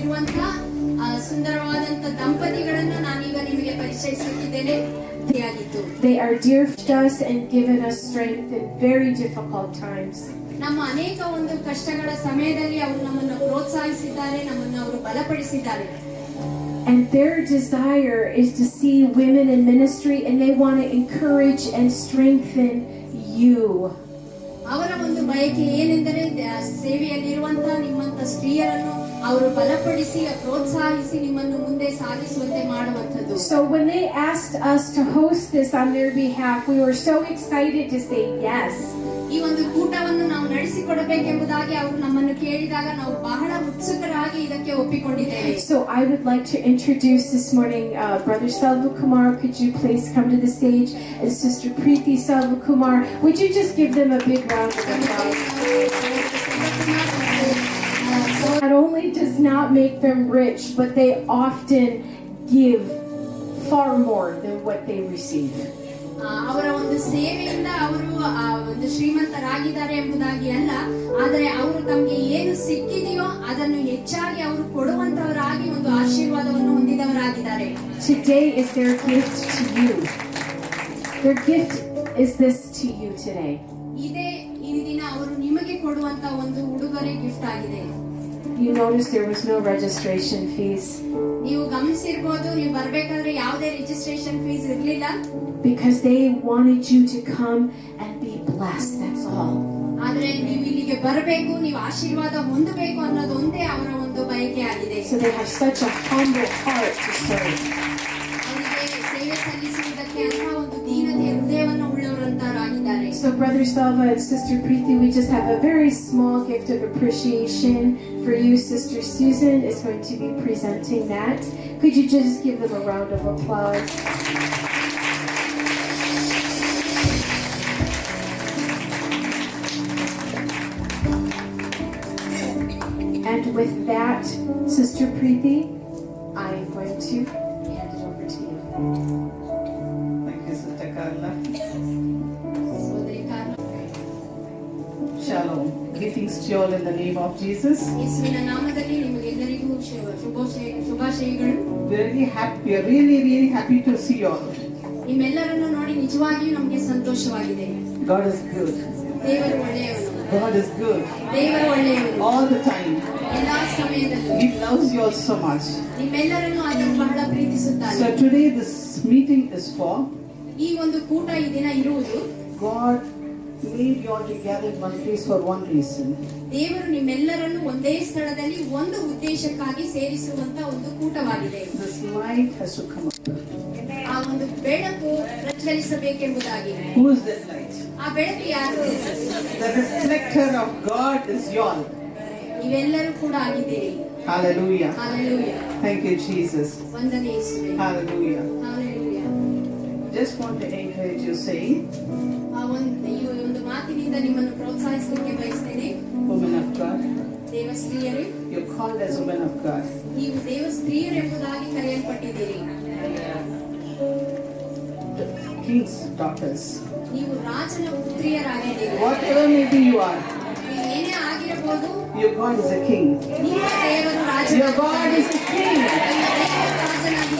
ಇರುವಂತಹ ಸುಂದರವಾದಂತ ದಂಪತಿಗಳನ್ನು ನಾನೀಗ ನಿಮಗೆ ಪರಿಚಯಿಸುತ್ತಿದ್ದೇನೆ. They are dear to us and given us strength in very difficult times. ನಮ್ಮ ಅನೇಕ ಒಂದು ಕಷ್ಟಗಳ ಸಮಯದಲ್ಲಿ ಅವರು ನಮ್ಮನ್ನು ಪ್ರೋತ್ಸಾಹಿಸಿದ್ದಾರೆ, ನಮ್ಮನ್ನು ಅವರು ಬಲಪಡಿಸಿದ್ದಾರೆ. And their desire is to see women in ministry, and they want to encourage and strengthen you. ಅವರ ಒಂದು ಬಯಕೆ ಏನೆಂದರೆ ಸೇವೆಯಲ್ಲಿರುವಂತಹ ನಿಮ್ಮಂತ ಸ್ತ್ರೀಯರನ್ನು ಅವರು ಬಲಪಡಿಸಿ ಪ್ರೋತ್ಸಾಹಿಸಿ ನಿಮ್ಮನ್ನು ಮುಂದೆ ಸಾಗಿಸುವಂತೆ ಮಾಡುವಂತದ್ದು. So when they asked us to host this on their behalf, we were so excited to say yes. ಈ ಒಂದು ಕೂಟವನ್ನು ನಾವು ನಡೆಸಿಕೊಡಬೇಕೆಂಬುದಾಗಿ ಅವರು ನಮ್ಮನ್ನು ಕೇಳಿದಾಗ ನಾವು ಬಹಳ ಉತ್ಸುಕರಾಗಿ ಇದಕ್ಕೆ ಒಪ್ಪಿಕೊಂಡಿದ್ದೇವೆ. So I would like to introduce this morning Brother Salva Kumar. Could you please come to the stage? And Sister Preeti Salva Kumar. Would you just give them a big round of applause? Not only does not make them rich, but they often give far more than what they receive. ಅವರ ಒಂದು ಸೇವೆಯಿಂದ ಅವರು ಒಂದು ಶ್ರೀಮಂತರಾಗಿದ್ದಾರೆ ಎಂಬುದಾಗಿ ಅಲ್ಲ, ಆದರೆ ಅವರು ತಮಗೆ ಏನು ಸಿಕ್ಕಿದೆಯೋ ಅದನ್ನು ಹೆಚ್ಚಾಗಿ ಅವರು ಕೊಡುವಂತವರಾಗಿ ಒಂದು ಆಶೀರ್ವಾದವನ್ನು ಹೊಂದಿದವರಾಗಿದ್ದಾರೆ. Today is their gift to you. Their gift is this to you today. ಈ ದಿನ ಅವರು ನಿಮಗೆ ಕೊಡುವಂತ ಒಂದು ಉಡುಗೊರೆ ಗಿಫ್ಟ್ ಆಗಿದೆ. You notice there was no registration fees. ನೀವು ಗಮನಿಸಿರಬಹುದು, ನೀವು ಬರಬೇಕಾದ್ರೆ ಯಾವುದೇ ರಿಜಿಸ್ಟ್ರೇಷನ್ ಫೀಸ್ ಇರಲಿಲ್ಲ. Because they wanted you to come and be blessed, that's all. ಆದರೆ ನೀವು ಇಲ್ಲಿಗೆ ಬರಬೇಕು, ನೀವು ಆಶೀರ್ವಾದ ಹೊಂದಬೇಕು ಅನ್ನೋದು ಒಂದೇ ಅವರ ಒಂದು ಬಯಕೆ ಆಗಿದೆ. So they have such a humble heart to serve. ಅವರಿಗೆ ಸೇವೆ ಸಲ್ಲಿಸುವುದಕ್ಕೆ ಅಂತ ಒಂದು ದೀನತೆಯ ಹೃದಯವನ್ನು ಉಳ್ಳವರಂತರಾಗಿದ್ದಾರೆ. So Brother Salva and Sister Preeti, we just have a very small gift of appreciation for you. Sister Susan is going to be presenting that. Could you just give them a round of applause? And with that, Sister Preeti, I am going to hand it over to you. Thank you, Sister Carla. Shalom. Greetings to you all in the name of Jesus. ಯೇಸುವಿನ ನಾಮದಲ್ಲಿ ನಿಮಗೆಲ್ಲರಿಗೂ ಶುಭಾಶಯಗಳು. Very happy. We are really happy to see you all. ನಿಮ್ಮೆಲ್ಲರನ್ನು ನೋಡಿ ನಿಜವಾಗಿಯೂ ನಮಗೆ ಸಂತೋಷವಾಗಿದೆ. God is good. ದೇವರು ಒಳ್ಳೆಯವರು. God is good. ದೇವರು ಒಳ್ಳೆಯವರು. All the time. ಎಲ್ಲಾ ಸಮಯದಲ್ಲೂ. He loves you all so much. ನಿಮ್ಮೆಲ್ಲರನ್ನು ಆತನು ಬಹಳ ಪ್ರೀತಿಸುತ್ತಾನೆ. So today this meeting is for ಈ ಒಂದು ಕೂಟ ಈ ದಿನ ಇರುವುದು God made you all together in one place for one reason. ದೇವರು ನಿಮ್ಮೆಲ್ಲರನ್ನು ಒಂದೇ ಸ್ಥಳದಲ್ಲಿ ಒಂದು ಉದ್ದೇಶಕ್ಕಾಗಿ ಸೇರಿಸುವಂತ ಒಂದು ಕೂಟವಾಗಿದೆ. This light has to come up. ಆ ಒಂದು ಬೆಳಕು ಪ್ರಜ್ವಲಿಸಬೇಕೆಂಬುದಾಗಿ. Who is that light? ಆ ಬೆಳಕು ಯಾರು? The reflector of God is you all. ನೀವೆಲ್ಲರೂ ಕೂಡ ಆಗಿದ್ದೀರಿ. Hallelujah. Hallelujah. Thank you, Jesus. ವಂದನೆ ಯೇಸುವೇ. Hallelujah. Hallelujah. Just want to encourage you, saying, ಈ ಒಂದು ಮಾತಿನಿಂದ ನಿಮ್ಮನ್ನು ಪ್ರೋತ್ಸಾಹಿಸಲಿಕ್ಕೆ ಬಯಸ್ತೇನೆ. women of God, ದೇವ ಸ್ತ್ರೀಯರೇ, you're called as women of God. ನೀವು ದೇವ ಸ್ತ್ರೀಯರು ಎಂಬುದಾಗಿ ಕರೆಯಲ್ಪಟ್ಟಿದ್ದೀರಿ. The king's daughters. ನೀವು ರಾಜನ ಪುತ್ರಿಯರಾಗಿದ್ದೀರಿ. Whatever maybe you are, ನೀವು ಏನೇ ಆಗಿರಬಹುದು, your God is a king. ನಿಮ್ಮ ದೇವರು Your ರಾಜನಾಗಿದ್ದಾನೆ. God is a king.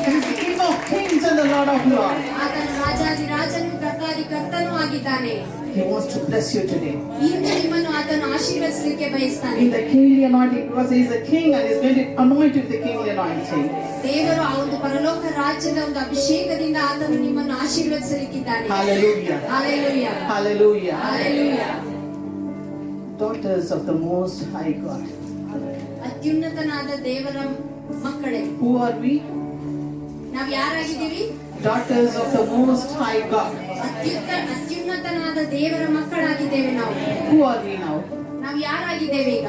He is the King of kings and the Lord of lords. ಆತನು ರಾಜಾದಿರಾಜನು ಕರ್ತಾದಿಕರ್ತನೂ ಆಗಿದ್ದಾನೆ. He wants to bless you today. ಇಂದು ನಿಮ್ಮನ್ನು ಆತನು ಆಶೀರ್ವದಿಸಲಿಕ್ಕೆ ಬಯಸ್ತಾನೆ. In the kingly anointing, because he is a king and is going to anoint you with the kingly anointing. ದೇವರು ಆ ಒಂದು ಪರಲೋಕ ರಾಜ್ಯದ ಒಂದು ಅಭಿಷೇಕದಿಂದ ಆತನು ನಿಮ್ಮನ್ನು ಆಶೀರ್ವದಿಸಲಿಕ್ಕಿದ್ದಾನೆ. Hallelujah. Hallelujah. Hallelujah. Hallelujah. Daughters of the Most High God. ಅತ್ಯುನ್ನತನಾದ ದೇವರ ಮಕ್ಕಳೇ. Who are we? ನಾವು ಯಾರಾಗಿದ್ದೀವಿ? Daughters of the Most High God. ಅತ್ಯುನ್ನತನಾದ ದೇವರ ಮಕ್ಕಳಾಗಿದ್ದೇವೆ ನಾವು. Who are we now? ನಾವು ಯಾರಾಗಿದ್ದೇವೆ ಈಗ?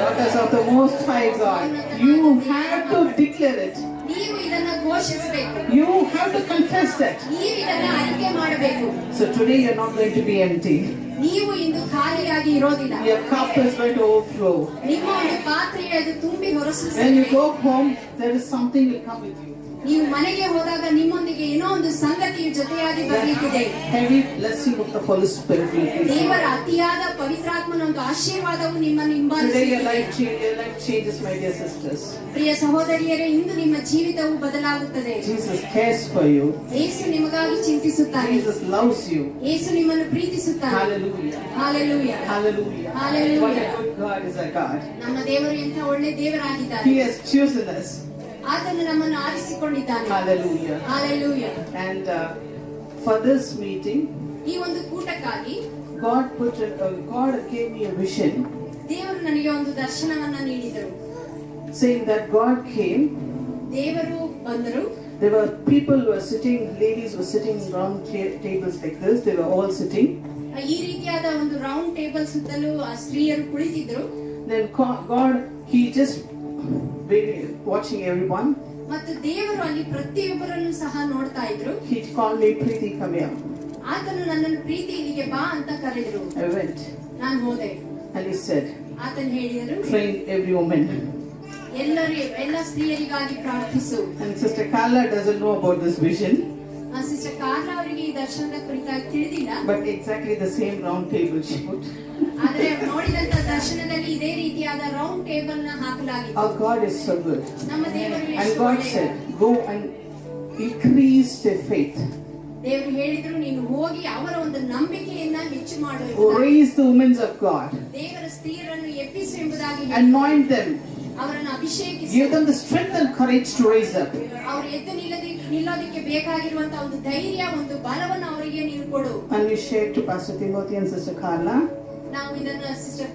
Daughters of the Most High God. You have to declare it. ನೀವು ಇದನ್ನ ಘೋಷಿಸಬೇಕು. You have to confess that. ನೀವು ಇದನ್ನ ಅರಿಕೆ ಮಾಡಬೇಕು. So today you're not going to be empty. ನೀವು ಇಂದು ಖಾಲಿಯಾಗಿ ಇರೋದಿಲ್ಲ. Your cup is going to overflow. ನಿಮ್ಮ ಒಂದು ಪಾತ್ರೆ ಅದು ತುಂಬಿ ಹೊರಸು. When you go home, there is something will come with you. ನೀವು ಮನೆಗೆ ಹೋದಾಗ ನಿಮ್ಮೊಂದಿಗೆ ಏನೋ ಒಂದು ಸಂಗತಿಯು ಜೊತೆಯಾಗಿ ಬರಲಿಕ್ಕಿದೆ. Heavy blessing of the Holy Spirit will be. ದೇವರ ಅತಿಯಾದ ಪವಿತ್ರಾತ್ಮನ ಒಂದು ಆಶೀರ್ವಾದವು ನಿಮ್ಮನ್ನು Today your ಹಿಂಬಾಲಿಸುತ್ತದೆ. life changes, my dear sisters. ಪ್ರಿಯ ಸಹೋದರಿಯರೇ, ಇಂದು ನಿಮ್ಮ ಜೀವಿತವು ಬದಲಾಗುತ್ತದೆ. Jesus cares for you. ಯೇಸು ನಿಮಗಾಗಿ ಚಿಂತಿಸುತ್ತಾನೆ. Jesus loves you. ಯೇಸು ನಿಮ್ಮನ್ನು ಪ್ರೀತಿಸುತ್ತಾನೆ. Hallelujah. Hallelujah. Hallelujah. Hallelujah. What a good God is our God. ನಮ್ಮ ದೇವರು ಎಂಥ ಒಳ್ಳೆ ದೇವರಾಗಿದ್ದಾರೆ. He has chosen us. ಆತನು ನಮ್ಮನ್ನು ಆರಿಸಿಕೊಂಡಿದ್ದಾನೆ. Hallelujah. Hallelujah. And for this meeting, ಈ ಒಂದು ಕೂಟಕ್ಕಾಗಿ God gave me a vision ದೇವರು ನನಗೆ ಒಂದು ದರ್ಶನವನ್ನ ನೀಡಿದರು. saying that God came. ದೇವರು ಬಂದರು. There were people who were sitting, ladies were sitting round tables like this. They were all sitting. ಈ ರೀತಿಯಾದ ಒಂದು ರೌಂಡ್ ಟೇಬಲ್ ಸುತ್ತಲೂ ಆ ಸ್ತ್ರೀಯರು ಕುಳಿತಿದ್ರು. Then God, He just really watching everyone. ಮತ್ತು ದೇವರು ಅಲ್ಲಿ ಪ್ರತಿಯೊಬ್ಬರನ್ನು ಸಹ ನೋಡ್ತಾ ಇದ್ರು. He called me, Preeti, come here. ಆತನು ನನ್ನನ್ನು ಪ್ರೀತಿ ಇಲ್ಲಿಗೆ ಬಾ ಅಂತ ಕರೆದರು. I went. ನಾನು ಹೋದೆ. And He said, ಆತನು ಹೇಳಿದರು, train every woman. ಎಲ್ಲ ಸ್ತ್ರೀಯರಿಗಾಗಿ ಪ್ರಾರ್ಥಿಸು. And Sister Carla doesn't know about this vision. Sister Carla ಅವರಿಗೆ ಈ ದರ್ಶನದ ಕುರಿತಾಗಿ ತಿಳಿದಿಲ್ಲ. But exactly the same round table she put. ಆದರೆ ನೋಡಿದಂತ ದರ್ಶನದಲ್ಲಿ ಇದೇ ರೀತಿಯಾದ ರೌಂಡ್ ಟೇಬಲ್ ನ ಹಾಕಲಾಗಿತ್ತು. Our God is so good. ನಮ್ಮ ದೇವರು And ಎಷ್ಟು God ಒಳ್ಳೆಯವರು. said, go and increase their faith. ದೇವರು ಹೇಳಿದ್ರು, ನೀನು ಹೋಗಿ ಅವರ ಒಂದು ನಂಬಿಕೆಯನ್ನ ಹೆಚ್ಚು ಮಾಡು. Raise the women of God. ದೇವರ ಸ್ತ್ರೀಯರನ್ನು ಎಬ್ಬಿಸು ಎಂಬುದಾಗಿ Anoint them. ಅವರನ್ನು ಅಭಿಷೇಕಿಸು. Give them the strength and courage to raise up. ಅವರು ಎದ್ದು ನಿಲ್ಲೋದಕ್ಕೆ ಬೇಕಾಗಿರುವಂತಹ ಒಂದು ಧೈರ್ಯ, ಒಂದು ಬಲವನ್ನು ಅವರಿಗೆ ನೀನು ಕೊಡು. And we shared to Pastor Timothy and Sister Carla. ನಾವು ಇದನ್ನ ಸಿಸ್ಟರ್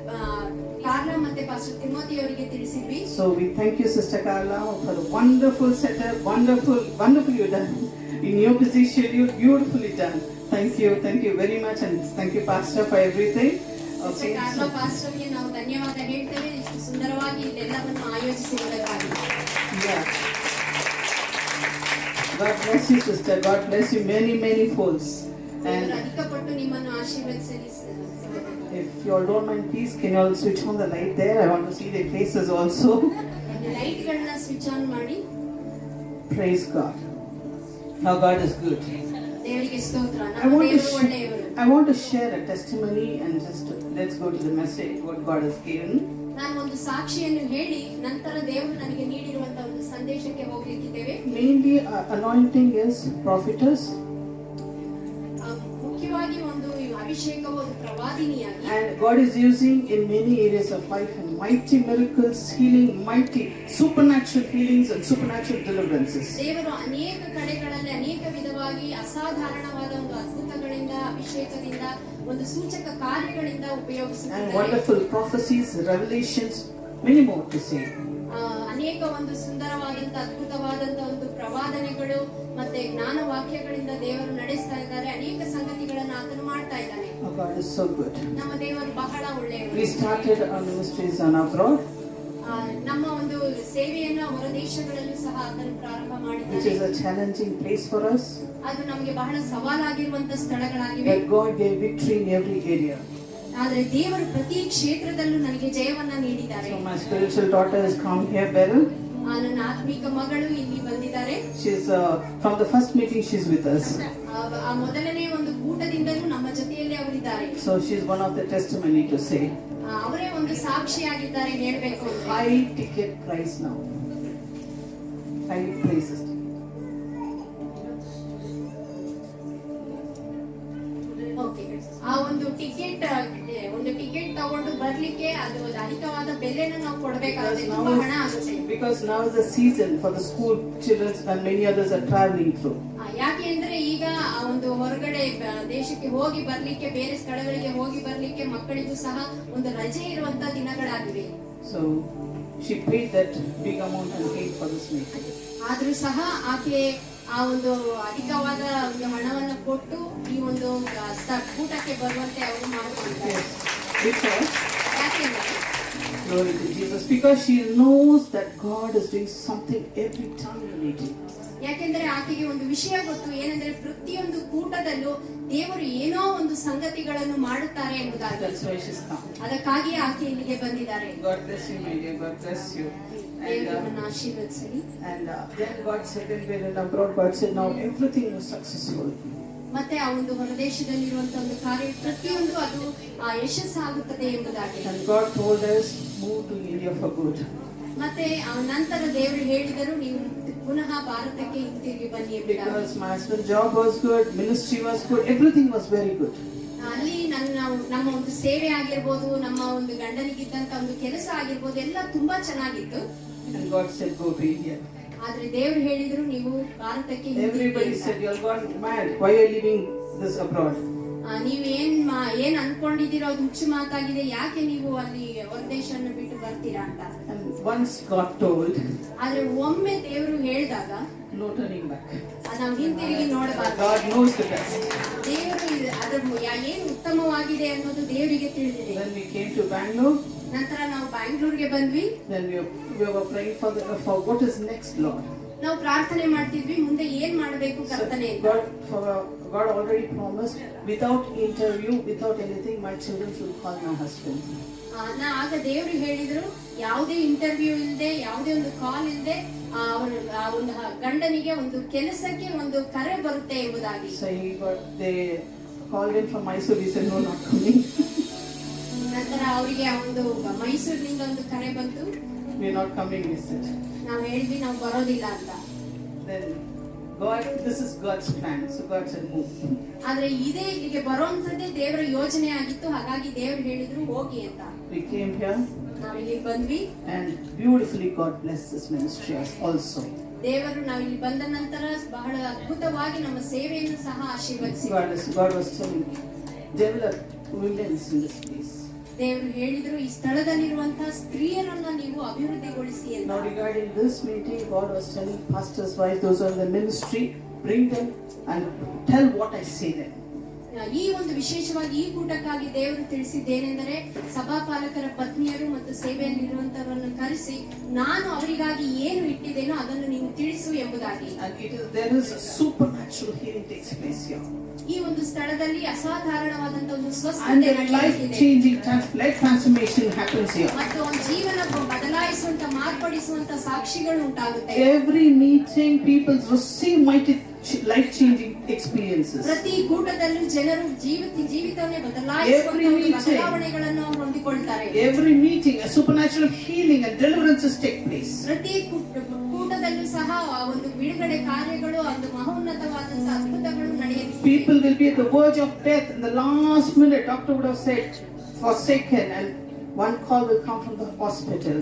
ಕಾರ್ಲಾ ಮತ್ತೆ ಪಾಸ್ಟರ್ ತಿಮೋತಿ ಅವರಿಗೆ ತಿಳಿಸಿದ್ವಿ. So we thank you, Sister Carla, for the wonderful setup, wonderful you done. In your busy schedule, beautifully done. Thank you very much, and thank you, Pastor, for everything. Sister Carla ಪಾಸ್ಟರ್ಗೆ ನಾವು ಧನ್ಯವಾದ ಹೇಳ್ತೇವೆ, ಇಷ್ಟು ಸುಂದರವಾಗಿ ಇದೆಲ್ಲವನ್ನು ಆಯೋಜಿಸಿರುವುದಕ್ಕಾಗಿ. Yeah. God bless you, sister. God bless you many folds. ದೇವರು And ಅಧಿಕಪಟ್ಟು ನಿಮ್ಮನ್ನು ಆಶೀರ್ವದಿಸಲಿ. if you all don't mind, please can you all switch on the light there? I want to see their faces also. Light ಗಳನ್ನ switch on ಮಾಡಿ. Praise God. Our God is good. ದೇವರಿಗೆ ಸ್ತೋತ್ರ. I ನಮ್ಮ want to ದೇವರು ಒಳ್ಳೆಯವರು. want to share a testimony and just let's go to the message what God has given. ನಾನು ಒಂದು ಸಾಕ್ಷಿಯನ್ನು ಹೇಳಿ ನಂತರ ದೇವರು ನನಗೆ ನೀಡಿರುವಂತಹ ಒಂದು ಸಂದೇಶಕ್ಕೆ ಹೋಗ್ಲಿಕ್ಕಿದ್ದೇವೆ. Mainly anointing is prophetess. ಮುಖ್ಯವಾಗಿ ಒಂದು ಅಭಿಷೇಕವು ಒಂದು ಪ್ರವಾದಿನಿಯಾಗಿ, And God is using in many areas of life and mighty miracles, healing, mighty supernatural healings and supernatural deliverances. ದೇವರು ಅನೇಕ ಕಡೆಗಳಲ್ಲಿ ಅನೇಕ ವಿಧವಾಗಿ ಅಸಾಧಾರಣವಾದ ಒಂದು ಅದ್ಭುತಗಳಿಂದ, ಅಭಿಷೇಕದಿಂದ, ಒಂದು ಸೂಚಕ ಕಾರ್ಯಗಳಿಂದ And ಉಪಯೋಗಿಸುತ್ತಾರೆ. wonderful prophecies, revelations, many more to say. ಅನೇಕ ಒಂದು ಸುಂದರವಾದಂತ ಅದ್ಭುತವಾದಂತ ಒಂದು ಪ್ರವಾದನೆಗಳು ಮತ್ತೆ ಜ್ಞಾನ ವಾಕ್ಯಗಳಿಂದ ದೇವರು ನಡೆಸ್ತಾ ಇದ್ದಾರೆ. ಅನೇಕ ಸಂಗತಿಗಳನ್ನು ಆತನು ಮಾಡ್ತಾ ಇದ್ದಾನೆ. Our God is so good. ನಮ್ಮ ದೇವರು ಬಹಳ ಒಳ್ಳೆಯವರು. We started our ministries on abroad, ನಮ್ಮ ಒಂದು ಸೇವೆಯನ್ನ ಹೊರ ದೇಶಗಳಲ್ಲೂ ಸಹ ಆತನು ಪ್ರಾರಂಭ which ಮಾಡಿದ್ದಾನೆ. is a challenging place for us. ಅದು ನಮಗೆ ಬಹಳ ಸವಾಲಾಗಿರುವಂತ ಸ್ಥಳಗಳಾಗಿವೆ. But God gave victory in every area. ಆದ್ರೆ ದೇವರು ಪ್ರತಿ ಕ್ಷೇತ್ರದಲ್ಲೂ ನನಗೆ ಜಯವನ್ನ ನೀಡಿದ್ದಾರೆ. So my spiritual daughter has come here, Beryl. ನನ್ನ ಆತ್ಮಿಕ ಮಗಳು ಇಲ್ಲಿ ಬಂದಿದ್ದಾರೆ. She's from the first meeting she's with us. ಆ ಮೊದಲನೇ ಒಂದು ಕೂಟದಿಂದಲೂ ನಮ್ಮ ಜೊತೆಯಲ್ಲಿ ಅವರಿದ್ದಾರೆ. So she's one of the testimony to say. ಅವರೇ ಒಂದು ಸಾಕ್ಷಿಯಾಗಿದ್ದಾರೆ ಹೇಳ್ಬೇಕು ಅಂದ್ರೆ. High ticket price now. High prices. Okay. ಆ ಒಂದು ಟಿಕೆಟ್ ತಗೊಂಡು ಬರ್ಲಿಕ್ಕೆ ಅದು ಅಧಿಕವಾದ ಬೆಲೆನ ನಾವು ಕೊಡಬೇಕಾಗುತ್ತೆ. ತುಂಬಾ ಹಣ ಆಗುತ್ತೆ. Because now is the season for the school children and many others are traveling through. ಯಾಕೆ ಅಂದ್ರೆ ಈಗ ಆ ಒಂದು ಹೊರಗಡೆ ದೇಶಕ್ಕೆ ಹೋಗಿ ಬರ್ಲಿಕ್ಕೆ, ಬೇರೆ ಸ್ಥಳಗಳಿಗೆ ಹೋಗಿ ಬರ್ಲಿಕ್ಕೆ ಮಕ್ಕಳಿಗೂ ಸಹ ಒಂದು ರಜೆ ಇರುವಂತ ದಿನಗಳಾಗಿವೆ. So she paid that big amount and paid for this meeting. ಆದ್ರೂ ಸಹ ಆಕೆ ಆ ಒಂದು ಅಧಿಕವಾದ ಒಂದು ಹಣವನ್ನು ಕೊಟ್ಟು ಈ ಒಂದು ಕೂಟಕ್ಕೆ ಬರುವಂತೆ ಅವರು ಮಾಡಿಕೊಂಡಿದ್ದಾರೆ. Because ಯಾಕೆಂದ್ರೆ glory to Jesus. Because she knows that God is doing something every time in the meeting. ಯಾಕೆಂದ್ರೆ ಆಕೆಗೆ ಒಂದು ವಿಷಯ ಗೊತ್ತು, ಏನಂದ್ರೆ ಪ್ರತಿಯೊಂದು ಕೂಟದಲ್ಲೂ ದೇವರು ಏನೋ ಒಂದು ಸಂಗತಿಗಳನ್ನು ಮಾಡುತ್ತಾರೆ ಎಂಬುದಾಗಿ. That's why she's come. ಅದಕ್ಕಾಗಿ ಆಕೆ ಇಲ್ಲಿಗೆ ಬಂದಿದ್ದಾರೆ. God bless you, my dear. God bless you. ದೇವರು ನಮ್ಮನ್ನು ಆಶೀರ್ವದಿಸಲಿ. And then God said when we were in abroad, God said now everything was successful. ಮತ್ತೆ ಆ ಒಂದು ಹೊರದೇಶದಲ್ಲಿರುವಂತಹ ಒಂದು ಕಾರ್ಯ ಪ್ರತಿಯೊಂದು ಅದು ಯಶಸ್ಸಾಗುತ್ತದೆ ಎಂಬುದಾಗಿ. And God told us move to India for good. ಮತ್ತೆ ನಂತರ ದೇವರು ಹೇಳಿದರು ನೀವು ಪುನಃ ಭಾರತಕ್ಕೆ ಹಿಂತಿರುಗಿ ಬನ್ನಿ ಎಂಬುದಾಗಿ. Because my husband's job was good, ministry was good, everything was very good. ಅಲ್ಲಿ ನಮ್ಮ ಒಂದು ಸೇವೆ ಆಗಿರ್ಬೋದು, ನಮ್ಮ ಒಂದು ಗಂಡನಿಗಿದ್ದಂತ ಒಂದು ಕೆಲಸ ಆಗಿರ್ಬೋದು, ಎಲ್ಲ ತುಂಬಾ ಚೆನ್ನಾಗಿತ್ತು. And God said go to India. ಆದ್ರೆ ದೇವರು ಹೇಳಿದ್ರು ನೀವು ಭಾರತಕ್ಕೆ Everybody said you are gone mad. Why are you leaving this abroad? ನೀವು ಏನ್ ಅನ್ಕೊಂಡಿದ್ದೀರೋ ಅದು ಹುಚ್ಚು ಮಾತಾಗಿದೆ, ಯಾಕೆ ನೀವು ಅಲ್ಲಿ ಹೊರದೇಶವನ್ನು ಬಿಟ್ಟು ಬರ್ತೀರಾ ಅಂತ. And once God told, ಆದ್ರೆ ಒಮ್ಮೆ ದೇವರು ಹೇಳಿದಾಗ no turning back. ನಾವು ಹಿಂತಿರುಗಿ ನೋಡಬಾರ್ದು. God knows the best. ದೇವರು ಅದ್ರ ಏನು ಉತ್ತಮವಾಗಿದೆ ಅನ್ನೋದು ದೇವರಿಗೆ ತಿಳಿದಿದೆ. When we came to Bangalore, ನಂತರ ನಾವು ಬ್ಯಾಂಗ್ಳೂರ್ಗೆ ಬಂದ್ವಿ. then we were praying for what is next, Lord. ನಾವು ಪ್ರಾರ್ಥನೆ ಮಾಡ್ತಿದ್ವಿ ಮುಂದೆ ಏನ್ ಮಾಡಬೇಕು ಕರ್ತನೆ ಅಂತ. God already promised without interview, without anything, my children will call my husband. ಆಗ ದೇವರು ಹೇಳಿದ್ರು ಯಾವುದೇ ಇಂಟರ್ವ್ಯೂ ಇಲ್ಲದೆ, ಯಾವುದೇ ಒಂದು ಕಾಲ್ ಇಲ್ಲದೆ ಒಂದು ಗಂಡನಿಗೆ ಒಂದು ಕೆಲಸಕ್ಕೆ ಒಂದು ಕರೆ ಬರುತ್ತೆ ಎಂಬುದಾಗಿ. So they called him from Mysore. He said no, not coming. ನಂತರ ಅವರಿಗೆ ಒಂದು ಮೈಸೂರಿನಿಂದ ಒಂದು ಕರೆ ಬಂತು. We are not coming, he said. ನಾವು ಹೇಳಿದ್ವಿ ನಾವು ಬರೋದಿಲ್ಲ ಅಂತ. Then God, this is God's plan. So God said move. ಆದ್ರೆ ಇದೇ ಇಲ್ಲಿಗೆ ಬರುವಂತದ್ದೇ ದೇವರ ಯೋಜನೆ ಆಗಿತ್ತು. ಹಾಗಾಗಿ ದೇವರು ಹೇಳಿದ್ರು ಹೋಗಿ ಅಂತ. We came here. ನಾವು ಇಲ್ಲಿಗೆ ಬಂದ್ವಿ. And beautifully God blessed this ministry also. ದೇವರು ನಾವು ಇಲ್ಲಿ ಬಂದ ನಂತರ ಬಹಳ ಅದ್ಭುತವಾಗಿ ನಮ್ಮ ಸೇವೆಯನ್ನು ಸಹ ಆಶೀರ್ವದಿಸಿದರು. God was telling me, develop women in this place. ದೇವರು ಹೇಳಿದ್ರು ಈ ಸ್ಥಳದಲ್ಲಿರುವಂತಹ ಸ್ತ್ರೀಯರನ್ನ ನೀವು ಅಭಿವೃದ್ಧಿಗೊಳಿಸಿ ಅಂತ. Now regarding this meeting, God was telling pastors' wives, those who are in the ministry, bring them and tell what I say them. ಈ ಒಂದು ವಿಶೇಷವಾಗಿ ಈ ಕೂಟಕ್ಕಾಗಿ ದೇವರು ತಿಳಿಸಿದ್ದೇನೆಂದರೆ ಸಭಾಪಾಲಕರ ಪತ್ನಿಯರು ಮತ್ತು ಸೇವೆಯಲ್ಲಿರುವಂತವರನ್ನು ಕರೆಸಿ ನಾನು ಅವರಿಗಾಗಿ ಏನು ಇಟ್ಟಿದ್ದೇನೋ ಅದನ್ನು ನೀವು ತಿಳಿಸು ಎಂಬುದಾಗಿ. There is a supernatural healing takes place here. ಈ ಒಂದು ಸ್ಥಳದಲ್ಲಿ ಅಸಾಧಾರಣವಾದಂತಹ ಒಂದು And ಸ್ವಸ್ಥತೆ the life-changing life transformation happens here. ಮತ್ತು ಒಂದು ಜೀವನ ಬದಲಾಯಿಸುವಂತ ಮಾರ್ಪಡಿಸುವಂತ ಸಾಕ್ಷಿಗಳು ಉಂಟಾಗುತ್ತೆ. Every meeting, people receive mighty life-changing experiences. ಪ್ರತಿ ಕೂಟದಲ್ಲೂ ಜನರು ಜೀವಿತವನ್ನೇ ಬದಲಾಯಿಸುವಂತ ಬದಲಾವಣೆಗಳನ್ನು ಹೊಂದಿಕೊಳ್ತಾರೆ. Every meeting, a supernatural healing and deliverances take place. ಪ್ರತಿ ಕೂಟದಲ್ಲೂ ಸಹ ಒಂದು ಬಿಡುಗಡೆ ಕಾರ್ಯಗಳು, ಒಂದು ಮಹೋನ್ನತವಾದಂತಹ ಅದ್ಭುತಗಳು ನಡೆಯುತ್ತವೆ. People will be at the verge of death in the last minute. Doctor would have said, forsaken, and one call will come from the hospital.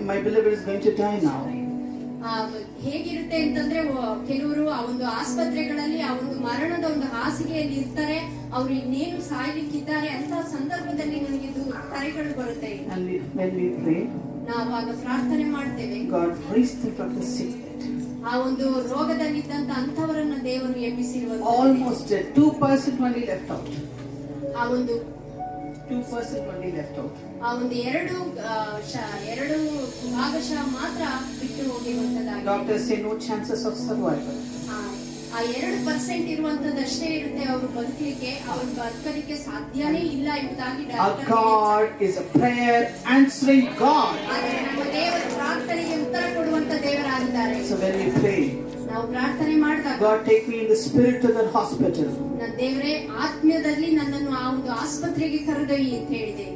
My beloved is going to die now. ಹೇಗಿರುತ್ತೆ ಅಂತಂದ್ರೆ ಕೆಲವರು ಆ ಒಂದು ಆಸ್ಪತ್ರೆಗಳಲ್ಲಿ ಆ ಒಂದು ಮರಣದ ಒಂದು ಹಾಸಿಗೆಯಲ್ಲಿ ಇರ್ತಾರೆ, ಅವ್ರು ಇನ್ನೇನು ಸಾಯ್ಲಿಕ್ಕಿದ್ದಾರೆ ಅಂತ ಸಂದರ್ಭದಲ್ಲಿ ನನಗೆ ಕರೆಗಳು ಬರುತ್ತೆ. When we pray, ನಾವು ಆಗ ಪ್ರಾರ್ಥನೆ ಮಾಡ್ತೇವೆ. God raised them from the sick bed. ಆ ಒಂದು ರೋಗದಲ್ಲಿದ್ದಂತ ಅಂತವರನ್ನ ದೇವರು ಎಬ್ಬಿಸಿರುವುದು. Almost dead. 2% only left out. ಆ ಒಂದು 2% only left out. ಆ ಒಂದು ಎರಡು ಭಾಗಶಃ ಮಾತ್ರ ಬಿಟ್ಟು ಹೋಗಿರುವಂತದ್ದಾಗಿದೆ. Doctors say no chances of survival. ಆ 2% ಇರುವಂತದಷ್ಟೇ ಇರುತ್ತೆ ಅವರು ಬದುಕಲಿಕ್ಕೆ, ಅವರು ಬದುಕಲಿಕ್ಕೆ ಸಾಧ್ಯನೇ ಇಲ್ಲ ಎಂಬುದಾಗಿ Our God is a prayer answering God. ಆದರೆ ನಮ್ಮ ದೇವರು ಪ್ರಾರ್ಥನೆಗೆ ಉತ್ತರ ಕೊಡುವಂತ ದೇವರಾಗಿದ್ದಾರೆ. So when we pray, ನಾವು ಪ್ರಾರ್ಥನೆ ಮಾಡಿದಾಗ God take me in the spirit to that hospital. ನನ್ನ ದೇವರೇ ಆತ್ಮದಲ್ಲಿ ನನ್ನನ್ನು ಆ ಒಂದು ಆಸ್ಪತ್ರೆಗೆ ಕರೆದೊಯ್ಯಿ ಅಂತ ಹೇಳಿದೆ.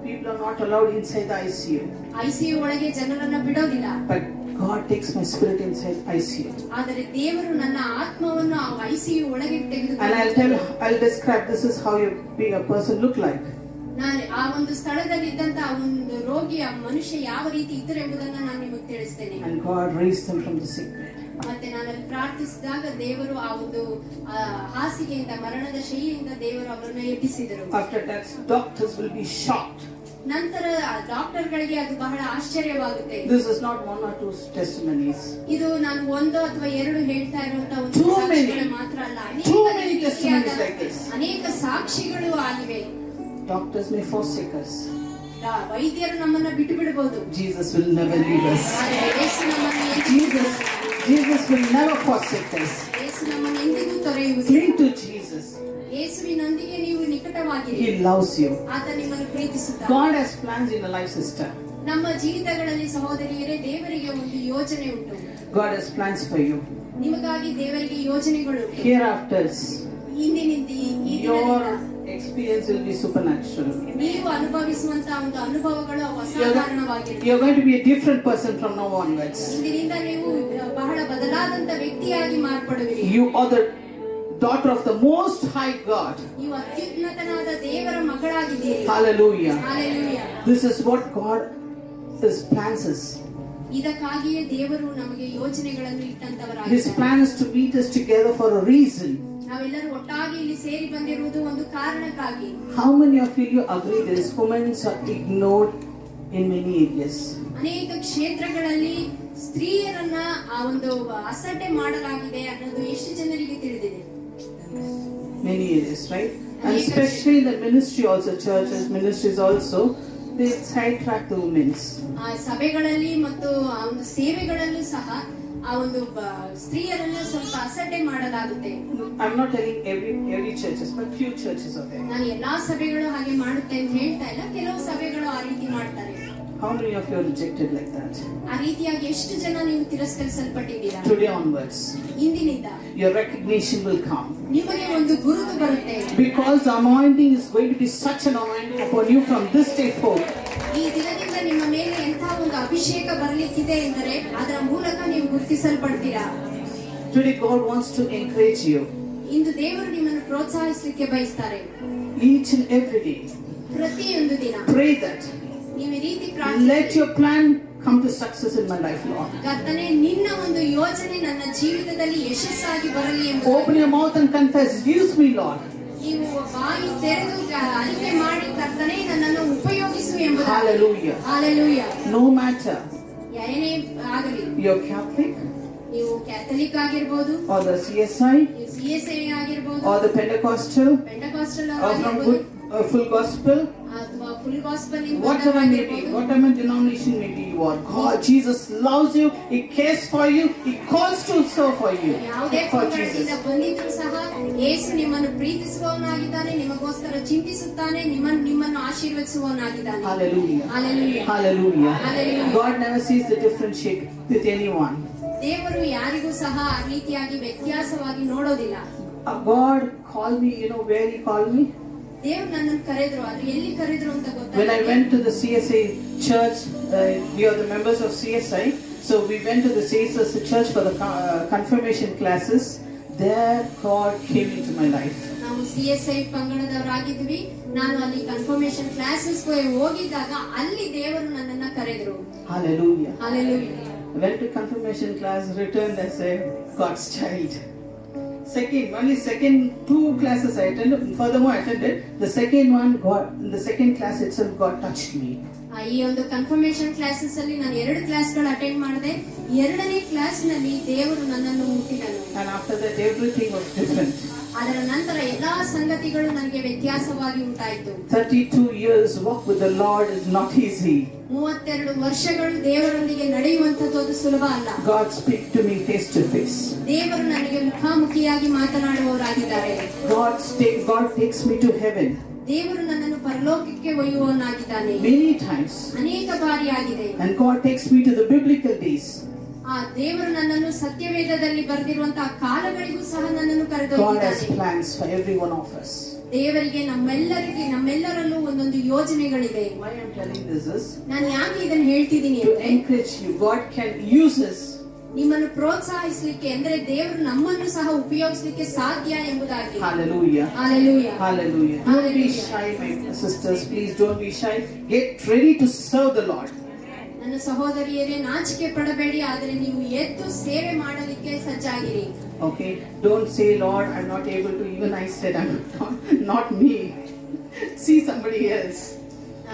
People are not allowed inside the ICU. ICU ಒಳಗೆ ಜನರನ್ನ ಬಿಡೋದಿಲ್ಲ. But God takes my spirit inside ICU. ಆದರೆ ದೇವರು ನನ್ನ ಆತ್ಮವನ್ನು ಆ ICU ಒಳಗೆ ತೆಗೆದುಕೊಂಡು And I'll describe this is how a person look like. ನಾನು ಆ ಒಂದು ಸ್ಥಳದಲ್ಲಿ ಇದ್ದಂತ ಆ ಒಂದು ರೋಗಿ, ಆ ಮನುಷ್ಯ ಯಾವ ರೀತಿ ಇದ್ದರು ಎಂಬುದನ್ನು ನಾನು ನಿಮಗೆ ತಿಳಿಸ್ತೇನೆ. And God raised them from the sick bed. ಮತ್ತೆ ನಾನು ಪ್ರಾರ್ಥಿಸಿದಾಗ ದೇವರು ಆ ಒಂದು ಹಾಸಿಗೆಯಿಂದ, ಮರಣದ ಶೈಲಿಯಿಂದ ದೇವರು ಅವರನ್ನ ಎಬ್ಬಿಸಿದರು. After that, doctors will be shocked. ನಂತರ ಡಾಕ್ಟರ್ಗಳಿಗೆ ಅದು ಬಹಳ ಆಶ್ಚರ್ಯವಾಗುತ್ತೆ. This is not one or two testimonies. ಇದು ನಾನು ಒಂದು ಅಥವಾ ಎರಡು ಹೇಳ್ತಾ ಇರುವಂತ ಒಂದು ಸಾಕ್ಷಿಗಳು ಮಾತ್ರ ಅಲ್ಲ, ಅನೇಕ ಸಾಕ್ಷಿಗಳು ಆಗಿವೆ. Doctors may forsake us. ವೈದ್ಯರು ನಮ್ಮನ್ನ ಬಿಟ್ಟು ಬಿಡಬಹುದು. Jesus will never leave us. ಯೇಸು ನಮ್ಮನ್ನು Jesus will never forsake us. ಯೇಸು ನಮ್ಮನ್ನು ಎಂದಿಗೂ ದೊರೆಯುವುದು. Cling to Jesus. ಯೇಸುವಿನೊಂದಿಗೆ ನೀವು ನಿಕಟವಾಗಿರಿ. He loves you. ಆತ ನಿಮ್ಮನ್ನು ಪ್ರೀತಿಸುತ್ತಾನೆ. God has plans in your life, sister. ನಮ್ಮ ಜೀವಿತಗಳಲ್ಲಿ ಸಹೋದರಿಯರೇ ದೇವರಿಗೆ ಒಂದು ಯೋಜನೆ ಉಂಟು. God has plans for you. ನಿಮಗಾಗಿ ದೇವರಿಗೆ ಯೋಜನೆಗಳು. Hereafter, ಈ your ದಿನದಿಂದ experience will be supernatural. ನೀವು ಅನುಭವಿಸುವಂತಹ ಒಂದು ಅನುಭವಗಳು ಅಸಾಧಾರಣವಾಗಿರುತ್ತವೆ. You're going to be a different person from now onwards. ಇಂದಿನಿಂದ ನೀವು ಬಹಳ ಬದಲಾದಂತ ವ್ಯಕ್ತಿಯಾಗಿ ಮಾರ್ಪಡುವಿರಿ. You are the daughter of the Most High God. ನೀವು ಅತ್ಯುನ್ನತನಾದ ದೇವರ ಮಗಳಾಗಿದ್ದೀರಿ. Hallelujah. Hallelujah. This is what God is plans is. ಇದಕ್ಕಾಗಿಯೇ ದೇವರು ನಮಗೆ ಯೋಜನೆಗಳನ್ನು His ಇಟ್ಟಂತವರಾಗಿದ್ದಾರೆ. plan is to meet us together for a reason. ನಾವೆಲ್ಲರೂ ಒಟ್ಟಾಗಿ ಇಲ್ಲಿ ಸೇರಿ ಬಂದಿರುವುದು ಒಂದು ಕಾರಣಕ್ಕಾಗಿ. How many of you agree that women are ignored in many areas? ಅನೇಕ ಕ್ಷೇತ್ರಗಳಲ್ಲಿ ಸ್ತ್ರೀಯರನ್ನ ಆ ಒಂದು ಅಸಡ್ಡೆ ಮಾಡಲಾಗಿದೆ ಅನ್ನೋದು ಎಷ್ಟು ಜನರಿಗೆ ತಿಳಿದಿದೆ? Many areas, right? And especially the ministry also, churches, ministries also, they sidetrack the women. ಆ ಸಭೆಗಳಲ್ಲಿ ಮತ್ತು ಆ ಒಂದು ಸೇವೆಗಳಲ್ಲೂ ಸಹ ಆ ಒಂದು ಸ್ತ್ರೀಯರನ್ನ ಸ್ವಲ್ಪ ಅಸಡ್ಡೆ ಮಾಡಲಾಗುತ್ತೆ. I'm not telling every churches, but few churches are there. ನಾನು ಎಲ್ಲಾ ಸಭೆಗಳು ಹಾಗೆ ಮಾಡುತ್ತೆ ಅಂತ ಹೇಳ್ತಾ ಇಲ್ಲ, ಕೆಲವು ಸಭೆಗಳು ಆ ರೀತಿ ಮಾಡ್ತಾರೆ. How many of you are rejected like that? ಆ ರೀತಿಯಾಗಿ ಎಷ್ಟು ಜನ ನೀವು ತಿರಸ್ಕರಿಸಲ್ಪಟ್ಟಿದ್ದೀರಾ? Today onwards, ಇಂದಿನಿಂದ your recognition will come. ನಿಮಗೆ ಒಂದು ಗುರುತು ಬರುತ್ತೆ. Because the anointing is going to be such an anointing upon you from this day forth. ಈ ದಿನದಿಂದ ನಿಮ್ಮ ಮೇಲೆ ಎಂತಹ ಒಂದು ಅಭಿಷೇಕ ಬರಲಿಕ್ಕಿದೆ ಎಂದರೆ ಅದರ ಮೂಲಕ ನೀವು ಗುರುತಿಸಲ್ಪಡ್ತೀರಾ. Today God wants to encourage you. ಇಂದು ದೇವರು ನಿಮ್ಮನ್ನು ಪ್ರೋತ್ಸಾಹಿಸಲಿಕ್ಕೆ ಬಯಸ್ತಾರೆ. Each and every day, ಪ್ರತಿಯೊಂದು ದಿನ pray that. ನೀವು ಈ ರೀತಿ Let ಪ್ರಾರ್ಥಿಸಿ, your plan come to success in my life, Lord. ಕರ್ತನೇ ನಿನ್ನ ಒಂದು ಯೋಜನೆ ನನ್ನ ಜೀವಿತದಲ್ಲಿ ಯಶಸ್ಸಾಗಿ ಬರಲಿ ಎಂದು Open your mouth and confess. Use me, Lord. ನೀವು ಬಾಯಿ ತೆರೆದು ಅರಿಕೆ ಮಾಡಿ ಕರ್ತನೇ ನನ್ನನ್ನು ಉಪಯೋಗಿಸು ಎಂಬುದು. Hallelujah. Hallelujah. No matter ಏನೇ ಆಗಲಿ, you're Catholic ನೀವು ಕ್ಯಾಥಲಿಕ್ ಆಗಿರ್ಬೋದು, or the CSI ನೀವು CSI ಆಗಿರ್ಬೋದು, or the Pentecostal ಪೆಂಟಕಾಸ್ಟಲ್ or from ಆಗಿರ್ಬೋದು, full gospel, ಅಥವಾ full gospel whatever may be, whatever denomination may be you are. God, Jesus loves you. He cares for you. He calls to serve for you. ಯಾವುದೇ For ಪಂಗಡದಿಂದ Jesus. ಬಂದಿದ್ರು ಸಹ ಯೇಸು ನಿಮ್ಮನ್ನು ಪ್ರೀತಿಸುವವನಾಗಿದ್ದಾನೆ, ನಿಮಗೋಸ್ಕರ ಚಿಂತಿಸುತ್ತಾನೆ, ನಿಮ್ಮನ್ನು ಆಶೀರ್ವದಿಸುವವನಾಗಿದ್ದಾನೆ. Hallelujah. Hallelujah. Hallelujah. Hallelujah. God never sees the differentiate with anyone. ದೇವರು ಯಾರಿಗೂ ಸಹ ಆ ರೀತಿಯಾಗಿ ವ್ಯತ್ಯಾಸವಾಗಿ ನೋಡೋದಿಲ್ಲ. God called me, you know where He called me? ದೇವರು ನನ್ನನ್ನು ಕರೆದ್ರು, ಅದು ಎಲ್ಲಿ ಕರೆದ್ರು ಅಂತ When I ಗೊತ್ತಾಗ went to the CSI church, we are the members of CSI, so we went to the CSI church for the confirmation classes. There God came into my life. ನಾವು CSI ಪಂಗಡದವರಾಗಿದ್ವಿ. ನಾನು ಅಲ್ಲಿ confirmation classes ಹೋಗಿದ್ದಾಗ ಅಲ್ಲಿ ದೇವರು ನನ್ನನ್ನ ಕರೆದ್ರು. Hallelujah. Hallelujah. Went to confirmation class, returned as a God's child. Only second 2 classes I attended. Furthermore, I attended the second one. God, in the second class itself, God touched me. ಈ ಒಂದು confirmation classes ಅಲ್ಲಿ ನಾನು 2 ಕ್ಲಾಸ್ಗಳು attend ಮಾಡಿದೆ. 2ನೇ class ನಲ್ಲಿ ದೇವರು ನನ್ನನ್ನು ಮುಟ್ಟಿದನು. And after that, everything was different. ಅದರ ನಂತರ ಎಲ್ಲಾ ಸಂಗತಿಗಳು ನನಗೆ ವ್ಯತ್ಯಾಸವಾಗಿ ಉಂಟಾಯಿತು. 32 years walk with the Lord is not easy. 32 ವರ್ಷಗಳು ದೇವರೊಂದಿಗೆ ನಡೆಯುವಂತದ್ದು ಅದು ಸುಲಭ ಅಲ್ಲ. God speak to me face to face. ದೇವರು ನನಗೆ ಮುಖಾಮುಖಿಯಾಗಿ ಮಾತನಾಡುವವರಾಗಿದ್ದಾರೆ. God takes me to heaven. ದೇವರು ನನ್ನನ್ನು ಪರಲೋಕಕ್ಕೆ ಒಯ್ಯುವವನಾಗಿದ್ದಾನೆ. Many times. ಅನೇಕ ಬಾರಿ ಆಗಿದೆ. And God takes me to the biblical days. ಆ ದೇವರು ನನ್ನನ್ನು ಸತ್ಯವೇದದಲ್ಲಿ ಬರೆದಿರುವಂತಹ ಕಾಲಗಳಿಗೂ ಸಹ ನನ್ನನ್ನು God has ಕರೆದೊಯ್ದಿದ್ದಾನೆ. plans for every one of us. ದೇವರಿಗೆ ನಮ್ಮೆಲ್ಲರಲ್ಲೂ ಒಂದೊಂದು ಯೋಜನೆಗಳಿದೆ. Why I am telling this is ನಾನು ಯಾಕೆ ಇದನ್ನು ಹೇಳ್ತಿದ್ದೀನಿ to ಅಂದ್ರೆ encourage you. God can use us. ನಿಮ್ಮನ್ನು ಪ್ರೋತ್ಸಾಹಿಸಲಿಕ್ಕೆ, ಅಂದ್ರೆ ದೇವರು ನಮ್ಮನ್ನು ಸಹ ಉಪಯೋಗಿಸಲಿಕ್ಕೆ ಸಾಧ್ಯ ಎಂಬುದಾಗಿ. Hallelujah. Hallelujah. Hallelujah. Don't be shy, my sisters. Please don't be shy. Get ready to serve the Lord. ನನ್ನ ಸಹೋದರಿಯರೇ, ನಾಚಿಕೆ ಪಡಬೇಡಿ, ಆದರೆ ನೀವು ಎದ್ದು ಸೇವೆ ಮಾಡಲಿಕ್ಕೆ ಸಜ್ಜಾಗಿರಿ. Okay, don't say, Lord, I'm not able to. Even I said, I'm not me. See somebody else.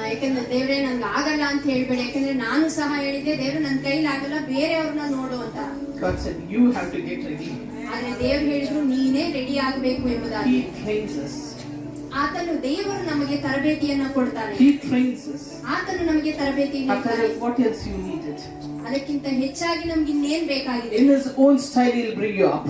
ಯಾಕಂದ್ರೆ ದೇವ್ರೆ ನನ್ಗೆ ಆಗಲ್ಲ ಅಂತ ಹೇಳ್ಬೇಡಿ. ಯಾಕಂದ್ರೆ ನಾನು ಸಹ ಹೇಳಿದ್ದೆ, ದೇವ್ರೆ ನನ್ನ ಕೈಲಿ ಆಗಲ್ಲ, ಬೇರೆಯವ್ರನ್ನ ನೋಡು ಅಂತ. God said, you have to get ready. ಆದ್ರೆ ದೇವ್ರು ಹೇಳಿದ್ರು, ನೀನೇ ರೆಡಿ ಆಗಬೇಕು ಎಂಬುದಾಗಿ. He trains us. ಆತನು ದೇವರು ನಮಗೆ ತರಬೇತಿಯನ್ನ ಕೊಡ್ತಾನೆ. He trains us. ಆತನು ನಮಗೆ ತರಬೇತಿ After ನೀಡ್ತಾನೆ. that, what else you needed? ಅದಕ್ಕಿಂತ ಹೆಚ್ಚಾಗಿ ನಮ್ಗೆ ಇನ್ನೇನ್ ಬೇಕಾಗಿದೆ? In His own style, He'll bring you up.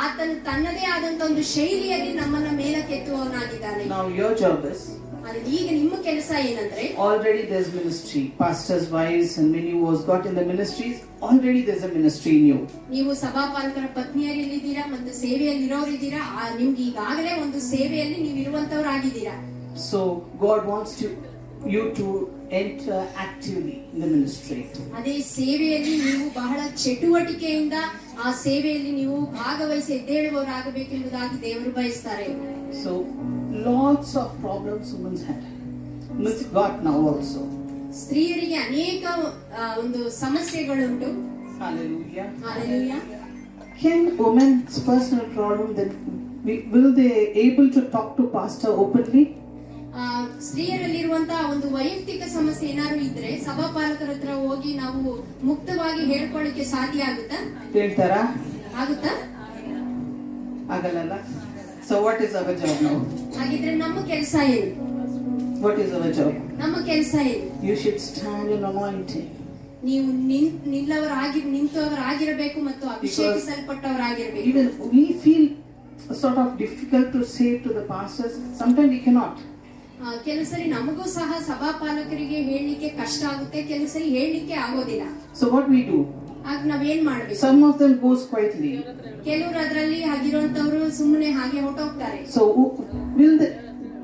ಆತನು ತನ್ನದೇ ಆದಂತ ಒಂದು ಶೈಲಿಯಲ್ಲಿ ನಮ್ಮನ್ನ ಮೇಲಕ್ಕೆತ್ತುವವನಾಗಿದ್ದಾನೆ. Now your job is, ಆದ್ರೆ ಈಗ ನಿಮ್ಮ ಕೆಲಸ ಏನಂದ್ರೆ, already there's ministry, pastors' wives and many who has got in the ministries, already there's a ministry in you. ನೀವು ಸಭಾಪಾಲಕರ ಪತ್ನಿಯರಿದ್ದೀರಾ ಮತ್ತು ಸೇವೆಯಲ್ಲಿ ಇರೋರಿದ್ದೀರಾ. ನಿಮ್ಗೆ ಈಗಾಗಲೇ ಒಂದು ಸೇವೆಯಲ್ಲಿ ನೀವು ಇರುವಂತವರಾಗಿದ್ದೀರಾ. So God wants you to enter actively in the ministry. ಅದೇ ಸೇವೆಯಲ್ಲಿ ನೀವು ಬಹಳ ಚಟುವಟಿಕೆಯಿಂದ ಆ ಸೇವೆಯಲ್ಲಿ ನೀವು ಭಾಗವಹಿಸಿ ಎದ್ದೇಳುವವರಾಗಬೇಕೆಂಬುದಾಗಿ ದೇವರು ಬಯಸ್ತಾರೆ. So lots of problems women had. Miss got now also. ಸ್ತ್ರೀಯರಿಗೆ ಅನೇಕ ಒಂದು ಸಮಸ್ಯೆಗಳುಂಟು. Hallelujah. Hallelujah. Can women's personal problem then will they able to talk to pastor openly? ಸ್ತ್ರೀಯರಲ್ಲಿರುವಂತಹ ಒಂದು ವೈಯಕ್ತಿಕ ಸಮಸ್ಯೆ ಏನಾದ್ರು ಇದ್ರೆ ಸಭಾಪಾಲಕರ ಹತ್ರ ಹೋಗಿ ನಾವು ಮುಕ್ತವಾಗಿ ಹೇಳ್ಕೊಳ್ಳಿಕ್ಕೆ ಸಾಧ್ಯ ಆಗುತ್ತಾ? ಹೇಳ್ತಾರಾ? ಆಗುತ್ತಾ? ಆಗಲ್ಲ. So what is our job now? ಹಾಗಿದ್ರೆ ನಮ್ಮ ಕೆಲಸ ಏನು? What is our job? ನಮ್ಮ ಕೆಲಸ ಏನು? You should stand in anointing. ನೀವು ನಿಂತವರಾಗಿರಬೇಕು ಮತ್ತು ಅಭಿಷೇಕಿಸಲ್ಪಟ್ಟವರಾಗಿರಬೇಕು. Even we feel sort of difficult to say to the pastors. Sometimes we cannot. ಕೆಲವು ಸರಿ ನಮಗೂ ಸಹ ಸಭಾಪಾಲಕರಿಗೆ ಹೇಳಲಿಕ್ಕೆ ಕಷ್ಟ ಆಗುತ್ತೆ, ಕೆಲವು ಸರಿ ಹೇಳಲಿಕ್ಕೆ ಆಗೋದಿಲ್ಲ. So what we do? ಆಗ ನಾವೇನ್ ಮಾಡ್ಬೇಕು? Some of them goes quietly. ಕೆಲವರು ಅದರಲ್ಲಿ ಆಗಿರುವಂತವರು ಸುಮ್ಮನೆ ಹಾಗೆ ಹೊರಟೋಗ್ತಾರೆ. So will it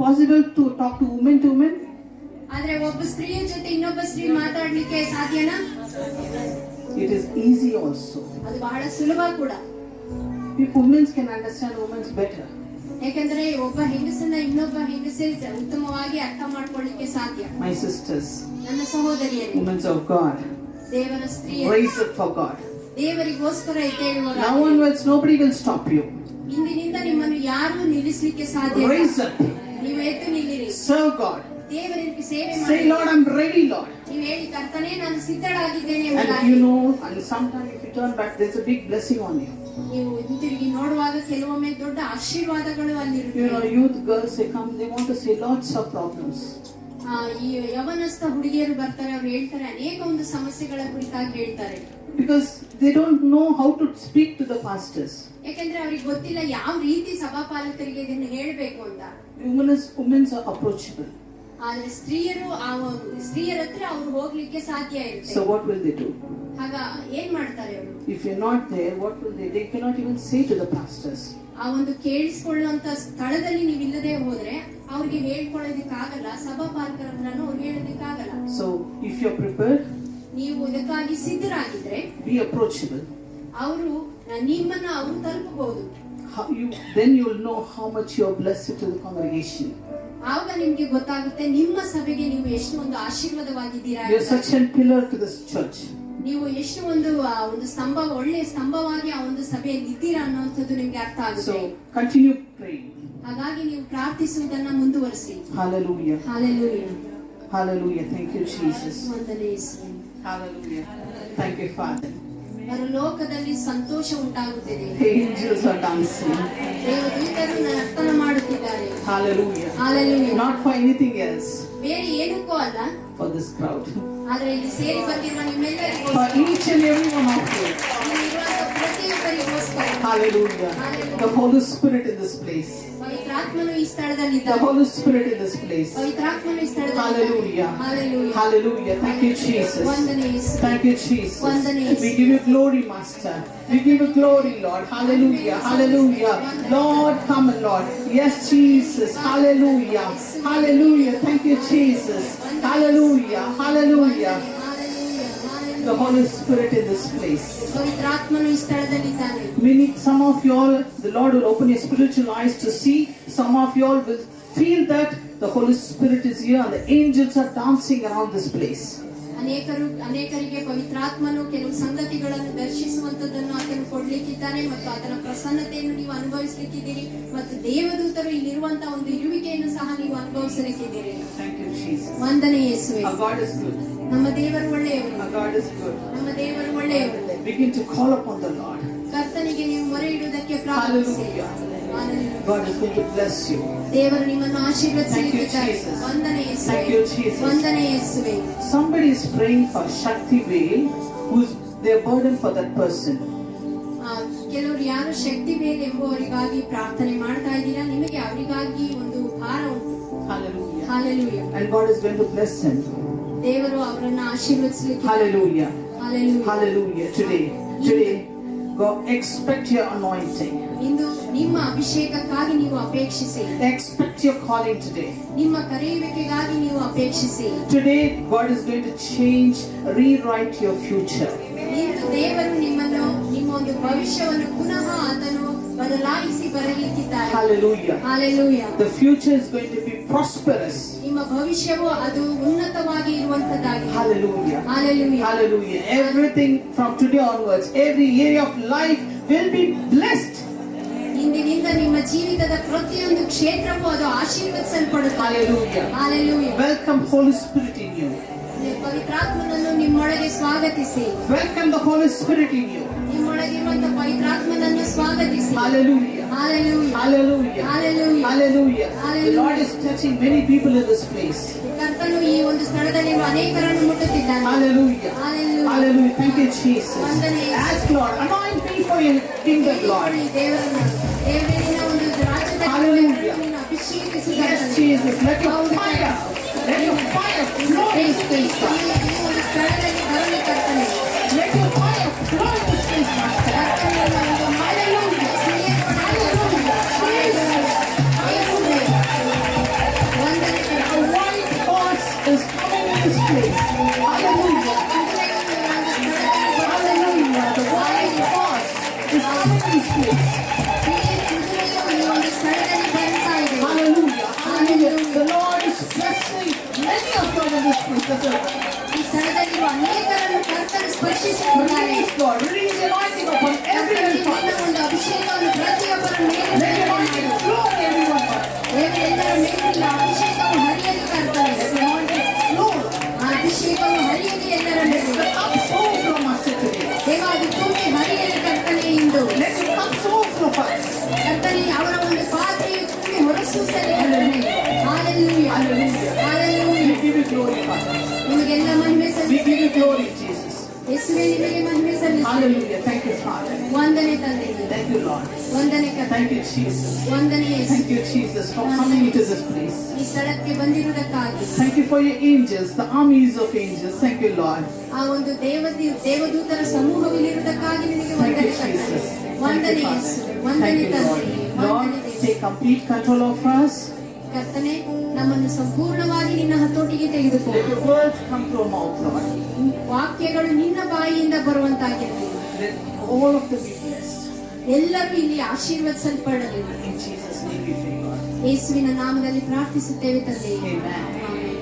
possible to talk to women? ಆದ್ರೆ ಒಬ್ಬ ಸ್ತ್ರೀಯ ಜೊತೆ ಇನ್ನೊಬ್ಬ ಸ್ತ್ರೀ ಮಾತಾಡ್ಲಿಕ್ಕೆ ಸಾಧ್ಯನಾ? It is easy also. ಅದು ಬಹಳ ಸುಲಭ ಕೂಡ. Women can understand women better. ಯಾಕಂದ್ರೆ ಒಬ್ಬ ಹೆಂಗಸನ್ನ ಇನ್ನೊಬ್ಬ ಹೆಂಗಸೇ ಉತ್ತಮವಾಗಿ ಅರ್ಥ ಮಾಡ್ಕೊಳ್ಳಿಕ್ಕೆ ಸಾಧ್ಯ. My sisters, ನನ್ನ ಸಹೋದರಿಯರೇ, women of God, ದೇವರ ಸ್ತ್ರೀಯರು, raise up for God. ದೇವರಿಗೋಸ್ಕರ ಎದ್ದೇಳುವವರು. Now onwards nobody will stop you. ಇಂದಿನಿಂದ ನಿಮ್ಮನ್ನು ಯಾರು ನಿಲ್ಲಿಸಲಿಕ್ಕೆ ಸಾಧ್ಯ ಇಲ್ಲ. Raise up. ನೀವು ಎದ್ದು ನಿಲ್ಲಿರಿ. Serve God. ದೇವರಿಗೆ ಸೇವೆ ಮಾಡಿ. Say, Lord, I'm ready, Lord. ನೀವು ಹೇಳಿ, ಕರ್ತನೇ ನಾನು ಸಿದ್ಧಳಾಗಿದ್ದೇನೆ And ಎಂಬುದಾಗಿ. you know, and sometimes if you turn back, there's a big blessing on you. ನೀವು ಹಿಂತಿರುಗಿ ನೋಡುವಾಗ ಕೆಲವೊಮ್ಮೆ ದೊಡ್ಡ ಆಶೀರ್ವಾದಗಳು You know, ಅಲ್ಲಿರುತ್ತವೆ. youth girls, they come, they want to say lots of problems. ಈ ಯವನಸ್ಥ ಹುಡುಗಿಯರು ಬರ್ತಾರೆ, ಅವ್ರು ಹೇಳ್ತಾರೆ ಅನೇಕ ಒಂದು ಸಮಸ್ಯೆಗಳ ಕುರಿತಾಗಿ ಹೇಳ್ತಾರೆ. Because they don't know how to speak to the pastors. ಯಾಕಂದ್ರೆ ಅವ್ರಿಗೆ ಗೊತ್ತಿಲ್ಲ ಯಾವ ರೀತಿ ಸಭಾಪಾಲಕರಿಗೆ ಇದನ್ನು ಹೇಳಬೇಕು ಅಂತ. Women are approachable. ಆದ್ರೆ ಸ್ತ್ರೀಯರ ಹತ್ರ ಅವ್ರು ಹೋಗ್ಲಿಕ್ಕೆ ಸಾಧ್ಯ ಇರುತ್ತೆ. So what will they do? ಆಗ ಏನ್ ಮಾಡ್ತಾರೆ ಅವರು? If you're not there, what will they? They cannot even say to the pastors. ಆ ಒಂದು ಕೇಳಿಸಿಕೊಳ್ಳುವಂತ ಸ್ಥಳದಲ್ಲಿ ನೀವು ಇಲ್ಲದೆ ಹೋದ್ರೆ ಅವ್ರಿಗೆ ಹೇಳ್ಕೊಳ್ಳೋದಕ್ಕಾಗಲ್ಲ, ಸಭಾಪಾಲಕರ ಹತ್ರನೂ ಅವ್ರಿಗೆ ಹೇಳೋದಕ್ಕಾಗಲ್ಲ. So if you're prepared, ನೀವು ಇದಕ್ಕಾಗಿ ಸಿದ್ಧರಾಗಿದ್ರೆ be approachable. ಅವರು ನಿಮ್ಮನ್ನ ಅವರು ತಲುಪಬಹುದು. Then you'll know how much you're blessed to the congregation. ಆಗ ನಿಮ್ಗೆ ಗೊತ್ತಾಗುತ್ತೆ ನಿಮ್ಮ ಸಭೆಗೆ ನೀವು ಎಷ್ಟು ಒಂದು ಆಶೀರ್ವಾದವಾಗಿದ್ದೀರಾ. You're such a pillar to this church. ನೀವು ಎಷ್ಟು ಒಂದು ಸ್ತಂಭ, ಒಳ್ಳೆಯ ಸ್ತಂಭವಾಗಿ ಆ ಒಂದು ಸಭೆಯಲ್ಲಿ ಇದ್ದೀರಾ ಅನ್ನುವಂಥದ್ದು ನಿಮ್ಗೆ ಅರ್ಥ ಆಗುತ್ತೆ. So continue praying. ಹಾಗಾಗಿ ನೀವು ಪ್ರಾರ್ಥಿಸುವುದನ್ನ ಮುಂದುವರಿಸಿ. Hallelujah. Hallelujah. Hallelujah. Thank you, Jesus. ವಂದನೆ ಯೇಸುವೆ. Hallelujah. Thank you, Father. ಪರಲೋಕದಲ್ಲಿ ಸಂತೋಷ ಉಂಟಾಗುತ್ತಿದೆ. Angels are dancing. ದೇವದೂತರು ನರ್ತನ ಮಾಡುತ್ತಿದ್ದಾರೆ. Hallelujah. Hallelujah. Not for anything else. ಬೇರೆ ಏನಕ್ಕೂ ಅಲ್ಲ, For this crowd. ಆದ್ರೆ ಇಲ್ಲಿ ಸೇರಿ ಬಂದಿರುವ ನಿಮ್ಮೆಲ್ಲರಿಗೂ, For each and every one of you. ಇಲ್ಲಿರುವಂತ ಪ್ರತಿಯೊಬ್ಬರಿಗೋಸ್ಕರ. Hallelujah. The Holy Spirit in this place. ಪವಿತ್ರಾತ್ಮನು ಈ ಸ್ಥಳದಲ್ಲಿ The ಇದ್ದಾನೆ. Holy Spirit in this place. ಪವಿತ್ರಾತ್ಮನು ಈ ಸ್ಥಳದಲ್ಲಿ Hallelujah. ಇದ್ದಾನೆ. Hallelujah. Hallelujah. Thank you, Jesus. ವಂದನೆ ಯೇಸುವೆ. Thank you, Jesus. ವಂದನೆ ಯೇಸುವೆ. We give you glory, Master. We give you glory, Lord. Hallelujah. Hallelujah. Lord, come, Lord. Yes, Jesus. Hallelujah. Hallelujah. Thank you, Jesus. Hallelujah. Hallelujah. The Holy Spirit in this place. ಪವಿತ್ರಾತ್ಮನು ಈ ಸ್ಥಳದಲ್ಲಿ ಇದ್ದಾನೆ. Some of you all, the Lord will open your spiritual eyes to see. Some of you all will feel that the Holy Spirit is here and the angels are dancing around this place. ಅನೇಕರಿಗೆ ಪವಿತ್ರಾತ್ಮನು ಕೆಲವು ಸಂಗತಿಗಳನ್ನು ದರ್ಶಿಸುವಂತದ್ದನ್ನು ಆತನು ಕೊಡ್ಲಿಕ್ಕಿದ್ದಾನೆ ಮತ್ತು ಅದರ ಪ್ರಸನ್ನತೆಯನ್ನು ನೀವು ಅನುಭವಿಸಲಿಕ್ಕಿದ್ದೀರಿ ಮತ್ತು ದೇವದೂತರು ಇಲ್ಲಿರುವಂತಹ ಒಂದು ಇರುವಿಕೆಯನ್ನು ಸಹ ನೀವು ಅನುಭವಿಸಲಿಕ್ಕಿದ್ದೀರಿ. ವಂದನೆ ಯೇಸುವೆ. Our God is good. ನಮ್ಮ ದೇವರು ಒಳ್ಳೆಯವರು. Our God is good. ನಮ್ಮ ದೇವರು ಒಳ್ಳೆಯವರು. Begin to call upon the Lord. ಕರ್ತನಿಗೆ ನೀವು ಮೊರೆ ಇಡುವುದಕ್ಕೆ ಪ್ರಾರಂಭಿಸಿ. God is going to bless you. ದೇವರು ನಿಮ್ಮನ್ನು ಆಶೀರ್ವದಿಸಲಿದ್ದಾರೆ. ವಂದನೆ ಯೇಸುವೆ. ವಂದನೆ ಯೇಸುವೆ. Somebody is praying for Shakti Veil, who's their burden for that person. ಕೆಲವರು ಯಾರು ಶಕ್ತಿ ಬೇರೆ ಎಂಬುವರಿಗಾಗಿ ಪ್ರಾರ್ಥನೆ ಮಾಡ್ತಾ ಇದ್ದೀರಾ, ನಿಮಗೆ ಅವರಿಗಾಗಿ ಒಂದು ಭಾರ ಉಂಟು. Hallelujah. Hallelujah. And God is going to bless him. ದೇವರು ಅವರನ್ನ ಆಶೀರ್ವದಿಸಲಿಕ್ಕೆ. Hallelujah. Hallelujah. Hallelujah. Today, God, expect your anointing. ಇಂದು ನಿಮ್ಮ ಅಭಿಷೇಕಕ್ಕಾಗಿ ನೀವು ಅಪೇಕ್ಷಿಸಿ. Expect your calling today. ನಿಮ್ಮ ಕರೆಯುವಿಕೆಗಾಗಿ ನೀವು ಅಪೇಕ್ಷಿಸಿ. Today, God is going to change, rewrite your future. ಇಂದು ದೇವರು ನಿಮ್ಮನ್ನು, ನಿಮ್ಮ ಒಂದು ಭವಿಷ್ಯವನ್ನು ಪುನಃ ಆತನು ಬದಲಾಯಿಸಿ ಬರಲಿಕ್ಕಿದ್ದಾರೆ. Hallelujah. Hallelujah. The future is going to be prosperous. ನಿಮ್ಮ ಭವಿಷ್ಯವು ಅದು ಉನ್ನತವಾಗಿ ಇರುವಂತದ್ದಾಗಿದೆ. Hallelujah. Hallelujah. Hallelujah. Everything from today onwards, every area of life will be blessed. ಇಂದಿನಿಂದ ನಿಮ್ಮ ಜೀವಿತದ ಪ್ರತಿಯೊಂದು ಕ್ಷೇತ್ರವೂ ಅದು ಆಶೀರ್ವದಿಸಲ್ಪಡುತ್ತದೆ. Hallelujah. Hallelujah. Welcome Holy Spirit in you. ಪವಿತ್ರಾತ್ಮನನ್ನು ನಿಮ್ಮೊಳಗೆ ಸ್ವಾಗತಿಸಿ. Welcome the Holy Spirit in you. ನಿಮ್ಮೊಳಗಿರುವಂತಹ ಪವಿತ್ರಾತ್ಮನನ್ನು ಸ್ವಾಗತಿಸಿ. Hallelujah. Hallelujah. Hallelujah. Hallelujah. Hallelujah. Hallelujah. The Lord is touching many people in this place. ಕರ್ತನು ಈ ಒಂದು ಸ್ಥಳದಲ್ಲಿರುವ ಅನೇಕರನ್ನು ಮುಟ್ಟುತ್ತಿದ್ದಾನೆ. Hallelujah. Hallelujah. Hallelujah. Thank you, Jesus. ವಂದನೆ. Ask Lord, anoint me for your kingdom, Lord. ದೇವರನ್ನ, ದೇವರಿನ ಒಂದು ರಾಜ್ಯದಲ್ಲಿ Hallelujah. ನಿನ್ನನ್ನು ಅಭಿಷೇಕಿಸು. Yes, Jesus. Let your fire flow in this place, God. ಈ ಒಂದು ಸ್ಥಳದಲ್ಲಿ ಬರಲಿ ಕರ್ತನೆ. Let your fire flow in this place, Master. ಕರ್ತನ ಒಂದು Hallelujah. ವಂದನೆ. A white horse is coming in this place. Hallelujah. Hallelujah. The white horse is coming in this place. Hallelujah. Hallelujah. The Lord is blessing many of you in this place. That's it. ಈ ಸ್ಥಳದಲ್ಲಿರುವ ಅನೇಕರನ್ನು ಕರ್ತನು ಸ್ಪರ್ಶಿಸುತ್ತಿದ್ದಾರೆ. Release, Lord. Release the anointing upon everyone. ನಿನ್ನ ಒಂದು ಅಭಿಷೇಕವನ್ನು ಪ್ರತಿಯೊಬ್ಬರ ಮೇಲೆ Let the anointing flow on everyone. ದೇವರೆಲ್ಲರ ಮೇಲಿಲ್ಲ ಅಭಿಷೇಕವು ಹರಿಯಲಿ ಕರ್ತನೆ. Let the anointing flow. ಆ ಅಭಿಷೇಕವು ಹರಿಯಲಿ ಎಲ್ಲರ ಮೇಲೆ. Let the cup overflow, Master, today. ದೇವ ಅದು ತುಂಬಿ ಹರಿಯಲಿ ಕರ್ತನೆ ಇಂದು. Let the cup overflow for us. ಕರ್ತನೆ ಅವರ ಒಂದು ಪಾತ್ರೆಯು ತುಂಬಿ ಹೊರಸೂಸಲಿ ಕರ್ತನೆ. Hallelujah. Hallelujah. Hallelujah. We give you glory, Father. ನಿಮಗೆಲ್ಲ ಮಹಿಮೆ We ಸಲ್ಲಿಸಿ. give you glory, Jesus. ಯೇಸುವೇ ನಿಮಗೆ ಮಹಿಮೆ ಸಲ್ಲಿಸಿ. Hallelujah. Thank you, Father. ವಂದನೆ ತಂದೆಗೆ. Thank you, Lord. ವಂದನೆ ಕರ್ತನೆ. Thank you, Jesus. ವಂದನೆ ಯೇಸು. Thank you, Jesus, for coming into this place. ಈ ಸ್ಥಳಕ್ಕೆ ಬಂದಿರುವುದಕ್ಕಾಗಿ. Thank you for your angels, the armies of angels. Thank you, Lord. ಆ ಒಂದು ದೇವದೂತರ ಸಮೂಹವಿರುವುದಕ್ಕಾಗಿ ನಿನಗೆ Thank ವಂದನೆ you, ಕರ್ತನೆ. Jesus. ವಂದನೆ Thank you, ಯೇಸು. Father. ವಂದನೆ Thank you, ತಂದೆ. Lord. ವಂದನೆ Lord, ದೇವ. take complete control of us. ಕರ್ತನೆ ನಮ್ಮನ್ನು ಸಂಪೂರ್ಣವಾಗಿ ನಿನ್ನ ಹತೋಟಿಗೆ ತೆಗೆದುಕೋ. Let your words come through our mouth, Lord. ವಾಕ್ಯಗಳು ನಿನ್ನ ಬಾಯಿಯಿಂದ ಬರುವಂತಾಗಿರಲಿ. Let all of them be blessed. ಎಲ್ಲರೂ ಇಲ್ಲಿ ಆಶೀರ್ವದಿಸಲ್ಪಡಲಿ. In Jesus' name we pray, God. ಯೇಸುವಿನ ನಾಮದಲ್ಲಿ ಪ್ರಾರ್ಥಿಸುತ್ತೇವೆ ತಂದೆ. Amen. Amen.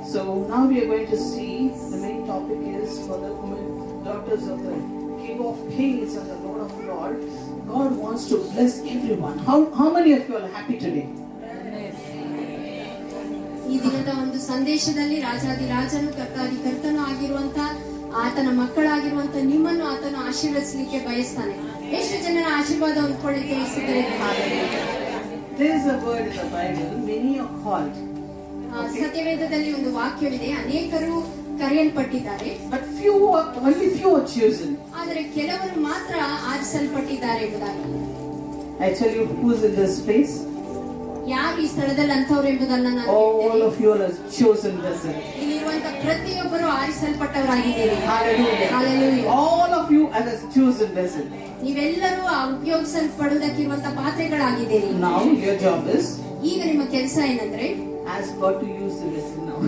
So now we are going to see the main topic is for the women, daughters of the King of Kings and the Lord of Lords. God wants to bless everyone. How many of you are happy today? ಈ ದಿನದ ಒಂದು ಸಂದೇಶದಲ್ಲಿ ರಾಜಾದಿರಾಜನು ಕರ್ತಾದಿ ಕರ್ತನು ಆಗಿರುವಂತ ಆತನ ಮಕ್ಕಳಾಗಿರುವಂತ ನಿಮ್ಮನ್ನು ಆತನು ಆಶೀರ್ವದಿಸಲಿಕ್ಕೆ ಬಯಸ್ತಾನೆ. ಎಷ್ಟು ಜನರ ಆಶೀರ್ವಾದ ಹೊಂದ್ಕೊಳ್ಳಿಕ್ಕೆ ಇಷ್ಟಪಡ್ತಾರೆ? There is a word in the Bible, many are called. ಸತ್ಯವೇದದಲ್ಲಿ ಒಂದು ವಾಕ್ಯವಿದೆ, ಅನೇಕರು ಕರೆಯಲ್ಪಟ್ಟಿದ್ದಾರೆ, But only few are chosen. ಆದರೆ ಕೆಲವರು ಮಾತ್ರ ಆರಿಸಲ್ಪಟ್ಟಿದ್ದಾರೆ ಎಂಬುದಾಗಿ. I tell you who's in this place. ಯಾರು ಈ ಸ್ಥಳದಲ್ಲಿ ಅಂತವ್ರು ಎಂಬುದನ್ನ ನಾನು All ಹೇಳ್ತೇನೆ. of you are chosen vessel. ಇಲ್ಲಿರುವಂತ ಪ್ರತಿಯೊಬ್ಬರು ಆರಿಸಲ್ಪಟ್ಟವರಾಗಿದ್ದೀರಿ. Hallelujah. Hallelujah. All of you are a chosen vessel. ನೀವೆಲ್ಲರೂ ಉಪಯೋಗಿಸಲ್ಪಡುವುದಕ್ಕಿರುವಂತ ಪಾತ್ರೆಗಳಾಗಿದ್ದೀರಿ. Now your job is ಈಗ ನಿಮ್ಮ ಕೆಲಸ ಏನಂದ್ರೆ ask God to use the vessel now.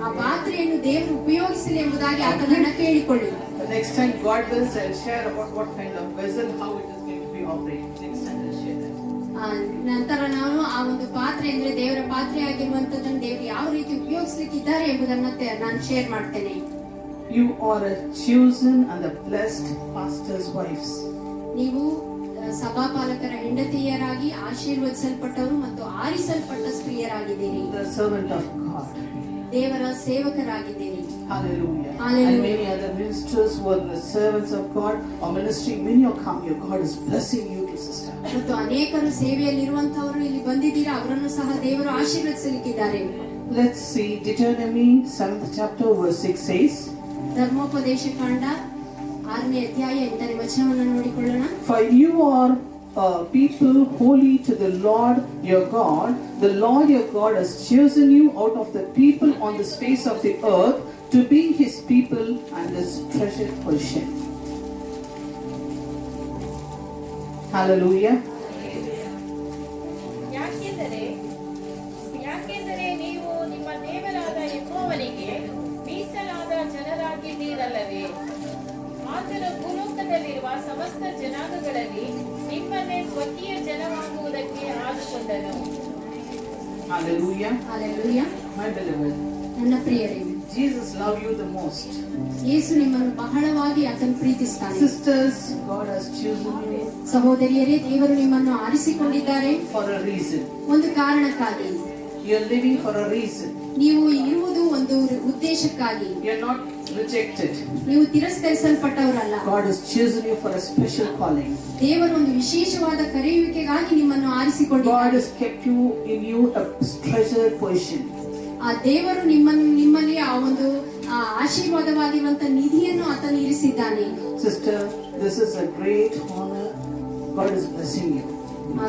ಆ ಪಾತ್ರೆಯನ್ನು ದೇವರು ಉಪಯೋಗಿಸಲಿ ಎಂಬುದಾಗಿ ಆತನನ್ನ ಕೇಳಿಕೊಳ್ಳಿ. The next time God wills, I'll share about what kind of vessel, how it is going to be operated. Next time I'll share that. ನಂತರ ನಾನು ಆ ಒಂದು ಪಾತ್ರೆ ಅಂದ್ರೆ ದೇವರ ಪಾತ್ರೆ ಆಗಿರುವಂತದನ್ನು ದೇವರು ಯಾವ ರೀತಿ ಉಪಯೋಗಿಸ್ಲಿಕ್ಕಿದ್ದಾರೆ ಎಂಬುದನ್ನ ನಾನು ಶೇರ್ ಮಾಡ್ತೇನೆ. You are a chosen and a blessed pastor's wives. ನೀವು ಸಭಾಪಾಲಕರ ಹೆಂಡತಿಯರಾಗಿ ಆಶೀರ್ವದಿಸಲ್ಪಟ್ಟವರು ಮತ್ತು ಆರಿಸಲ್ಪಟ್ಟ ಸ್ತ್ರೀಯರಾಗಿದ್ದೀರಿ. The servant of God. ದೇವರ ಸೇವಕರಾಗಿದ್ದೀರಿ. Hallelujah. Hallelujah. And many other ministers who are the servants of God or ministry, many are come here. God is blessing you, sister. ಮತ್ತು ಅನೇಕರು ಸೇವೆಯಲ್ಲಿರುವಂತವರು ಇಲ್ಲಿ ಬಂದಿದ್ದೀರಾ, ಅವರನ್ನು ಸಹ ದೇವರು ಆಶೀರ್ವದಿಸಲಿಕ್ಕಿದ್ದಾರೆ. Let's see Deuteronomy 7th chapter verse 6 says, ಧರ್ಮೋಪದೇಶ ಕಾಂಡ 6ನೇ ಅಧ್ಯಾಯ 8ನೇ ವಚನವನ್ನು ನೋಡಿಕೊಳ್ಳೋಣ. For you are people holy to the Lord your God. The Lord your God has chosen you out of the people on the face of the earth to be his people and his treasured possession. Hallelujah. ಯಾಕೆಂದರೆ ನೀವು ನಿಮ್ಮ ದೇವರಾದ ಯೆಹೋವನಿಗೆ ಮೀಸಲಾದ ಜನರಾಗಿದ್ದೀರಲ್ಲವೇ. ಆತನು ಭೂಲೋಕದಲ್ಲಿರುವ ಸಮಸ್ತ ಜನಾಂಗಗಳಲ್ಲಿ ನಿಮ್ಮನ್ನೇ ಸ್ವಕೀಯ ಜನವಾಗುವುದಕ್ಕೆ ಆದುಕೊಂಡನು. Hallelujah. Hallelujah. My beloved, ನನ್ನ ಪ್ರಿಯರೇ, Jesus loves you the most. ಯೇಸು ನಿಮ್ಮನ್ನು ಬಹಳವಾಗಿ ಆತನು ಪ್ರೀತಿಸ್ತಾನೆ. Sisters, God has chosen you ಸಹೋದರಿಯರೇ, ದೇವರು ನಿಮ್ಮನ್ನು ಆರಿಸಿಕೊಂಡಿದ್ದಾರೆ for a reason. ಒಂದು ಕಾರಣಕ್ಕಾಗಿ. You are living for a reason. ನೀವು ಇರುವುದು ಒಂದು ಉದ್ದೇಶಕ್ಕಾಗಿ. You are not rejected. ನೀವು ತಿರಸ್ಕರಿಸಲ್ಪಟ್ಟವರಲ್ಲ. God has chosen you for a special calling. ದೇವರು ಒಂದು ವಿಶೇಷವಾದ ಕರೆಯುವಿಕೆಗಾಗಿ ನಿಮ್ಮನ್ನು God ಆರಿಸಿಕೊಂಡಿದ್ದಾರೆ. has kept you in you a treasured position. ಆ ದೇವರು ನಿಮ್ಮಲ್ಲಿ ಆ ಒಂದು ಆಶೀರ್ವಾದವಾಗಿರುವಂತ ನಿಧಿಯನ್ನು ಆತನು ಇರಿಸಿದ್ದಾನೆ. Sister, this is a great honor. God is blessing you.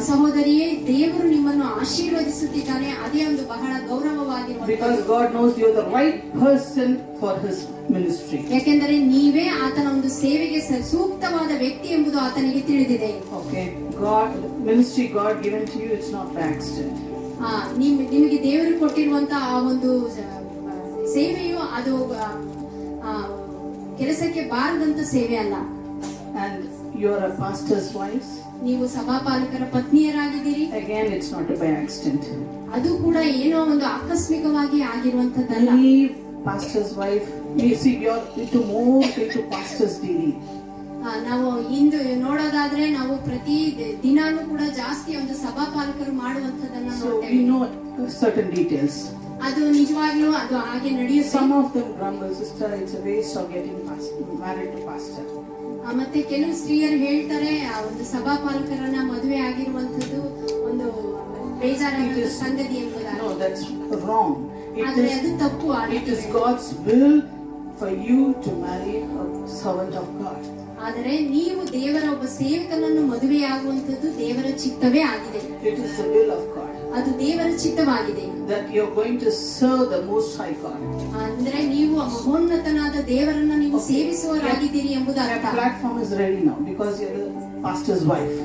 ಸಹೋದರಿಯೇ, ದೇವರು ನಿಮ್ಮನ್ನು ಆಶೀರ್ವದಿಸುತ್ತಿದ್ದಾನೆ. ಅದೇ ಒಂದು ಬಹಳ ಗೌರವವಾಗಿರುವಂತ. Because God knows you are the right person for his ministry. ಯಾಕೆಂದರೆ ನೀವೇ ಆತನ ಒಂದು ಸೇವೆಗೆ ಸೂಕ್ತವಾದ ವ್ಯಕ್ತಿ ಎಂಬುದು ಆತನಿಗೆ ತಿಳಿದಿದೆ. Okay, God, ministry God given to you, it's not by accident. ನಿಮಗೆ ದೇವರು ಕೊಟ್ಟಿರುವಂತಹ ಆ ಒಂದು ಸೇವೆಯು ಅದು ಕೆಲಸಕ್ಕೆ ಬಾರದಂತ ಸೇವೆ ಅಲ್ಲ. And you are a pastor's wife. ನೀವು ಸಭಾಪಾಲಕರ ಪತ್ನಿಯರಾಗಿದ್ದೀರಿ. Again, it's not by accident. ಅದು ಕೂಡ ಏನೋ ಒಂದು ಆಕಸ್ಮಿಕವಾಗಿ ಆಗಿರುವಂತದ್ದಲ್ಲ. Any pastor's wife, you see, you're into pastor's duty. ನಾವು ಇಂದು ನೋಡೋದಾದ್ರೆ ನಾವು ಪ್ರತಿ ದಿನಾನು ಕೂಡ ಜಾಸ್ತಿ ಒಂದು ಸಭಾಪಾಲಕರು ಮಾಡುವಂತದನ್ನ So we ನೋಡ್ತೇವೆ. know certain details. ಅದು ನಿಜವಾಗ್ಲೂ ಅದು ಹಾಗೆ ನಡೆಯುತ್ತೆ. Some of them grumble, sister, it's a waste of getting married to pastor. ಮತ್ತೆ ಕೆಲವು ಸ್ತ್ರೀಯರು ಹೇಳ್ತಾರೆ ಆ ಒಂದು ಸಭಾಪಾಲಕರನ್ನ ಮದುವೆ ಆಗಿರುವಂತದ್ದು ಒಂದು ಬೇಜಾರಾಗಿರುವ ಸಂಗತಿ ಎಂಬುದಾಗಿ. No, that's wrong. ಆದ್ರೆ ಅದು ತಪ್ಪು. It is God's will for you to marry a servant of God. ಆದರೆ ನೀವು ದೇವರ ಒಬ್ಬ ಸೇವಕನನ್ನು ಮದುವೆಯಾಗುವಂತದ್ದು ದೇವರ ಚಿತ್ತವೇ ಆಗಿದೆ. It is the will of God ಅದು ದೇವರ ಚಿತ್ತವಾಗಿದೆ. that you are going to serve the Most High God. ಅಂದ್ರೆ ನೀವು ಮಹೋನ್ನತನಾದ ದೇವರನ್ನ ನೀವು ಸೇವಿಸುವರಾಗಿದ್ದೀರಿ ಎಂಬುದು Your ಅರ್ಥ. platform is ready now because you are the pastor's wife.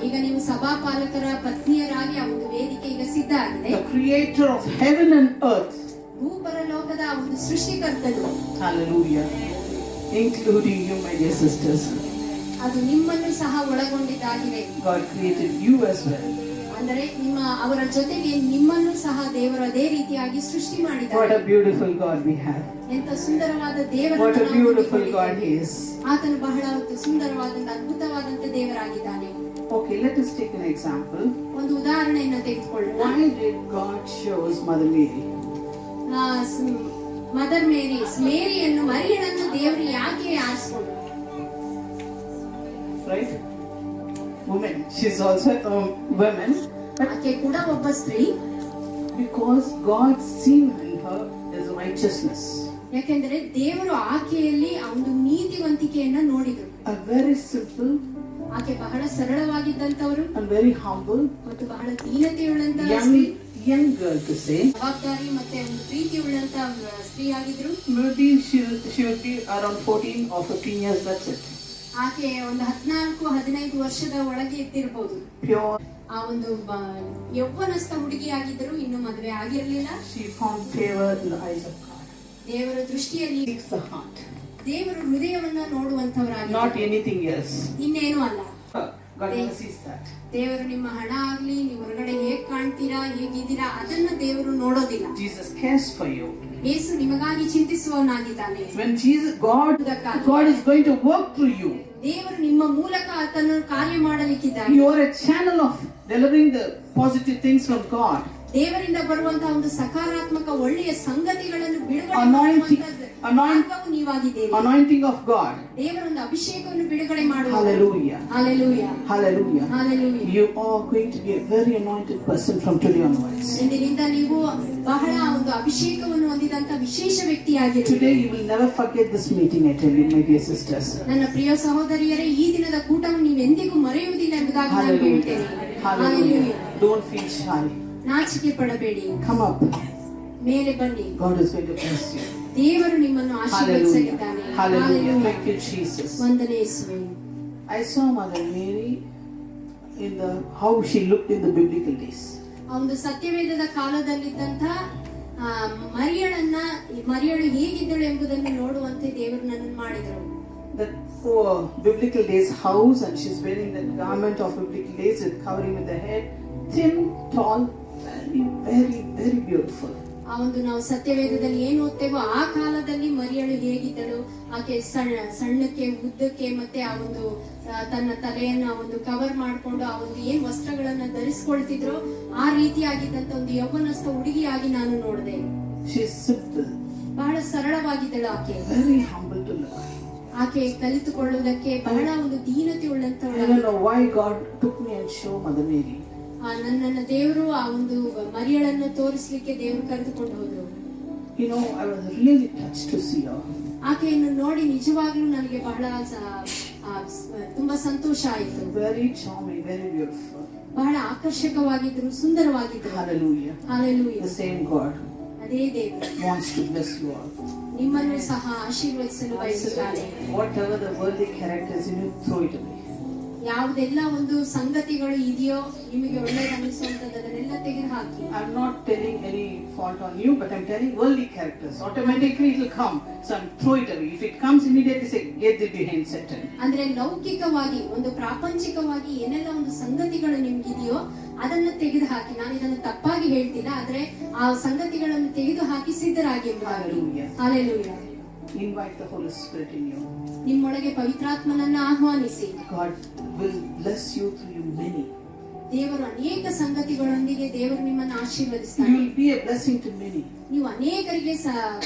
ಈಗ ನೀವು ಸಭಾಪಾಲಕರ ಪತ್ನಿಯರಾಗಿ ಆ ಒಂದು ವೇದಿಕೆ ಈಗ ಸಿದ್ಧ ಆಗಿದೆ. The creator of heaven and earth. ಭೂಪರಲೋಕದ ಆ ಒಂದು ಸೃಷ್ಟಿಕರ್ತನು. Hallelujah. Including you, my dear sisters. ಅದು ನಿಮ್ಮನ್ನು ಸಹ ಒಳಗೊಂಡಿದ್ದಾಗಿದೆ. God created you as well. ಅಂದರೆ ಅವರ ಜೊತೆಗೆ ನಿಮ್ಮನ್ನು ಸಹ ದೇವರು ಅದೇ ರೀತಿಯಾಗಿ ಸೃಷ್ಟಿ What ಮಾಡಿದ್ದಾರೆ. a beautiful God we have. ಎಂತ ಸುಂದರವಾದ What a ದೇವರನ್ನು beautiful God He is. ಆತನು ಬಹಳ ಸುಂದರವಾದಂತ ಅದ್ಭುತವಾದಂತ ದೇವರಾಗಿದ್ದಾನೆ. Okay, let us take an example. ಒಂದು ಉದಾಹರಣೆಯನ್ನು ತೆಗೆದುಕೊಳ್ಳೋಣ. Why did God choose Mother Mary? Mother ಮೇರಿಯನ್ನು ಮರಿಯಳನ್ನು ದೇವರು ಯಾಕೆ ಆರಿಸಿಕೊಂಡರು? Right? Woman. She's also a woman. ಆಕೆ ಕೂಡ ಒಬ್ಬ ಸ್ತ್ರೀ. Because God seen in her His righteousness. ಯಾಕೆಂದರೆ ದೇವರು ಆಕೆಯಲ್ಲಿ ಆ ಒಂದು ನೀತಿವಂತಿಕೆಯನ್ನ ನೋಡಿದರು. A very simple ಆಕೆ ಬಹಳ ಸರಳವಾಗಿದ್ದಂತವರು and very humble ಮತ್ತು ಬಹಳ ದೀನತೆಯುಳ್ಳಂತ young girl to say. ಜವಾಬ್ದಾರಿ ಮತ್ತೆ ಒಂದು ಪ್ರೀತಿಯುಳ್ಳಂತ ಸ್ತ್ರೀ ಆಗಿದ್ರು. Maybe she would be around 14 or 15 years, that's it. ಆಕೆ ಒಂದು 14-15 ವರ್ಷದ ಒಳಗೆ ಇದ್ದಿರಬಹುದು. Pure. ಆ ಒಂದು ಯೌವನಸ್ಥ ಹುಡುಗಿಯಾಗಿದ್ದರು, ಇನ್ನು ಮದುವೆ ಆಗಿರಲಿಲ್ಲ. She found favor in the eyes of God. ದೇವರ ದೃಷ್ಟಿಯಲ್ಲಿ Seeks the heart. ದೇವರು ಹೃದಯವನ್ನ ನೋಡುವಂತವರಾಗಿದ್ದಾರೆ. Not anything else. ಇನ್ನೇನು ಅಲ್ಲ. God never sees that. ದೇವರು ನಿಮ್ಮ ಹಣ ಆಗ್ಲಿ, ನೀವು ಹೊರಗಡೆ ಹೇಗ್ ಕಾಣ್ತೀರಾ, ಹೇಗಿದ್ದೀರಾ ಅದನ್ನ ದೇವರು ನೋಡೋದಿಲ್ಲ. Jesus cares for you. ಯೇಸು ನಿಮಗಾಗಿ ಚಿಂತಿಸುವವನಾಗಿದ್ದಾನೆ. When God is going to work through you. ದೇವರು ನಿಮ್ಮ ಮೂಲಕ ಆತನು ಕಾರ್ಯ ಮಾಡಲಿಕ್ಕಿದ್ದಾನೆ. You are a channel of delivering the positive things from God. ದೇವರಿಂದ ಬರುವಂತಹ ಒಂದು ಸಕಾರಾತ್ಮಕ ಒಳ್ಳೆಯ ಸಂಗತಿಗಳನ್ನು ಬಿಡುಗಡೆ ಮಾಡುವಂತದ್ದು ಮಾರ್ಗವು ನೀವಾಗಿದ್ದೀರಿ. Anointing of God. ದೇವರೊಂದು ಅಭಿಷೇಕವನ್ನು ಬಿಡುಗಡೆ ಮಾಡುವ. Hallelujah. Hallelujah. Hallelujah. Hallelujah. You are going to be a very anointed person from today onwards. ಇಂದಿನಿಂದ ನೀವು ಬಹಳ ಒಂದು ಅಭಿಷೇಕವನ್ನು ಹೊಂದಿದಂತ ವಿಶೇಷ ವ್ಯಕ್ತಿಯಾಗಿದ್ದೀರಿ. Today you will never forget this meeting, I tell you, my dear sisters. ನನ್ನ ಪ್ರಿಯ ಸಹೋದರಿಯರೇ, ಈ ದಿನದ ಕೂಟವನ್ನು ನೀವು ಎಂದಿಗೂ ಮರೆಯುವುದಿಲ್ಲ ಎಂಬುದಾಗಿ ನಾನು ಹೇಳ್ತೇನೆ. Hallelujah. Don't feel shy. ನಾಚಿಕೆ ಪಡಬೇಡಿ. Come up. ಮೇಲೆ ಬನ್ನಿ. God is going to bless you. ದೇವರು ನಿಮ್ಮನ್ನು ಆಶೀರ್ವದಿಸಲಿದ್ದಾನೆ. Hallelujah. Thank you, Jesus. ವಂದನೆ ಯೇಸುವೇ. I saw Mother Mary in the how she looked in the biblical days. ಒಂದು ಸತ್ಯವೇದದ ಕಾಲದಲ್ಲಿದ್ದಂತ ಮರಿಯಳು ಹೇಗಿದ್ದಳು ಎಂಬುದನ್ನು ನೋಡುವಂತೆ ದೇವರು ನನ್ನನ್ನು ಮಾಡಿದರು. That biblical days house, and she's wearing that garment of biblical days with covering with the head, thin, tall, very, very, very beautiful. ಆ ಒಂದು ನಾವು ಸತ್ಯವೇದದಲ್ಲಿ ಏನು ಓದ್ತೇವೋ ಆ ಕಾಲದಲ್ಲಿ ಮರಿಯಳು ಹೇಗಿದ್ದಳು, ಆಕೆ ಸಣ್ಣಕ್ಕೆ ಉದ್ದಕ್ಕೆ ಮತ್ತೆ ಆ ಒಂದು ತನ್ನ ತಲೆಯನ್ನ ಒಂದು ಕವರ್ ಮಾಡಿಕೊಂಡು ಆ ಒಂದು ಏನ್ ವಸ್ತ್ರಗಳನ್ನ ಧರಿಸಿಕೊಳ್ತಿದ್ರು ಆ ರೀತಿಯಾಗಿದ್ದಂತ ಒಂದು ಯೌವನಸ್ಥ ಹುಡುಗಿಯಾಗಿ ನಾನು ನೋಡಿದೆ. She's simple, ಬಹಳ ಸರಳವಾಗಿದ್ದಳು ಆಕೆ. very humble to look. ಆಕೆ ಕಲಿತುಕೊಳ್ಳುವುದಕ್ಕೆ ಬಹಳ ಒಂದು ದೀನತೆ ಉಳ್ಳಂತವಳು. I don't know why God took me and showed Mother Mary. ನನ್ನ ದೇವರು ಆ ಒಂದು ಮರಿಯಳನ್ನು ತೋರಿಸಲಿಕ್ಕೆ ದೇವರು ಕರೆದುಕೊಂಡು ಹೋದ್ರು. You know, I was really touched to see her. ಆಕೆಯನ್ನು ನೋಡಿ ನಿಜವಾಗ್ಲೂ ನನಗೆ ಬಹಳ ತುಂಬಾ ಸಂತೋಷ ಆಯಿತು. Very charming, very beautiful. ಬಹಳ ಆಕರ್ಷಕವಾಗಿದ್ರು, ಸುಂದರವಾಗಿದ್ರು. Hallelujah. Hallelujah. The same God ಅದೇ ದೇವರು wants to bless you all. ನಿಮ್ಮನ್ನು ಸಹ ಆಶೀರ್ವದಿಸಲು ಬಯಸುತ್ತಾರೆ. Whatever the worldly characters in you, throw it away. ಯಾವುದೆಲ್ಲ ಒಂದು ಸಂಗತಿಗಳು ಇದೆಯೋ ನಿಮಗೆ ಒಳ್ಳೆಯದು ಅನಿಸುವಂತದ್ದು ಅದನ್ನೆಲ್ಲ ತೆಗೆದು ಹಾಕಿ. I'm not telling any fault on you, but I'm telling worldly characters. Automatically it will come. So throw it away. If it comes immediately, say, get thee behind Satan. ಅಂದ್ರೆ ಲೌಕಿಕವಾಗಿ ಒಂದು ಪ್ರಾಪಂಚಿಕವಾಗಿ ಏನೆಲ್ಲ ಒಂದು ಸಂಗತಿಗಳು ನಿಮ್ಗಿದೆಯೋ ಅದನ್ನ ತೆಗೆದು ಹಾಕಿ. ನಾನು ಇದನ್ನು ತಪ್ಪಾಗಿ ಹೇಳ್ತಿಲ್ಲ, ಆದ್ರೆ ಆ ಸಂಗತಿಗಳನ್ನು ತೆಗೆದು ಹಾಕಿ ಸಿದ್ಧರಾಗಿ ಎಂಬುದಾಗಿ. Hallelujah. Invite the Holy Spirit in you. ನಿಮ್ಮೊಳಗೆ ಪವಿತ್ರಾತ್ಮನನ್ನ ಆಹ್ವಾನಿಸಿ. God will bless you through you many. ದೇವರು ಅನೇಕ ಸಂಗತಿಗಳೊಂದಿಗೆ ದೇವರು ನಿಮ್ಮನ್ನು ಆಶೀರ್ವದಿಸ್ತಾನೆ. You will be a blessing to many. ನೀವು ಅನೇಕರಿಗೆ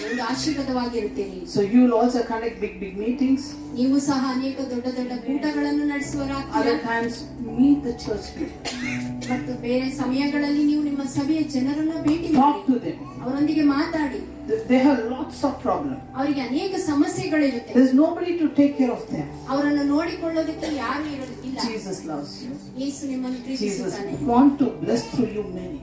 ಒಂದು ಆಶೀರ್ವಾದವಾಗಿರುತ್ತೀರಿ. So you will also conduct big meetings. ನೀವು ಸಹ ಅನೇಕ ದೊಡ್ಡ ದೊಡ್ಡ ಕೂಟಗಳನ್ನು ನಡೆಸುವರಾಗ್ತೀರಾ. Other times meet the church people. ಮತ್ತು ಬೇರೆ ಸಮಯಗಳಲ್ಲಿ ನೀವು ನಿಮ್ಮ ಸಭೆಯ ಜನರನ್ನ ಭೇಟಿ Talk ಮಾಡಿ to them. ಅವರೊಂದಿಗೆ ಮಾತಾಡಿ. They have lots of problems. ಅವರಿಗೆ ಅನೇಕ ಸಮಸ್ಯೆಗಳಿರುತ್ತೆ. There's nobody to take care of them. ಅವರನ್ನು ನೋಡಿಕೊಳ್ಳೋದಕ್ಕೆ ಯಾರು ಇರೋದಿಲ್ಲ. Jesus loves you. ಯೇಸು ನಿಮ್ಮನ್ನು Jesus ಪ್ರೀತಿಸುತ್ತಾನೆ. wants to bless through you many.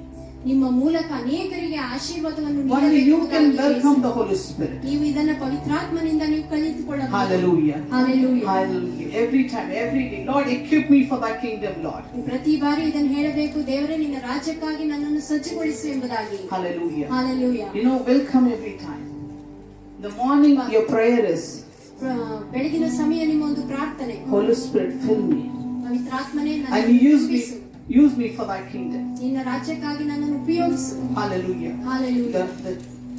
ನಿಮ್ಮ ಮೂಲಕ ಅನೇಕರಿಗೆ ಆಶೀರ್ವಾದವನ್ನು Only you can ನೀಡಬೇಕು. welcome the Holy Spirit. ನೀವು ಇದನ್ನ ಪವಿತ್ರಾತ್ಮನಿಂದ ನೀವು ಕಲಿತುಕೊಳ್ಳಬಹುದು. Hallelujah. Hallelujah. Hallelujah. Every time, every day, Lord, equip me for thy kingdom, Lord. ಪ್ರತಿ ಬಾರಿ ಇದನ್ನು ಹೇಳಬೇಕು, ದೇವರೇ ನಿನ್ನ ರಾಜ್ಯಕ್ಕಾಗಿ ನನ್ನನ್ನು ಸಜ್ಜುಗೊಳಿಸು ಎಂಬುದಾಗಿ. Hallelujah. Hallelujah. You know, welcome every time. The morning your prayer is, ಬೆಳಗಿನ ಸಮಯ ನಿಮ್ಮ ಒಂದು ಪ್ರಾರ್ಥನೆ, Holy Spirit, fill me ಪವಿತ್ರಾತ್ಮನೇ and ನನ್ನನ್ನು use me for thy kingdom. ನಿನ್ನ ರಾಜ್ಯಕ್ಕಾಗಿ ನನ್ನನ್ನು ಉಪಯೋಗಿಸು. Hallelujah. Hallelujah.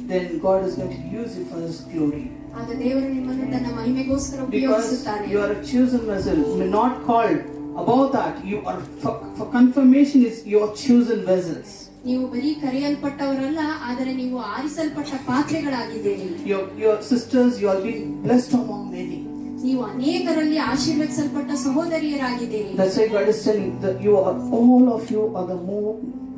Then God is going to use you for his glory. ಆಗ ದೇವರು ನಿಮ್ಮನ್ನು ತನ್ನ ಮಹಿಮೆಗೋಸ್ಕರ Because ಉಪಯೋಗಿಸುತ್ತಾನೆ. you are a chosen vessel, not called. About that, you are for confirmation is you are chosen vessels. ನೀವು ಬರೀ ಕರೆಯಲ್ಪಟ್ಟವರಲ್ಲ, ಆದರೆ ನೀವು ಆರಿಸಲ್ಪಟ್ಟ ಪಾತ್ರೆಗಳಾಗಿದ್ದೀರಿ. Your sisters, you are being blessed among many. ನೀವು ಅನೇಕರಲ್ಲಿ ಆಶೀರ್ವದಿಸಲ್ಪಟ್ಟ ಸಹೋದರಿಯರಾಗಿದ್ದೀರಿ. That's why God is telling that all of you are the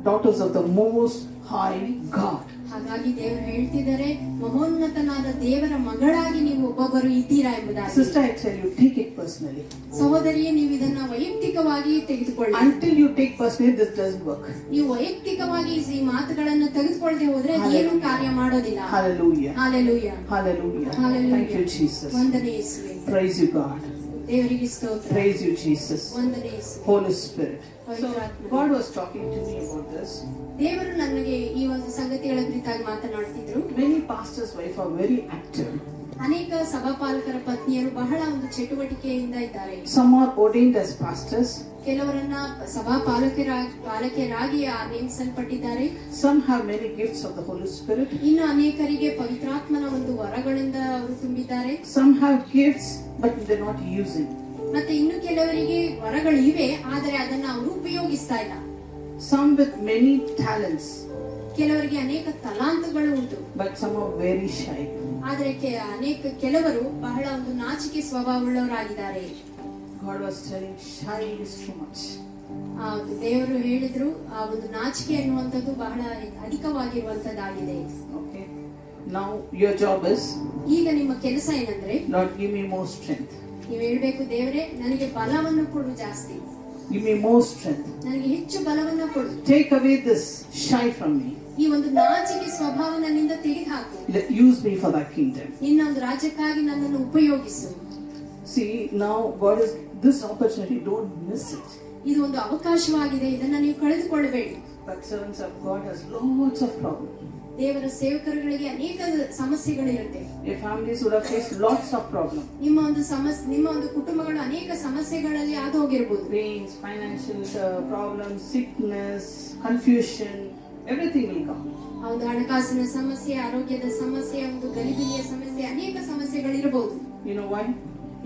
daughters of the Most High God. ಹಾಗಾಗಿ ದೇವರು ಹೇಳ್ತಿದ್ದಾರೆ, ಮಹೋನ್ನತನಾದ ದೇವರ ಮಗಳಾಗಿ ನೀವು ಒಬ್ಬೊಬ್ಬರು ಇದ್ದೀರಾ ಎಂಬುದಾಗಿ. Sister, I tell you, take it personally. ಸಹೋದರಿಯೇ, ನೀವು ಇದನ್ನ ವೈಯಕ್ತಿಕವಾಗಿ ತೆಗೆದುಕೊಳ್ಳಿ. Until you take personally, this doesn't work. ನೀವು ವೈಯಕ್ತಿಕವಾಗಿ ಈ ಮಾತುಗಳನ್ನು ತೆಗೆದುಕೊಳ್ಳದೆ ಹೋದ್ರೆ ಏನು ಕಾರ್ಯ ಮಾಡೋದಿಲ್ಲ. Hallelujah. Hallelujah. Hallelujah. Hallelujah. Thank you, Jesus. ವಂದನೆ ಯೇಸುವೇ. Praise you, God. ದೇವರಿಗೆ ಸ್ತೋತ್ರ. Praise you, Jesus. ವಂದನೆ ಯೇಸುವೇ. Holy Spirit. So ಪವಿತ್ರಾತ್ಮ. God was talking to me about this. ದೇವರು ನನಗೆ ಈ ಒಂದು ಸಂಗತಿಗಳ ಕುರಿತಾಗಿ ಮಾತನಾಡ್ತಿದ್ರು. Many pastors' wives are very active. ಅನೇಕ ಸಭಾಪಾಲಕರ ಪತ್ನಿಯರು ಬಹಳ ಒಂದು ಚಟುವಟಿಕೆಯಿಂದ ಇದ್ದಾರೆ. Some are ordained as pastors. ಕೆಲವರನ್ನ ಪಾಲಕಿಯರಾಗಿ ನೇಮಿಸಲ್ಪಟ್ಟಿದ್ದಾರೆ. Some have many gifts of the Holy Spirit. ಇನ್ನು ಅನೇಕರಿಗೆ ಪವಿತ್ರಾತ್ಮನ ಒಂದು ವರಗಳಿಂದ ಅವರು ತುಂಬಿದ್ದಾರೆ. Some have gifts, but they're not using. ಮತ್ತೆ ಇನ್ನು ಕೆಲವರಿಗೆ ವರಗಳು ಇವೆ, ಆದರೆ ಅದನ್ನ ಅವರು ಉಪಯೋಗಿಸ್ತಾ ಇಲ್ಲ. Some with many talents, ಕೆಲವರಿಗೆ ಅನೇಕ ತಲಾಂತುಗಳು ಉಂಟು, but some are very shy. ಆದ್ರೆ ಕೆಲವರು ಬಹಳ ಒಂದು ನಾಚಿಕೆ ಸ್ವಭಾವವುಳ್ಳವರಾಗಿದ್ದಾರೆ. God was telling, shy is too much. ದೇವರು ಹೇಳಿದ್ರು ಆ ಒಂದು ನಾಚಿಕೆ ಅನ್ನುವಂಥದ್ದು ಬಹಳ ಅಧಿಕವಾಗಿರುವಂತದ್ದಾಗಿದೆ. Okay. Now your job is, ಈಗ ನಿಮ್ಮ ಕೆಲಸ ಏನಂದ್ರೆ, Lord, give me more strength. ನೀವು ಹೇಳ್ಬೇಕು, ದೇವರೇ ನನಗೆ ಬಲವನ್ನು ಕೊಡು ಜಾಸ್ತಿ, Give me more strength. ನನಗೆ ಹೆಚ್ಚು ಬಲವನ್ನು ಕೊಡು. Take away this shy from me. ಈ ಒಂದು ನಾಚಿಕೆ ಸ್ವಭಾವ ನನ್ನಿಂದ ತೆಗೆದುಹಾಕು. Use me for thy kingdom. ನಿನ್ನ ಒಂದು ರಾಜ್ಯಕ್ಕಾಗಿ ನನ್ನನ್ನು ಉಪಯೋಗಿಸು. See, now God is this opportunity, don't miss it. ಇದು ಒಂದು ಅವಕಾಶವಾಗಿದೆ, ಇದನ್ನ ನೀವು ಕಳೆದುಕೊಳ್ಳಬೇಡಿ. But servants of God has lots of problems. ದೇವರ ಸೇವಕರುಗಳಿಗೆ ಅನೇಕ ಸಮಸ್ಯೆಗಳಿರುತ್ತೆ. Your families would have faced lots of problems. ನಿಮ್ಮ ಒಂದು ಕುಟುಂಬಗಳು ಅನೇಕ ಸಮಸ್ಯೆಗಳಲ್ಲಿ ಹಾದು ಹೋಗಿರಬಹುದು. Pains, financial problems, sickness, confusion, everything will come. ಒಂದು ಹಣಕಾಸಿನ ಸಮಸ್ಯೆ, ಆರೋಗ್ಯದ ಸಮಸ್ಯೆ, ಒಂದು ಗಲಿಬಿಲಿಯ ಸಮಸ್ಯೆ, ಅನೇಕ ಸಮಸ್ಯೆಗಳಿರಬಹುದು. You know why?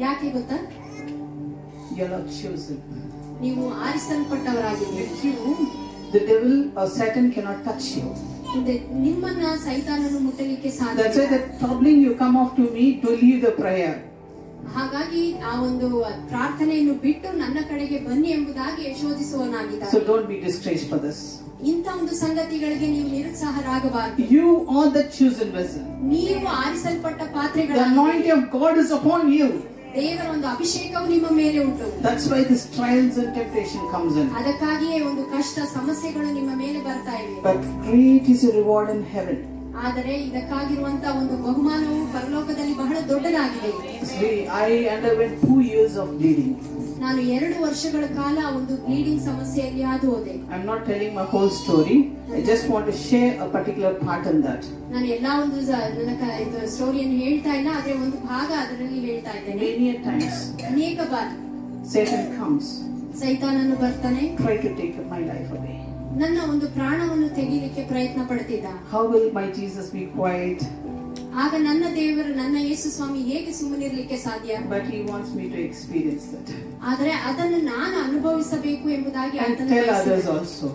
ಯಾಕೆ ಗೊತ್ತಾ? You are chosen. ನೀವು ಆರಿಸಲ್ಪಟ್ಟವರಾಗಿದ್ದೀರಿ. With you, the devil or Satan cannot touch you. ನಿಮ್ಮನ್ನ ಸೈತಾನನು ಮುಟ್ಟಲಿಕ್ಕೆ ಸಾಧ್ಯ. That's why the troubling you come off to me to leave the prayer. ಹಾಗಾಗಿ ಆ ಒಂದು ಪ್ರಾರ್ಥನೆಯನ್ನು ಬಿಟ್ಟು ನನ್ನ ಕಡೆಗೆ ಬನ್ನಿ ಎಂಬುದಾಗಿ ಶೋಧಿಸುವನಾಗಿದ್ದಾನೆ. So don't be disgraced for this. ಇಂಥ ಒಂದು ಸಂಗತಿಗಳಿಗೆ ನೀವು ನಿರುತ್ಸಾಹರಾಗಬಾರದು. You are the chosen vessel. ನೀವು ಆರಿಸಲ್ಪಟ್ಟ The ಪಾತ್ರೆಗಳು. anointing of God is upon you. ದೇವರ ಒಂದು ಅಭಿಷೇಕವು ನಿಮ್ಮ ಮೇಲೆ ಉಂಟು. That's why this trials and temptation comes in. ಅದಕ್ಕಾಗಿಯೇ ಒಂದು ಕಷ್ಟ ಸಮಸ್ಯೆಗಳು ನಿಮ್ಮ ಮೇಲೆ ಬರ್ತಾ ಇವೆ. But great is your reward in heaven. ಆದರೆ ಇದಕ್ಕಾಗಿರುವಂತ ಒಂದು ಬಹುಮಾನವು ಪರಲೋಕದಲ್ಲಿ ಬಹಳ ದೊಡ್ಡದಾಗಿದೆ. See, I underwent 2 years of bleeding. ನಾನು 2 ವರ್ಷಗಳ ಕಾಲ ಒಂದು ಬ್ಲೀಡಿಂಗ್ ಸಮಸ್ಯೆಯಲ್ಲಿ ಹಾದು ಹೋದೆ. I'm not telling my whole story. I just want to share a particular part in that. ನಾನು ಎಲ್ಲಾ ಒಂದು ನನ್ನ ಸ್ಟೋರಿಯನ್ನು ಹೇಳ್ತಾ ಇಲ್ಲ, ಆದ್ರೆ ಒಂದು ಭಾಗ ಅದರಲ್ಲಿ ಹೇಳ್ತಾ ಇದ್ದೇನೆ. Many a times, ಅನೇಕ ಬಾರಿ Satan comes, ಸೈತಾನನು ಬರ್ತಾನೆ, try to take my life away. ನನ್ನ ಒಂದು ಪ್ರಾಣವನ್ನು ತೆಗಿಲಿಕ್ಕೆ ಪ್ರಯತ್ನ ಪಡ್ತಿದ್ದ. How will my Jesus be quiet? ಆಗ ನನ್ನ ದೇವರು, ನನ್ನ ಯೇಸು ಸ್ವಾಮಿ ಹೇಗೆ ಸುಮ್ಮನಿರ್ಲಿಕ್ಕೆ ಸಾಧ್ಯ? But he wants me to experience that. ಆದರೆ ಅದನ್ನು ನಾನು ಅನುಭವಿಸಬೇಕು ಎಂಬುದಾಗಿ And tell others also.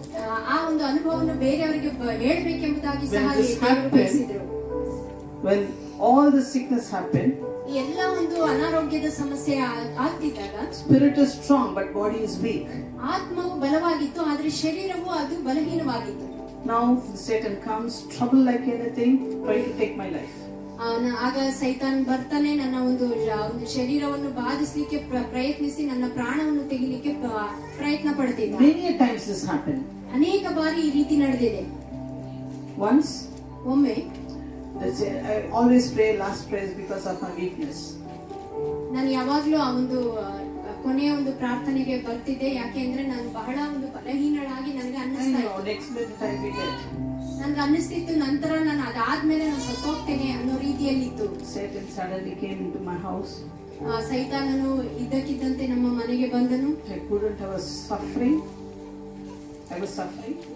ಆ ಒಂದು ಅನುಭವವನ್ನು ಬೇರೆಯವರಿಗೆ ಹೇಳಬೇಕೆಂಬುದಾಗಿ ಸಹ When this ದೇವರು happened, ಬಯಸಿದ್ರು. When all the sickness happened, ಈ ಎಲ್ಲ ಒಂದು ಅನಾರೋಗ್ಯದ ಸಮಸ್ಯೆ ಆಗ್ತಿದ್ದಾಗ spirit is strong but body is weak. ಆತ್ಮವು ಬಲವಾಗಿತ್ತು, ಆದ್ರೆ ಶರೀರವು ಅದು ಬಲಹೀನವಾಗಿತ್ತು. Now Satan comes, trouble like anything, try to take my life. ಆಗ ಸೈತಾನ್ ಬರ್ತಾನೆ, ನನ್ನ ಒಂದು ಶರೀರವನ್ನು ಬಾಧಿಸಲಿಕ್ಕೆ ಪ್ರಯತ್ನಿಸಿ ನನ್ನ ಪ್ರಾಣವನ್ನು ತೆಗಿಲಿಕ್ಕೆ ಪ್ರಯತ್ನ ಪಡ್ತಿದ್ದ. Many a times this happened. ಅನೇಕ ಬಾರಿ ಈ ರೀತಿ ನಡೆದಿದೆ. Once, ಒಮ್ಮೆ I always pray last prayers because of my weakness. ನಾನು ಯಾವಾಗ್ಲೂ ಆ ಒಂದು ಕೊನೆಯ ಒಂದು ಪ್ರಾರ್ಥನೆಗೆ ಬರ್ತಿದ್ದೆ, ಯಾಕೆ ಅಂದ್ರೆ ನಾನು ಬಹಳ ಒಂದು ಬಲಹೀನಳಾಗಿ ನನಗೆ ಅನ್ನಿಸ್ತಾ ಇತ್ತು. Next minute I regret. ನನ್ಗೆ ಅನ್ನಿಸ್ತಿತ್ತು, ನಂತರ ನಾನು ಅದಾದ್ಮೇಲೆ ನಾನು ಸತ್ತೋಗ್ತೇನೆ ಅನ್ನೋ ರೀತಿಯಲ್ಲಿತ್ತು. Satan suddenly came into my house. ಸೈತಾನನು ಇದ್ದಕ್ಕಿದ್ದಂತೆ ನಮ್ಮ ಮನೆಗೆ ಬಂದನು. I couldn't, I was suffering.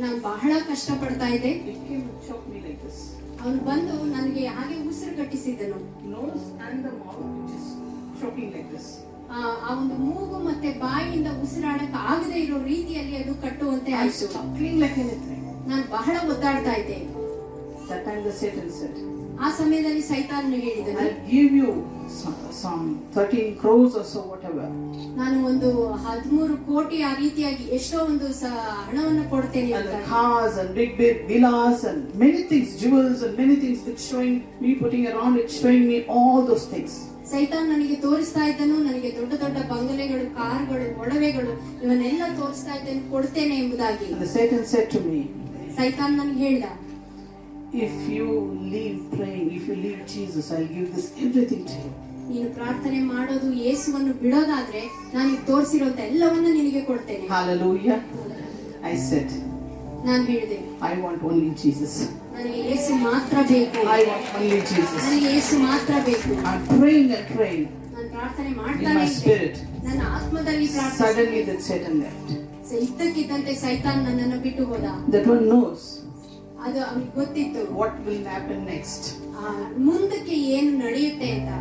ನಾನು ಬಹಳ ಕಷ್ಟ ಪಡ್ತಾ ಇದ್ದೆ. It came and choked me like this. ಅವನು ಬಂದು ನನಗೆ ಹಾಗೆ ಉಸಿರು ಕಟ್ಟಿಸಿದ್ದನು. Nose and the mouth just choking like this. ಆ ಒಂದು ಮೂಗು ಮತ್ತೆ ಬಾಯಿಯಿಂದ ಉಸಿರಾಡಕ್ಕೆ ಆಗದೆ ಇರೋ ರೀತಿಯಲ್ಲಿ ಅದು ಕಟ್ಟುವಂತೆ I ಆಯ್ತು. struggling like anything. ನಾನು ಬಹಳ ಒದ್ದಾಡ್ತಾ ಇದ್ದೆ. That time the Satan said, ಆ ಸಮಯದಲ್ಲಿ ಸೈತಾನನು ಹೇಳಿದನು, I'll give you some 13 crores or so, whatever. ನಾನು ಒಂದು 13 ಕೋಟಿ ಆ ರೀತಿಯಾಗಿ ಎಷ್ಟೋ ಒಂದು ಹಣವನ್ನು ಕೊಡ್ತೇನೆ And ಅಂತ. the cars and big villas and many things, jewels and many things. It's showing me putting around. It's showing me all those things. ಸೈತಾನ್ ನನಗೆ ತೋರಿಸ್ತಾ ಇದ್ದನು, ನನಗೆ ದೊಡ್ಡ ದೊಡ್ಡ ಬಂಗಲೆಗಳು, ಕಾರ್ಗಳು, ಒಡವೆಗಳು ಇವನ್ನೆಲ್ಲ ತೋರಿಸ್ತಾ ಇದ್ದೇನೆ, ಕೊಡ್ತೇನೆ ಎಂಬುದಾಗಿ. And the Satan said to me, ಸೈತಾನ್ ನನಗೆ ಹೇಳ್ದ, if you leave praying, if you leave Jesus, I'll give this everything to you. ನೀನು ಪ್ರಾರ್ಥನೆ ಮಾಡೋದು ಯೇಸುವನ್ನು ಬಿಡೋದಾದ್ರೆ ನಾನು ಈಗ ತೋರಿಸಿರುವಂತ ಎಲ್ಲವನ್ನ ನಿನಗೆ ಕೊಡ್ತೇನೆ. Hallelujah. I said, ನಾನು ಹೇಳಿದೆ, I want only Jesus. ನನಗೆ ಯೇಸು ಮಾತ್ರ ಬೇಕು. I want only Jesus. ನನಗೆ ಯೇಸು ಮಾತ್ರ ಬೇಕು. I'm praying and praying ನಾನು ಪ್ರಾರ್ಥನೆ in ಮಾಡ್ತಾನೆ my ಇದ್ದೆ. spirit. ನನ್ನ ಆತ್ಮದಲ್ಲಿ ಪ್ರಾರ್ಥನೆ. Suddenly that Satan left. ಇದ್ದಕ್ಕಿದ್ದಂತೆ ಸೈತಾನ್ ನನ್ನನ್ನು ಬಿಟ್ಟು ಹೋದ. That one knows ಅದು ಅವನಿಗೆ ಗೊತ್ತಿತ್ತು what will happen next. ಮುಂದಕ್ಕೆ ಏನು ನಡೆಯುತ್ತೆ ಅಂತ.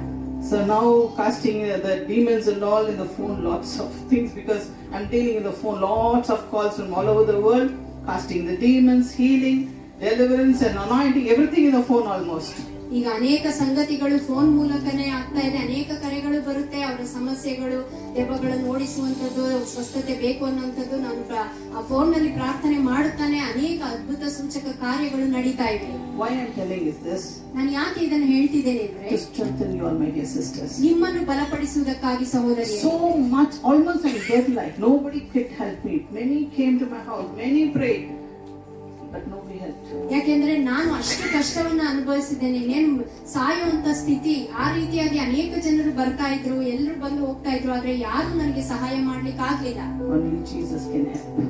So now casting the demons and all in the phone, lots of things, because I'm dealing in the phone, lots of calls from all over the world, casting the demons, healing, deliverance and anointing, everything in the phone almost. ಈಗ ಅನೇಕ ಸಂಗತಿಗಳು phone ಮೂಲಕನೇ ಆಗ್ತಾ ಇದೆ. ಅನೇಕ ಕರೆಗಳು ಬರುತ್ತೆ, ಅವರ ಸಮಸ್ಯೆಗಳು, ದೆವ್ವಗಳನ್ನು ಓಡಿಸುವಂತದ್ದು, ಸ್ವಸ್ಥತೆ ಬೇಕು ಅನ್ನುವಂಥದ್ದು. ನಾನು ಆ ಫೋನ್ ನಲ್ಲಿ ಪ್ರಾರ್ಥನೆ ಮಾಡುತ್ತಾನೆ, ಅನೇಕ ಅದ್ಭುತ ಸೂಚಕ ಕಾರ್ಯಗಳು ನಡೀತಾ ಇವೆ. Why I'm telling is this? ನಾನು ಯಾಕೆ ಇದನ್ನು ಹೇಳ್ತಿದ್ದೇನೆ ಅಂದ್ರೆ, To strengthen you all, my dear sisters. ನಿಮ್ಮನ್ನು ಬಲಪಡಿಸುವುದಕ್ಕಾಗಿ ಸಹೋದರಿ. So much, almost like dead-like. Nobody could help me. Many came to my house, many prayed, but nobody helped. ಯಾಕೆಂದ್ರೆ ನಾನು ಅಷ್ಟು ಕಷ್ಟವನ್ನ ಅನುಭವಿಸಿದ್ದೇನೆ, ಇನ್ನೇನು ಸಾಯುವಂತ ಸ್ಥಿತಿ. ಆ ರೀತಿಯಾಗಿ ಅನೇಕ ಜನರು ಬರ್ತಾ ಇದ್ರು, ಎಲ್ಲರೂ ಬಂದು ಹೋಗ್ತಾ ಇದ್ರು, ಆದ್ರೆ ಯಾರು ನನಗೆ ಸಹಾಯ ಮಾಡ್ಲಿಕ್ಕೆ ಆಗ್ಲಿಲ್ಲ. Only Jesus can help.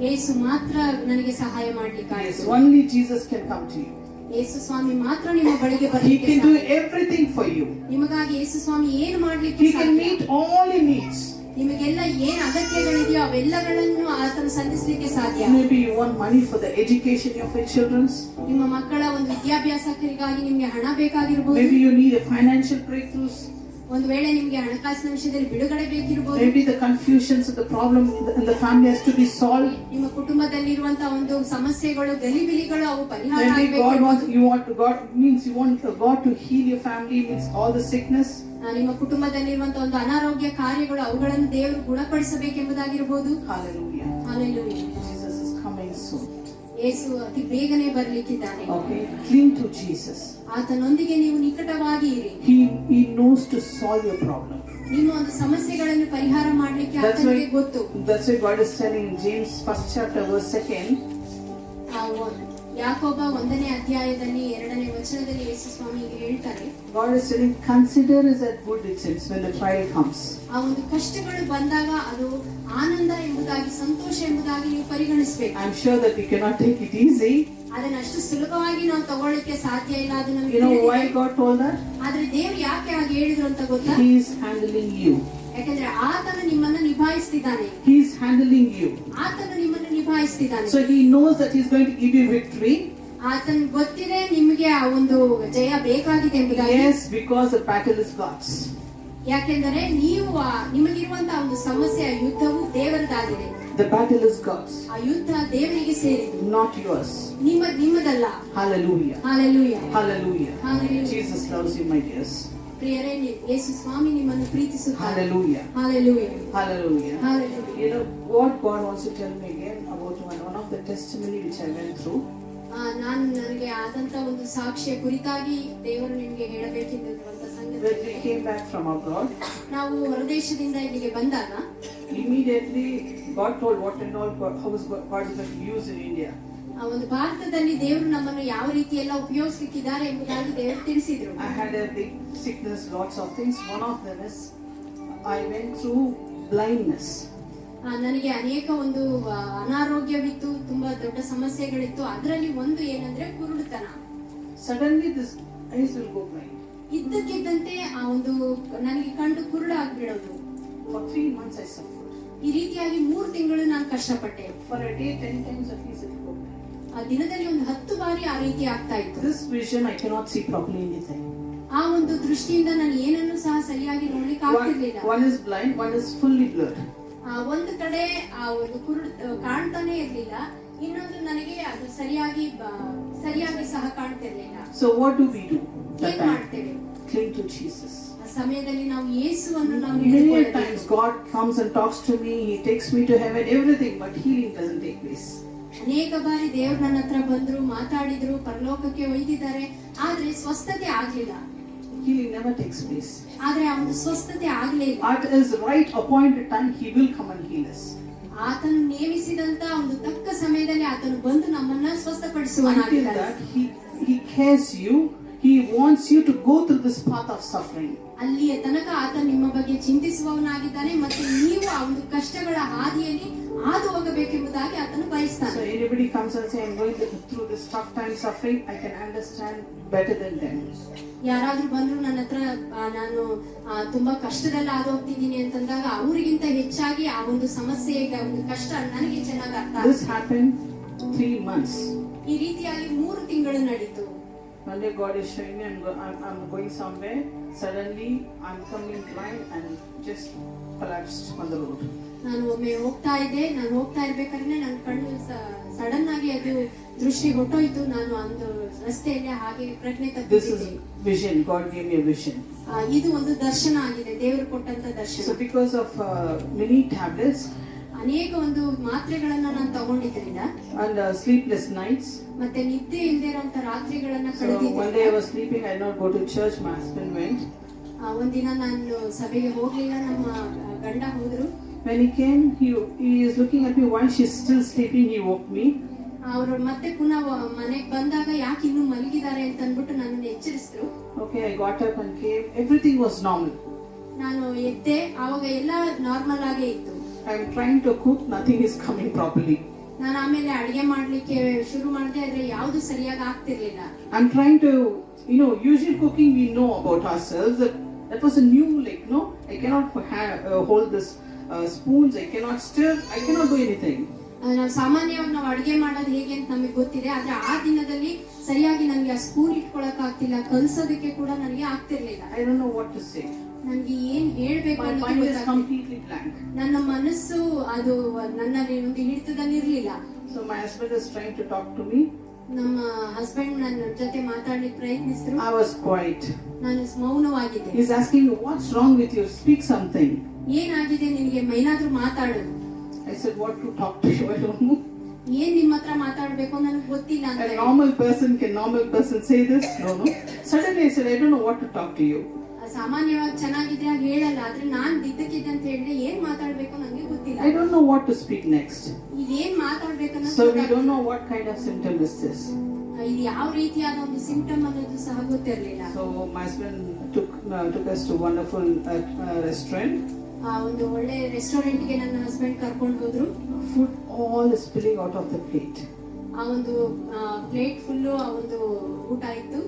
ಯೇಸು ಮಾತ್ರ ನನಗೆ ಸಹಾಯ ಮಾಡ್ಲಿಕ್ಕೆ Yes, ಆಯ್ತು. only Jesus can come to you. ಯೇಸು ಸ್ವಾಮಿ ಮಾತ್ರ ನಿಮ್ಮ ಬಳಿಗೆ He ಬರಲಿಕ್ಕೆ can do ಸಾಧ್ಯ. everything for you. ನಿಮಗಾಗಿ ಯೇಸು ಸ್ವಾಮಿ ಏನು ಮಾಡ್ಲಿಕ್ಕೆ He can ಸಾಧ್ಯ? meet all your needs. ನಿಮಗೆಲ್ಲ ಏನ್ ಅಗತ್ಯಗಳಿದೆಯೋ ಅವೆಲ್ಲಗಳನ್ನು ಆತನು ಸಂಧಿಸಲಿಕ್ಕೆ ಸಾಧ್ಯ. Maybe you want money for the education of your children. ನಿಮ್ಮ ಮಕ್ಕಳ ಒಂದು ವಿದ್ಯಾಭ್ಯಾಸಕ್ಕಾಗಿ ನಿಮ್ಗೆ ಹಣ ಬೇಕಾಗಿರ್ಬೋದು. Maybe you need a financial breakthroughs. ಒಂದು ವೇಳೆ ನಿಮ್ಗೆ ಹಣಕಾಸಿನ ವಿಷಯದಲ್ಲಿ ಬಿಡುಗಡೆ ಬೇಕಿರಬಹುದು. Maybe the confusions of the problem in the family has to be solved. ನಿಮ್ಮ ಕುಟುಂಬದಲ್ಲಿರುವಂತಹ ಒಂದು ಸಮಸ್ಯೆಗಳು, ಗಲಿಬಿಲಿಗಳು ಅವು ಪರಿಹಾರ Maybe ಆಗಬೇಕು. you want God to heal your family, means all the sickness. ನಿಮ್ಮ ಕುಟುಂಬದಲ್ಲಿರುವಂತಹ ಒಂದು ಅನಾರೋಗ್ಯ ಕಾರ್ಯಗಳು, ಅವುಗಳನ್ನು ದೇವರು ಗುಣಪಡಿಸಬೇಕೆಂಬುದಾಗಿರಬಹುದು. Hallelujah. Hallelujah. Jesus is coming soon. ಯೇಸು ಅತಿ ಬೇಗನೆ ಬರ್ಲಿಕ್ಕಿದ್ದಾನೆ. Okay, cling to Jesus. ಆತನೊಂದಿಗೆ ನೀವು ನಿಕಟವಾಗಿ ಇರಿ. He knows to solve your problem. ನಿಮ್ಮ ಒಂದು ಸಮಸ್ಯೆಗಳನ್ನು ಪರಿಹಾರ ಮಾಡ್ಲಿಕ್ಕೆ ಆತನಿಗೆ ಗೊತ್ತು. That's why God is telling in James 1st chapter verse 2nd. ಯಾಕೋಬ 1ನೇ ಅಧ್ಯಾಯದಲ್ಲಿ 2ನೇ ವಚನದಲ್ಲಿ ಯೇಸು ಸ್ವಾಮಿ ಹೇಳ್ತಾರೆ, God is telling, consider as that good it seems when the trial comes. ಆ ಒಂದು ಕಷ್ಟಗಳು ಬಂದಾಗ ಅದು ಆನಂದ ಎಂಬುದಾಗಿ, ಸಂತೋಷ ಎಂಬುದಾಗಿ ನೀವು ಪರಿಗಣಿಸಬೇಕು. I'm sure that we cannot take it easy. ಅದನ್ನ ಅಷ್ಟು ಸುಲಭವಾಗಿ ನಾವು ತಗೊಳ್ಳಿಕ್ಕೆ ಸಾಧ್ಯ ಇಲ್ಲ. ಅದು ನಮಗೆ You know why God told that? ಆದ್ರೆ ದೇವ್ರು ಯಾಕೆ ಹಾಗೆ ಹೇಳಿದ್ರು ಅಂತ ಗೊತ್ತಾ? He is handling you. ಯಾಕಂದ್ರೆ ಆತನು ನಿಮ್ಮನ್ನ ನಿಭಾಯಿಸ್ತಿದ್ದಾನೆ. He is handling you. ಆತನು ನಿಮ್ಮನ್ನು ನಿಭಾಯಿಸ್ತಿದ್ದಾನೆ. So he knows that he is going to give you victory. ಆತನ್ ಗೊತ್ತಿದೆ ನಿಮಗೆ ಆ ಒಂದು ಜಯ ಬೇಕಾಗಿದೆ ಎಂಬುದಾಗಿ. Yes, because the battle is God's. ಯಾಕೆಂದರೆ ನೀವು ನಿಮಗಿರುವಂತಹ ಒಂದು ಸಮಸ್ಯೆ, ಆ ಯುದ್ಧವು ದೇವರದಾಗಿದೆ. The battle is God's. ಆ ಯುದ್ಧ ದೇವರಿಗೆ ಸೇರಿದ್ದು, not yours. ನಿಮ್ಮದಲ್ಲ. Hallelujah. Hallelujah. Hallelujah. Hallelujah. Jesus loves you, my dears. ಪ್ರಿಯರೇ, ಯೇಸು ಸ್ವಾಮಿ ನಿಮ್ಮನ್ನು ಪ್ರೀತಿಸುತ್ತಾರೆ. Hallelujah. Hallelujah. Hallelujah. Hallelujah. You know what God wants to tell me again about one of the testimony which I went through. ನನಗೆ ಆದಂತ ಒಂದು ಸಾಕ್ಷ್ಯ ಕುರಿತಾಗಿ ದೇವರು ನಿಮಗೆ ಹೇಳಬೇಕೆಂದಿರುವಂತ ಸಂಗತಿ. When we came back from abroad, ನಾವು ಹೊರದೇಶದಿಂದ ಇಲ್ಲಿಗೆ ಬಂದಾಗ immediately God told what and all how is God is going to use in India. ಆ ಒಂದು ಭಾರತದಲ್ಲಿ ದೇವರು ನಮ್ಮನ್ನು ಯಾವ ರೀತಿ ಎಲ್ಲ ಉಪಯೋಗಿಸಲಿಕ್ಕಿದ್ದಾರೆ ಎಂಬುದಾಗಿ ದೇವರು ತಿಳಿಸಿದ್ರು. I had a big sickness, lots of things. One of them is I went through blindness. ನನಗೆ ಅನೇಕ ಒಂದು ಅನಾರೋಗ್ಯವಿತ್ತು, ತುಂಬಾ ದೊಡ್ಡ ಸಮಸ್ಯೆಗಳಿತ್ತು. ಅದರಲ್ಲಿ ಒಂದು ಏನಂದ್ರೆ ಕುರುಡುತನ. Suddenly this eyes will go blind. ಇದ್ದಕ್ಕಿದ್ದಂತೆ ಆ ಒಂದು ನನಗೆ ಕಂಡು ಕುರುಡಾಗ್ಬಿಡೋದು. For 3 months I suffered. ಈ ರೀತಿಯಾಗಿ 3 ತಿಂಗಳು ನಾನು ಕಷ್ಟಪಟ್ಟೆ. For a day 10 times at least it will go blind. ಆ ದಿನದಲ್ಲಿ ಒಂದು 10 ಬಾರಿ ಆ ರೀತಿ ಆಗ್ತಾ ಇತ್ತು. This vision I cannot see properly anything. ಆ ಒಂದು ದೃಷ್ಟಿಯಿಂದ ನಾನು ಏನನ್ನು ಸಹ ಸರಿಯಾಗಿ ನೋಡ್ಲಿಕ್ಕೆ ಆಗ್ತಿರ್ಲಿಲ್ಲ. One is blind, one is fully blurred. ಒಂದು ಕಡೆ ಆ ಒಂದು ಕುರುಡು ಕಾಣ್ತಾನೆ ಇರ್ಲಿಲ್ಲ, ಇನ್ನೊಂದು ನನಗೆ ಅದು ಸರಿಯಾಗಿ ಸಹ ಕಾಣ್ತಿರ್ಲಿಲ್ಲ. So what do we do? ಏನ್ ಮಾಡ್ತೇವೆ? Cling to Jesus. ಆ ಸಮಯದಲ್ಲಿ ನಾವು ಯೇಸುವನ್ನು ನಾವು Many ಹಿಡಿದುಕೊಳ್ಳಬೇಕು. times God comes and talks to me, He takes me to heaven, everything, but healing doesn't take place. ಅನೇಕ ಬಾರಿ ದೇವ್ರು ನನ್ನ ಹತ್ರ ಬಂದ್ರು, ಮಾತಾಡಿದ್ರು, ಪರಲೋಕಕ್ಕೆ ಒಯ್ದಿದ್ದಾರೆ, ಆದ್ರೆ ಸ್ವಸ್ಥತೆ ಆಗ್ಲಿಲ್ಲ. Healing never takes place. ಆದ್ರೆ ಆ ಒಂದು ಸ್ವಸ್ಥತೆ ಆಗ್ಲೇ ಇಲ್ಲ. At His right appointed time, He will come and heal us. ಆತನು ನೇಮಿಸಿದಂತ ಒಂದು ತಕ್ಕ ಸಮಯದಲ್ಲಿ ಆತನು ಬಂದು ನಮ್ಮನ್ನ Until ಸ್ವಸ್ಥಪಡಿಸುವನಾಗಿದ್ದಾನೆ. that, He cares you. He wants you to go through this path of suffering. ಅಲ್ಲಿಯ ತನಕ ಆತ ನಿಮ್ಮ ಬಗ್ಗೆ ಚಿಂತಿಸುವವನಾಗಿದ್ದಾನೆ ಮತ್ತು ನೀವು ಆ ಒಂದು ಕಷ್ಟಗಳ ಹಾದಿಯಲ್ಲಿ ಹಾದು ಹೋಗಬೇಕೆಂಬುದಾಗಿ ಆತನು ಬಯಸ್ತಾನೆ. So anybody comes and say, I'm going through this tough time suffering, I can understand better than them. ಯಾರಾದ್ರೂ ಬಂದ್ರು ನನ್ನ ಹತ್ರ ನಾನು ತುಂಬಾ ಕಷ್ಟದಲ್ಲಿ ಹಾದು ಹೋಗ್ತಿದ್ದೀನಿ ಅಂತಂದಾಗ ಅವರಿಗಿಂತ ಹೆಚ್ಚಾಗಿ ಆ ಒಂದು ಸಮಸ್ಯೆ, ಒಂದು ಕಷ್ಟ ನನಗೆ ಚೆನ್ನಾಗಿ ಅರ್ಥ This happened 3 months. ಈ ರೀತಿಯಾಗಿ 3 ತಿಂಗಳು ನಡೀತು. One day God is showing me I'm going somewhere. Suddenly I'm coming blind and just collapsed on the road. ನಾನು ಒಮ್ಮೆ ಹೋಗ್ತಾ ಇರ್ಬೇಕಾದ್ರೆ ನನ್ನ ಕಣ್ಣು ಸಡನ್ ಆಗಿ ಅದು ದೃಷ್ಟಿ ಹೊಟ್ಟೋಯ್ತು. ನಾನು ಒಂದು ರಸ್ತೆಯಲ್ಲಿ ಹಾಗೆ ಪ್ರಜ್ಞೆ This is ತಪ್ಪಿದ್ದೆ. vision. God gave me a vision. ಇದು ಒಂದು ದರ್ಶನ ಆಗಿದೆ, ದೇವರು ಕೊಟ್ಟಂತ ದರ್ಶನ. So because of many tablets ಅನೇಕ ಒಂದು ಮಾತ್ರೆಗಳನ್ನ ನಾನು ತಗೊಂಡಿದ್ರಿಂದ and sleepless nights. ಮತ್ತೆ ನಿದ್ದೆ ಇಲ್ಲದೆ ಇರುವಂತ ರಾತ್ರಿಗಳನ್ನ So one day I ಕಳೆದಿದ್ದೆ. was sleeping. I did not go to church. My husband went. ಒಂದಿನ ನಾನು ಸಭೆಗೆ ಹೋಗ್ಲಿಲ್ಲ, ನಮ್ಮ ಗಂಡ ಹೋದ್ರು. When he came, he is looking at me. Why she's still sleeping? He woke me. ಅವರು ಮತ್ತೆ ಪುನಃ ಮನೆಗೆ ಬಂದಾಗ ಯಾಕೆ ಇನ್ನೂ ಮಲಗಿದ್ದಾರೆ ಅಂತ ಅಂದ್ಬಿಟ್ಟು ನನ್ನನ್ನು ಎಚ್ಚರಿಸಿದ್ರು. Okay, I got up and came. Everything was normal. ನಾನು ಎದ್ದೆ, ಆವಾಗ ಎಲ್ಲ ನಾರ್ಮಲ್ ಆಗೇ ಇತ್ತು. I'm trying to cook. Nothing is coming properly. ನಾನು ಆಮೇಲೆ ಅಡಿಗೆ ಮಾಡ್ಲಿಕ್ಕೆ ಶುರು ಮಾಡಿದೆ, ಆದ್ರೆ ಯಾವ್ದು ಸರಿಯಾಗಿ ಆಗ್ತಿರ್ಲಿಲ್ಲ. I'm trying to, usual cooking we know about ourselves. That was a new, I cannot hold this spoons. I cannot stir. I cannot do anything. ನಾವು ಸಾಮಾನ್ಯವಾಗಿ ನಾವು ಅಡಿಗೆ ಮಾಡೋದು ಹೇಗೆ ಅಂತ ನಮಗೆ ಗೊತ್ತಿದೆ, ಆದ್ರೆ ಆ ದಿನದಲ್ಲಿ ಸರಿಯಾಗಿ ನನಗೆ ಆ ಸ್ಪೂನ್ ಇಟ್ಕೊಳಕ್ ಆಗ್ತಿಲ್ಲ, ಕಲ್ಸೋದಕ್ಕೆ ಕೂಡ ನನಗೆ ಆಗ್ತಿರ್ಲಿಲ್ಲ. I don't know what to say. ನನಗೆ ಏನ್ ಹೇಳ್ಬೇಕು My ಅನ್ನೋದು mind is ಗೊತ್ತಾಗ್ತಿಲ್ಲ. completely blank. ನನ್ನ ಮನಸ್ಸು ಅದು ನನ್ನ ಒಂದು ಹಿಡಿತದಲ್ಲಿ ಇರ್ಲಿಲ್ಲ. So my husband is trying to talk to me. ನಮ್ಮ ಹಸ್ಬೆಂಡ್ ನನ್ನ ಜೊತೆ ಮಾತಾಡ್ಲಿಕ್ಕೆ ಪ್ರಯತ್ನಿಸಿದ್ರು. I was quiet. ನಾನು ಮೌನವಾಗಿದ್ದೆ. He's asking me, what's wrong with you? Speak something. ಏನಾಗಿದೆ ನಿನಗೆ, ಏನಾದ್ರೂ ಮಾತಾಡು. I said, what to talk to you? I don't know. ಏನ್ ನಿಮ್ಮ ಹತ್ರ ಮಾತಾಡ್ಬೇಕು ನನಗೆ ಗೊತ್ತಿಲ್ಲ ಅಂತ A normal person say this? No. Suddenly I said, I don't know what to talk to you. ಸಾಮಾನ್ಯವಾಗಿ ಚೆನ್ನಾಗಿದ್ರೆ ಆಗ ಹೇಳಲ್ಲ, ಆದ್ರೆ ನಾನ್ ಇದ್ದಕ್ಕಿದ್ದಂತ ಹೇಳಿದ್ರೆ ಏನ್ ಮಾತಾಡ್ಬೇಕು ನಂಗೆ ಗೊತ್ತಿಲ್ಲ. I don't know what to speak next. ಇದೇನ್ ಮಾತಾಡ್ಬೇಕನ್ನೋದು So we ಗೊತ್ತಾಗ್ತಿಲ್ಲ. don't know what kind of symptom is this. ಇದು ಯಾವ ರೀತಿಯಾದ ಒಂದು ಸಿಂಪ್ಟಮ್ ಅನ್ನೋದು ಸಹ ಗೊತ್ತಿರ್ಲಿಲ್ಲ. So my husband took us to wonderful restaurant. ಆ ಒಂದು ಒಳ್ಳೆ ರೆಸ್ಟೋರೆಂಟ್ ಗೆ ನನ್ನ ಹಸ್ಬೆಂಡ್ ಕರ್ಕೊಂಡು ಹೋದ್ರು. Food all is spilling out of the plate. ಆ ಒಂದು ಪ್ಲೇಟ್ ಫುಲ್ಲು ಆ ಒಂದು ಊಟ ಇತ್ತು.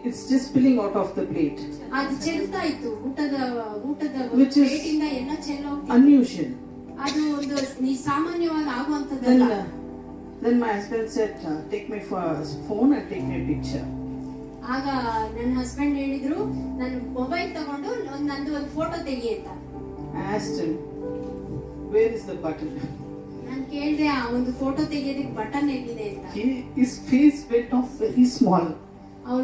It's just spilling out of the plate. ಅದು ಚೆಲ್ತಾ ಇತ್ತು, ಊಟದ Which is ಪ್ಲೇಟ್ ಇಂದ ಎಲ್ಲ ಚೆಲ್ಲೋಗ್ತಿತ್ತು. unusual. ಅದು ಒಂದು ಸಾಮಾನ್ಯವಾಗಿ ಆಗುವಂತದ್ದಲ್ಲ. Then my husband said, take my phone and take my picture. ಆಗ ನನ್ನ ಹಸ್ಬೆಂಡ್ ಹೇಳಿದ್ರು, ನನ್ನ ಮೊಬೈಲ್ ತಗೊಂಡು ನಂದು ಒಂದು ಫೋಟೋ ತೆಗಿ ಅಂತ. I asked him, where is the button? ನಾನು ಕೇಳಿದೆ, ಆ ಒಂದು ಫೋಟೋ ತೆಗಿಯೋದಕ್ಕೆ ಬಟನ್ ಎಲ್ಲಿದೆ ಅಂತ. His face went off very small. ಅವ್ರ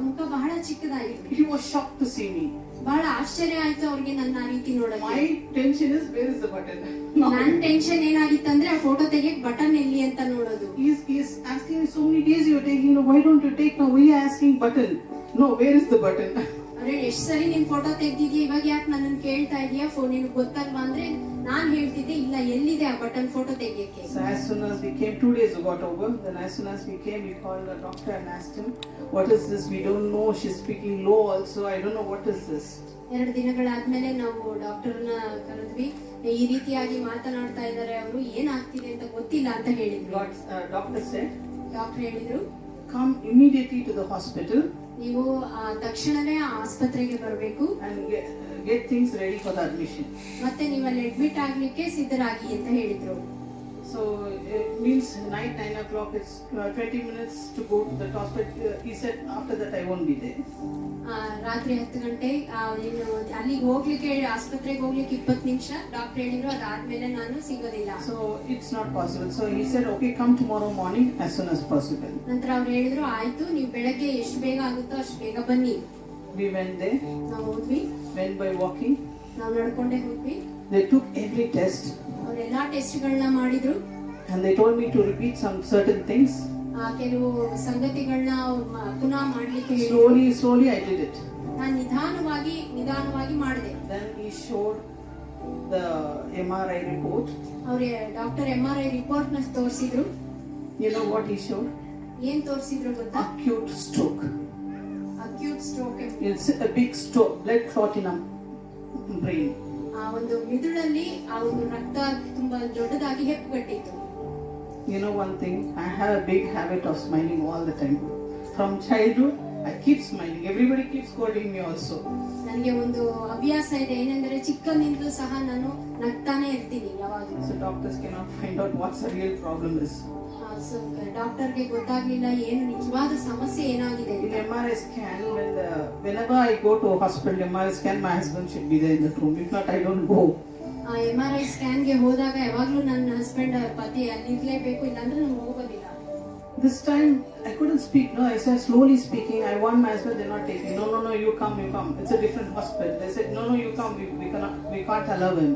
ಮುಖ ಬಹಳ ಚಿಕ್ಕದಾಗಿತ್ತು. He was shocked to see me. ಬಹಳ ಆಶ್ಚರ್ಯ ಆಯ್ತು ಅವ್ರಿಗೆ ನನ್ನ ಆ ರೀತಿ ನೋಡಕ್ಕೆ. My tension is, where is the button? ನನ್ನ ಟೆನ್ಷನ್ ಏನಾಗಿತ್ತಂದ್ರೆ ಆ ಫೋಟೋ ತೆಗಿಯಕ್ ಬಟನ್ ಎಲ್ಲಿ ಅಂತ ನೋಡೋದು. He's asking me, so many days you're taking, why don't you take now? Why are you asking button? No, where is the button? ಅರೆ ಎಷ್ಟು ಸರಿ ನೀನ್ photo ತೆಗ್ದಿದ್ಯಾ, ಇವಾಗ ಯಾಕೆ ನನ್ನನ್ನು ಕೇಳ್ತಾ ಇದೀಯಾ, ನಿನಗೆ ಗೊತ್ತಲ್ವಾ ಅಂದ್ರೆ ನಾನ್ ಹೇಳ್ತಿದ್ದೆ, ಇಲ್ಲ ಎಲ್ಲಿದೆ ಆ ಬಟನ್ ಫೋಟೋ ತೆಗಿಯಕ್ಕೆ. So as soon as we came, 2 days got over. Then as soon as we came, we called the doctor and asked him, what is this? We don't know. She's speaking low also. I don't know what is this. 2 ದಿನಗಳಾದ್ಮೇಲೆ ನಾವು ಡಾಕ್ಟರ್ನ ಕರೆದ್ವಿ. ಈ ರೀತಿಯಾಗಿ ಮಾತನಾಡ್ತಾ ಇದ್ದಾರೆ ಅವರು, ಏನಾಗ್ತಿದೆ ಅಂತ ಗೊತ್ತಿಲ್ಲ ಅಂತ ಹೇಳಿದ್ರು. Doctor said, ಡಾಕ್ಟರ್ ಹೇಳಿದ್ರು, come immediately to the hospital ನೀವು ತಕ್ಷಣವೇ ಆಸ್ಪತ್ರೆಗೆ ಬರಬೇಕು and get things ready for the admission. ಮತ್ತೆ ನೀವು ಅಲ್ಲಿ ಅಡ್ಮಿಟ್ ಆಗ್ಲಿಕ್ಕೆ ಸಿದ್ಧರಾಗಿ ಅಂತ ಹೇಳಿದ್ರು. So it means night 9 o'clock. It's 20 minutes to go to the hospital. He said after that I won't be there. ರಾತ್ರಿ 10 ಗಂಟೆ ನೀನು ಅಲ್ಲಿಗೆ ಹೋಗ್ಲಿಕ್ಕೆ, ಆಸ್ಪತ್ರೆಗೆ ಹೋಗ್ಲಿಕ್ಕೆ 20 ನಿಮಿಷ ಡಾಕ್ಟರ್ ಹೇಳಿದ್ರು, ಅದಾದ್ಮೇಲೆ ನಾನು ಸಿಗೋದಿಲ್ಲ. So it's not possible. So he said, okay, come tomorrow morning as soon as possible. ನಂತರ ಅವ್ರು ಹೇಳಿದ್ರು, ಆಯ್ತು ನೀವು ಬೆಳಗ್ಗೆ ಎಷ್ಟು ಬೇಗ ಆಗುತ್ತೋ ಅಷ್ಟು ಬೇಗ ಬನ್ನಿ. We went there. ನಾವು ಹೋದ್ವಿ, Went by walking. ನಾವು ನಡ್ಕೊಂಡೇ ಹೋದ್ವಿ. They took every test ಅವರೆಲ್ಲಾ ಟೆಸ್ಟ್ಗಳನ್ನ ಮಾಡಿದ್ರು. and they told me to repeat some certain things. ಕೆಲವು ಸಂಗತಿಗಳನ್ನ ಪುನಃ ಮಾಡ್ಲಿಕ್ಕೆ ಹೇಳಿದ್ರು. Slowly I did it. ನಾನು ನಿಧಾನವಾಗಿ ಮಾಡಿದೆ. Then he showed the MRI report. ಅವ್ರೆ ಡಾಕ್ಟರ್ MRI ರಿಪೋರ್ಟ್ ನ ತೋರಿಸಿದ್ರು. You know what he showed? ಏನ್ ತೋರಿಸಿದ್ರು ಗೊತ್ತಾ? Acute stroke. Acute stroke. It's a big stroke, blood clot in a brain. ಆ ಒಂದು ಮಿದುಳಲ್ಲಿ ಆ ಒಂದು ರಕ್ತ ತುಂಬಾ ದೊಡ್ಡದಾಗಿ ಹೆಪ್ಪುಗಟ್ಟಿತ್ತು. You know one thing, I have a big habit of smiling all the time. From childhood, I keep smiling. Everybody keeps scolding me also. ನನಗೆ ಒಂದು ಹವ್ಯಾಸ ಇದೆ, ಏನೆಂದರೆ ಚಿಕ್ಕನಿಂದಲೂ ಸಹ ನಾನು ನಗ್ತಾನೆ ಇರ್ತೀನಿ ಯಾವಾಗಲೂ. So doctors cannot find out what's the real problem is. ಡಾಕ್ಟರ್ಗೆ ಗೊತ್ತಾಗ್ಲಿಲ್ಲ ಏನು ನಿಜವಾದ ಸಮಸ್ಯೆ ಏನಾಗಿದೆ In ಅಂತ. MRI scan, whenever I go to hospital MRI scan, my husband should be there in the room. If not, I don't go. MRI ಸ್ಕ್ಯಾನ್ಗೆ ಹೋದಾಗ ಯಾವಾಗ್ಲೂ ನನ್ನ husband ಪತಿ ಅಲ್ಲಿರ್ಲೇಬೇಕು, ಇಲ್ಲಾಂದ್ರೆ ನಾನು ಹೋಗೋದಿಲ್ಲ. This time I couldn't speak. No, I started slowly speaking. I want my husband. They're not taking. No, you come. It's a different hospital. They said, no, you come. We can't allow him.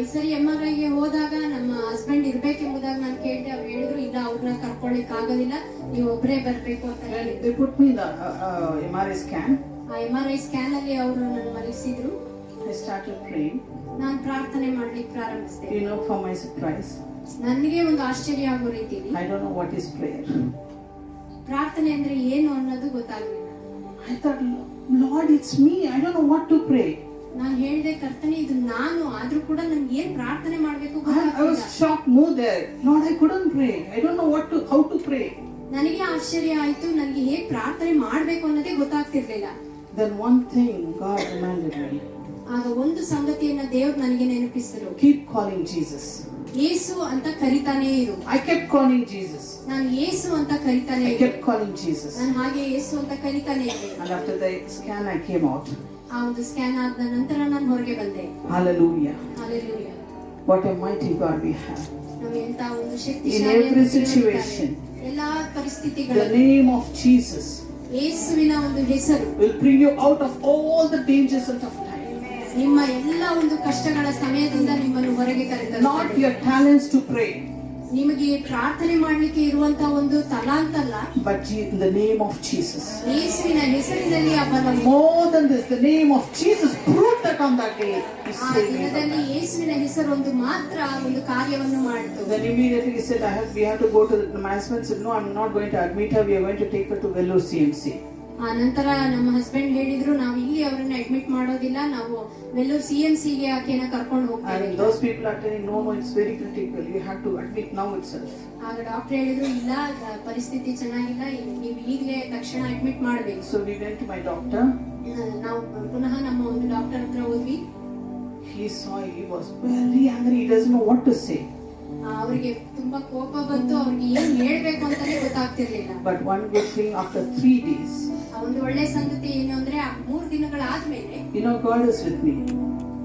ಈ ಸರಿ MRIಗೆ ಹೋದಾಗ ನಮ್ಮ husband ಇರ್ಬೇಕೆಂಬುದಾಗಿ ನಾನು ಕೇಳಿದೆ. ಅವ್ರು ಹೇಳಿದ್ರು ಇಲ್ಲ, ಅವ್ರನ್ನ ಕರ್ಕೊಳ್ಳಿಕ್ ಆಗೋದಿಲ್ಲ, ನೀವು ಒಬ್ಬರೇ ಬರ್ಬೇಕು ಅಂತ ಹೇಳಿ. They put me in the MRI scan. MRI scan ಅಲ್ಲಿ ಅವರು ನನ್ನ ಮಲಗಿಸಿದ್ರು. I started praying. ನಾನು ಪ್ರಾರ್ಥನೆ ಮಾಡ್ಲಿಕ್ಕೆ ಪ್ರಾರಂಭಿಸಿದೆ. You know, for my surprise, ನನಗೆ ಒಂದು ಆಶ್ಚರ್ಯ ಆಗೋ ರೀತಿಲಿ I don't know what is prayer. ಪ್ರಾರ್ಥನೆ ಅಂದ್ರೆ ಏನು ಅನ್ನೋದು ಗೊತ್ತಾಗ್ಲಿಲ್ಲ. I thought, Lord, it's me. I don't know what to pray. ನಾನು ಹೇಳಿದೆ, ಕರ್ತನೆ ಇದು ನಾನು, ಆದ್ರೂ ಕೂಡ ನನ್ಗೆ ಏನ್ ಪ್ರಾರ್ಥನೆ ಮಾಡ್ಬೇಕು I was ಗೊತ್ತಾಗ್ಲಿಲ್ಲ. shocked, more there. Lord, I couldn't pray. I don't know how to pray. ನನಗೆ ಆಶ್ಚರ್ಯ ಆಯ್ತು, ನನಗೆ ಹೇಗ್ ಪ್ರಾರ್ಥನೆ ಮಾಡ್ಬೇಕು ಅನ್ನೋದೇ ಗೊತ್ತಾಗ್ತಿರ್ಲಿಲ್ಲ. Then one thing God reminded me. ಆಗ ಒಂದು ಸಂಗತಿಯನ್ನ ದೇವ್ರು ನನಗೆ ನೆನಪಿಸಿದ್ರು. Keep calling Jesus. ಯೇಸು ಅಂತ ಕರಿತಾನೇ ಇರು. I kept calling Jesus. ನಾನು ಯೇಸು ಅಂತ ಕರಿತಾನೆ I ಇದ್ದೆ. kept calling Jesus. ನಾನು ಹಾಗೆ ಯೇಸು ಅಂತ ಕರಿತಾನೆ ಇದ್ದೆ. And after the scan, I came out. ಆ ಒಂದು ಸ್ಕ್ಯಾನ್ ಆದ ನಂತರ ನಾನು ಹೊರಗೆ ಬಂದೆ. Hallelujah. Hallelujah. What a mighty God we have. ನಮಗೆ ಎಂತ ಒಂದು In ಶಕ್ತಿಶಾಲಿ every situation, ಎಲ್ಲಾ the ಪರಿಸ್ಥಿತಿಗಳಲ್ಲಿ name of Jesus ಯೇಸುವಿನ ಒಂದು ಹೆಸರು will bring you out of all the dangers and of time. ನಿಮ್ಮ ಎಲ್ಲ ಒಂದು ಕಷ್ಟಗಳ ಸಮಯದಿಂದ ನಿಮ್ಮನ್ನು ಹೊರಗೆ ಕರೆತರುತ್ತದೆ. Not your talents to pray, ನಿಮಗೆ ಪ್ರಾರ್ಥನೆ ಮಾಡ್ಲಿಕ್ಕೆ ಇರುವಂತ ಒಂದು ತಲಾಂತ ಅಲ್ಲ, but in the name of Jesus. ಯೇಸುವಿನ ಹೆಸರಿನಲ್ಲಿ ಆ ಬಲ. More than this, the name of Jesus proved that on that day. He ಆ saved me. ದಿನದಲ್ಲಿ ಯೇಸುವಿನ ಹೆಸರು ಒಂದು ಮಾತ್ರ ಒಂದು ಕಾರ್ಯವನ್ನು ಮಾಡಿತು. Then immediately he said, we have to go to my husband said, no, I'm not going to admit her. We are going to take her to Vellore CMC. ಆ ನಂತರ ನಮ್ಮ ಹಸ್ಬೆಂಡ್ ಹೇಳಿದ್ರು, ನಾವು ಇಲ್ಲಿ ಅವರನ್ನ ಅಡ್ಮಿಟ್ ಮಾಡೋದಿಲ್ಲ, ನಾವು ವೆಲ್ಲೂರ್ CMCಗೆ ಆಕೆನ ಕರ್ಕೊಂಡು ಹೋಗ್ತೇವೆ. And those people are telling, no, it's very critical. You have to admit now itself. ಆಗ ಡಾಕ್ಟರ್ ಹೇಳಿದ್ರು, ಇಲ್ಲ ಪರಿಸ್ಥಿತಿ ಚೆನ್ನಾಗಿಲ್ಲ, ನೀವು ಈಗಲೇ ತಕ್ಷಣ ಅಡ್ಮಿಟ್ ಮಾಡಬೇಕು. So we went to my doctor. ನಾವು ಪುನಃ ನಮ್ಮ ಒಂದು ಡಾಕ್ಟರ್ ಹತ್ರ ಹೋದ್ವಿ. He saw, he was very angry. He doesn't know what to say. ಅವರಿಗೆ ತುಂಬಾ ಕೋಪ ಬಂತು, ಅವ್ರಿಗೆ ಏನ್ ಹೇಳ್ಬೇಕು ಅಂತಾನೆ ಗೊತ್ತಾಗ್ತಿರ್ಲಿಲ್ಲ. But one good thing, after 3 days, ಒಂದು ಒಳ್ಳೆ ಸಂಗತಿ ಏನು ಅಂದ್ರೆ, 3 ದಿನಗಳಾದ್ಮೇಲೆ God is with me.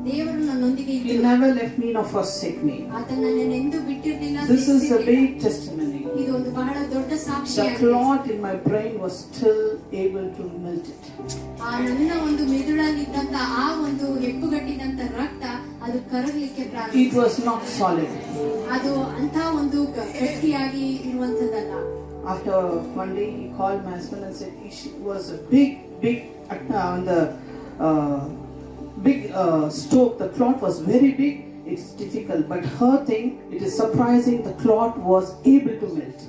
ದೇವರು ನನ್ನೊಂದಿಗೆ He ಇದ್ದರು. never left me nor forsake me. ಆತ ನನ್ನನ್ನು ಎಂದೂ ಬಿಟ್ಟಿರ್ಲಿಲ್ಲ. This is a big testimony. ಇದು ಒಂದು ಬಹಳ ದೊಡ್ಡ The ಸಾಕ್ಷಿಯಾಗಿದೆ. clot in my brain was still able to melt it. ಆ ನನ್ನ ಒಂದು ಮೆದುಳಲ್ಲಿದ್ದಂತ ಆ ಒಂದು ಹೆಪ್ಪುಗಟ್ಟಿದಂತ ರಕ್ತ ಅದು ಕರಗಲಿಕ್ಕೆ It ಪ್ರಾರಂಭಿಸಿತು. was not solid. ಅದು ಅಂತ ಒಂದು ಗಟ್ಟಿಯಾಗಿ ಇರುವಂತದಲ್ಲ. After one day, he called my husband and said, she was a big on the big stroke. The clot was very big. It's difficult, but her thing, it is surprising. The clot was able to melt.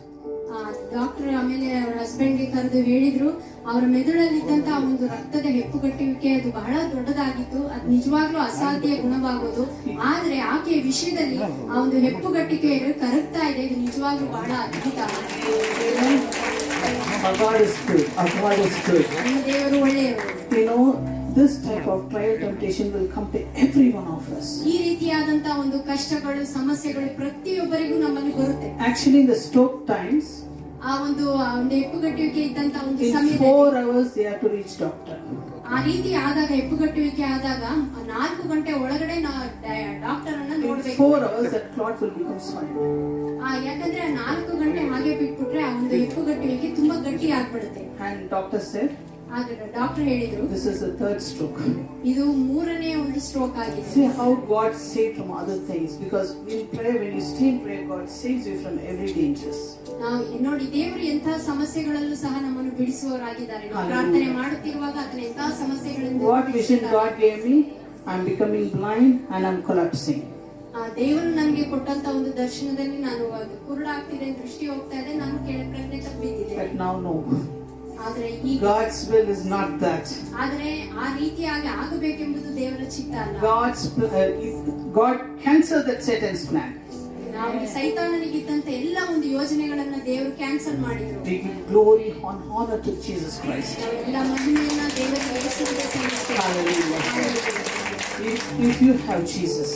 Doctor ಆಮೇಲೆ ಅವ್ರ ಹಸ್ಬೆಂಡ್ಗೆ ಕರೆದು ಹೇಳಿದ್ರು, ಅವರ ಮೆದುಳಲ್ಲಿದ್ದಂತ ಒಂದು ರಕ್ತದ ಹೆಪ್ಪುಗಟ್ಟುವಿಕೆ ಅದು ಬಹಳ ದೊಡ್ಡದಾಗಿತ್ತು, ಅದು ನಿಜವಾಗ್ಲೂ ಅಸಾಧ್ಯ ಗುಣವಾಗೋದು. ಆದ್ರೆ ಆಕೆಯ ವಿಷಯದಲ್ಲಿ ಆ ಒಂದು ಹೆಪ್ಪುಗಟ್ಟಿಕೆ ಕರಗ್ತಾ ಇದೆ, ಇದು ನಿಜವಾಗ್ಲೂ ಬಹಳ ಅದ್ಭುತ. Our God is good. Our God is good. ನಮ್ಮ ದೇವರು ಒಳ್ಳೆಯವರು. You know, this type of trial temptation will come to every one of us. ಈ ರೀತಿಯಾದಂತ ಒಂದು ಕಷ್ಟಗಳು ಸಮಸ್ಯೆಗಳು ಪ್ರತಿಯೊಬ್ಬರಿಗೂ ನಮ್ಮಲ್ಲಿ ಬರುತ್ತೆ. Actually, in the stroke times, ಆ ಒಂದು ಹೆಪ್ಪುಗಟ್ಟುವಿಕೆ ಇದ್ದಂತ ಒಂದು in ಸಮಯದಲ್ಲಿ 4 hours they have to reach doctor. ಆ ರೀತಿ ಆದಾಗ ಹೆಪ್ಪುಗಟ್ಟುವಿಕೆ ಆದಾಗ 4 ಗಂಟೆ ಒಳಗಡೆ ಡಾಕ್ಟರ್ ಅನ್ನ In ನೋಡ್ಬೇಕು. 4 hours that clot will become solid. ಯಾಕಂದ್ರೆ 4 ಗಂಟೆ ಹಾಗೆ ಬಿಟ್ಬಿಟ್ರೆ ಆ ಒಂದು ಹೆಪ್ಪುಗಟ್ಟುವಿಕೆ ತುಂಬಾ ಗಟ್ಟಿ ಆಗ್ಬಿಡುತ್ತೆ. And doctor said, ಆಗ ಡಾಕ್ಟರ್ ಹೇಳಿದ್ರು, this is the 3rd stroke. ಇದು 3ನೇ ಒಂದು ಸ್ಟ್ರೋಕ್ ಆಗಿದೆ. See how God saved from other things, because in prayer, when you stay in prayer, God saves you from every dangers. ನಾವು ನೋಡಿ, ದೇವರು ಎಂತಹ ಸಮಸ್ಯೆಗಳಲ್ಲೂ ಸಹ ನಮ್ಮನ್ನು ಬಿಡಿಸುವವರಾಗಿದ್ದಾರೆ. ನಾವು ಪ್ರಾರ್ಥನೆ ಮಾಡುತ್ತಿರುವಾಗ ಅದನ್ನ ಎಂತಹ ಸಮಸ್ಯೆಗಳಿಂದ What vision God gave me? I'm becoming blind and I'm collapsing. ದೇವರು ನನಗೆ ಕೊಟ್ಟಂತ ಒಂದು ದರ್ಶನದಲ್ಲಿ ನಾನು ಕುರುಡಾಗ್ತಿದೆ, ದೃಷ್ಟಿ ಹೋಗ್ತಾ ಇದೆ, ನಾನು ಪ್ರಜ್ಞೆ ತಪ್ಪಿದ್ದೆ. But now no. ಆದ್ರೆ ಈಗ God's will is not that. ಆದ್ರೆ ಆ ರೀತಿಯಾಗಿ ಆಗಬೇಕೆಂಬುದು ದೇವರ ಚಿತ್ತ ಅಲ್ಲ. God cancelled that Satan's plan. ನಾವು ಸೈತಾನನಿಗಿದ್ದಂತ ಎಲ್ಲ ಒಂದು ಯೋಜನೆಗಳನ್ನ ದೇವರು ಕ್ಯಾನ್ಸಲ್ ಮಾಡಿದ್ರು. We give glory and honor to Jesus Christ. ನಾವೆಲ್ಲ ಮಹಿಮೆಯನ್ನ ದೇವರಿಗೆ ಯೇಸುವಿಗೆ ಸಲ್ಲಿಸ್ತೇವೆ. Hallelujah. If you have Jesus,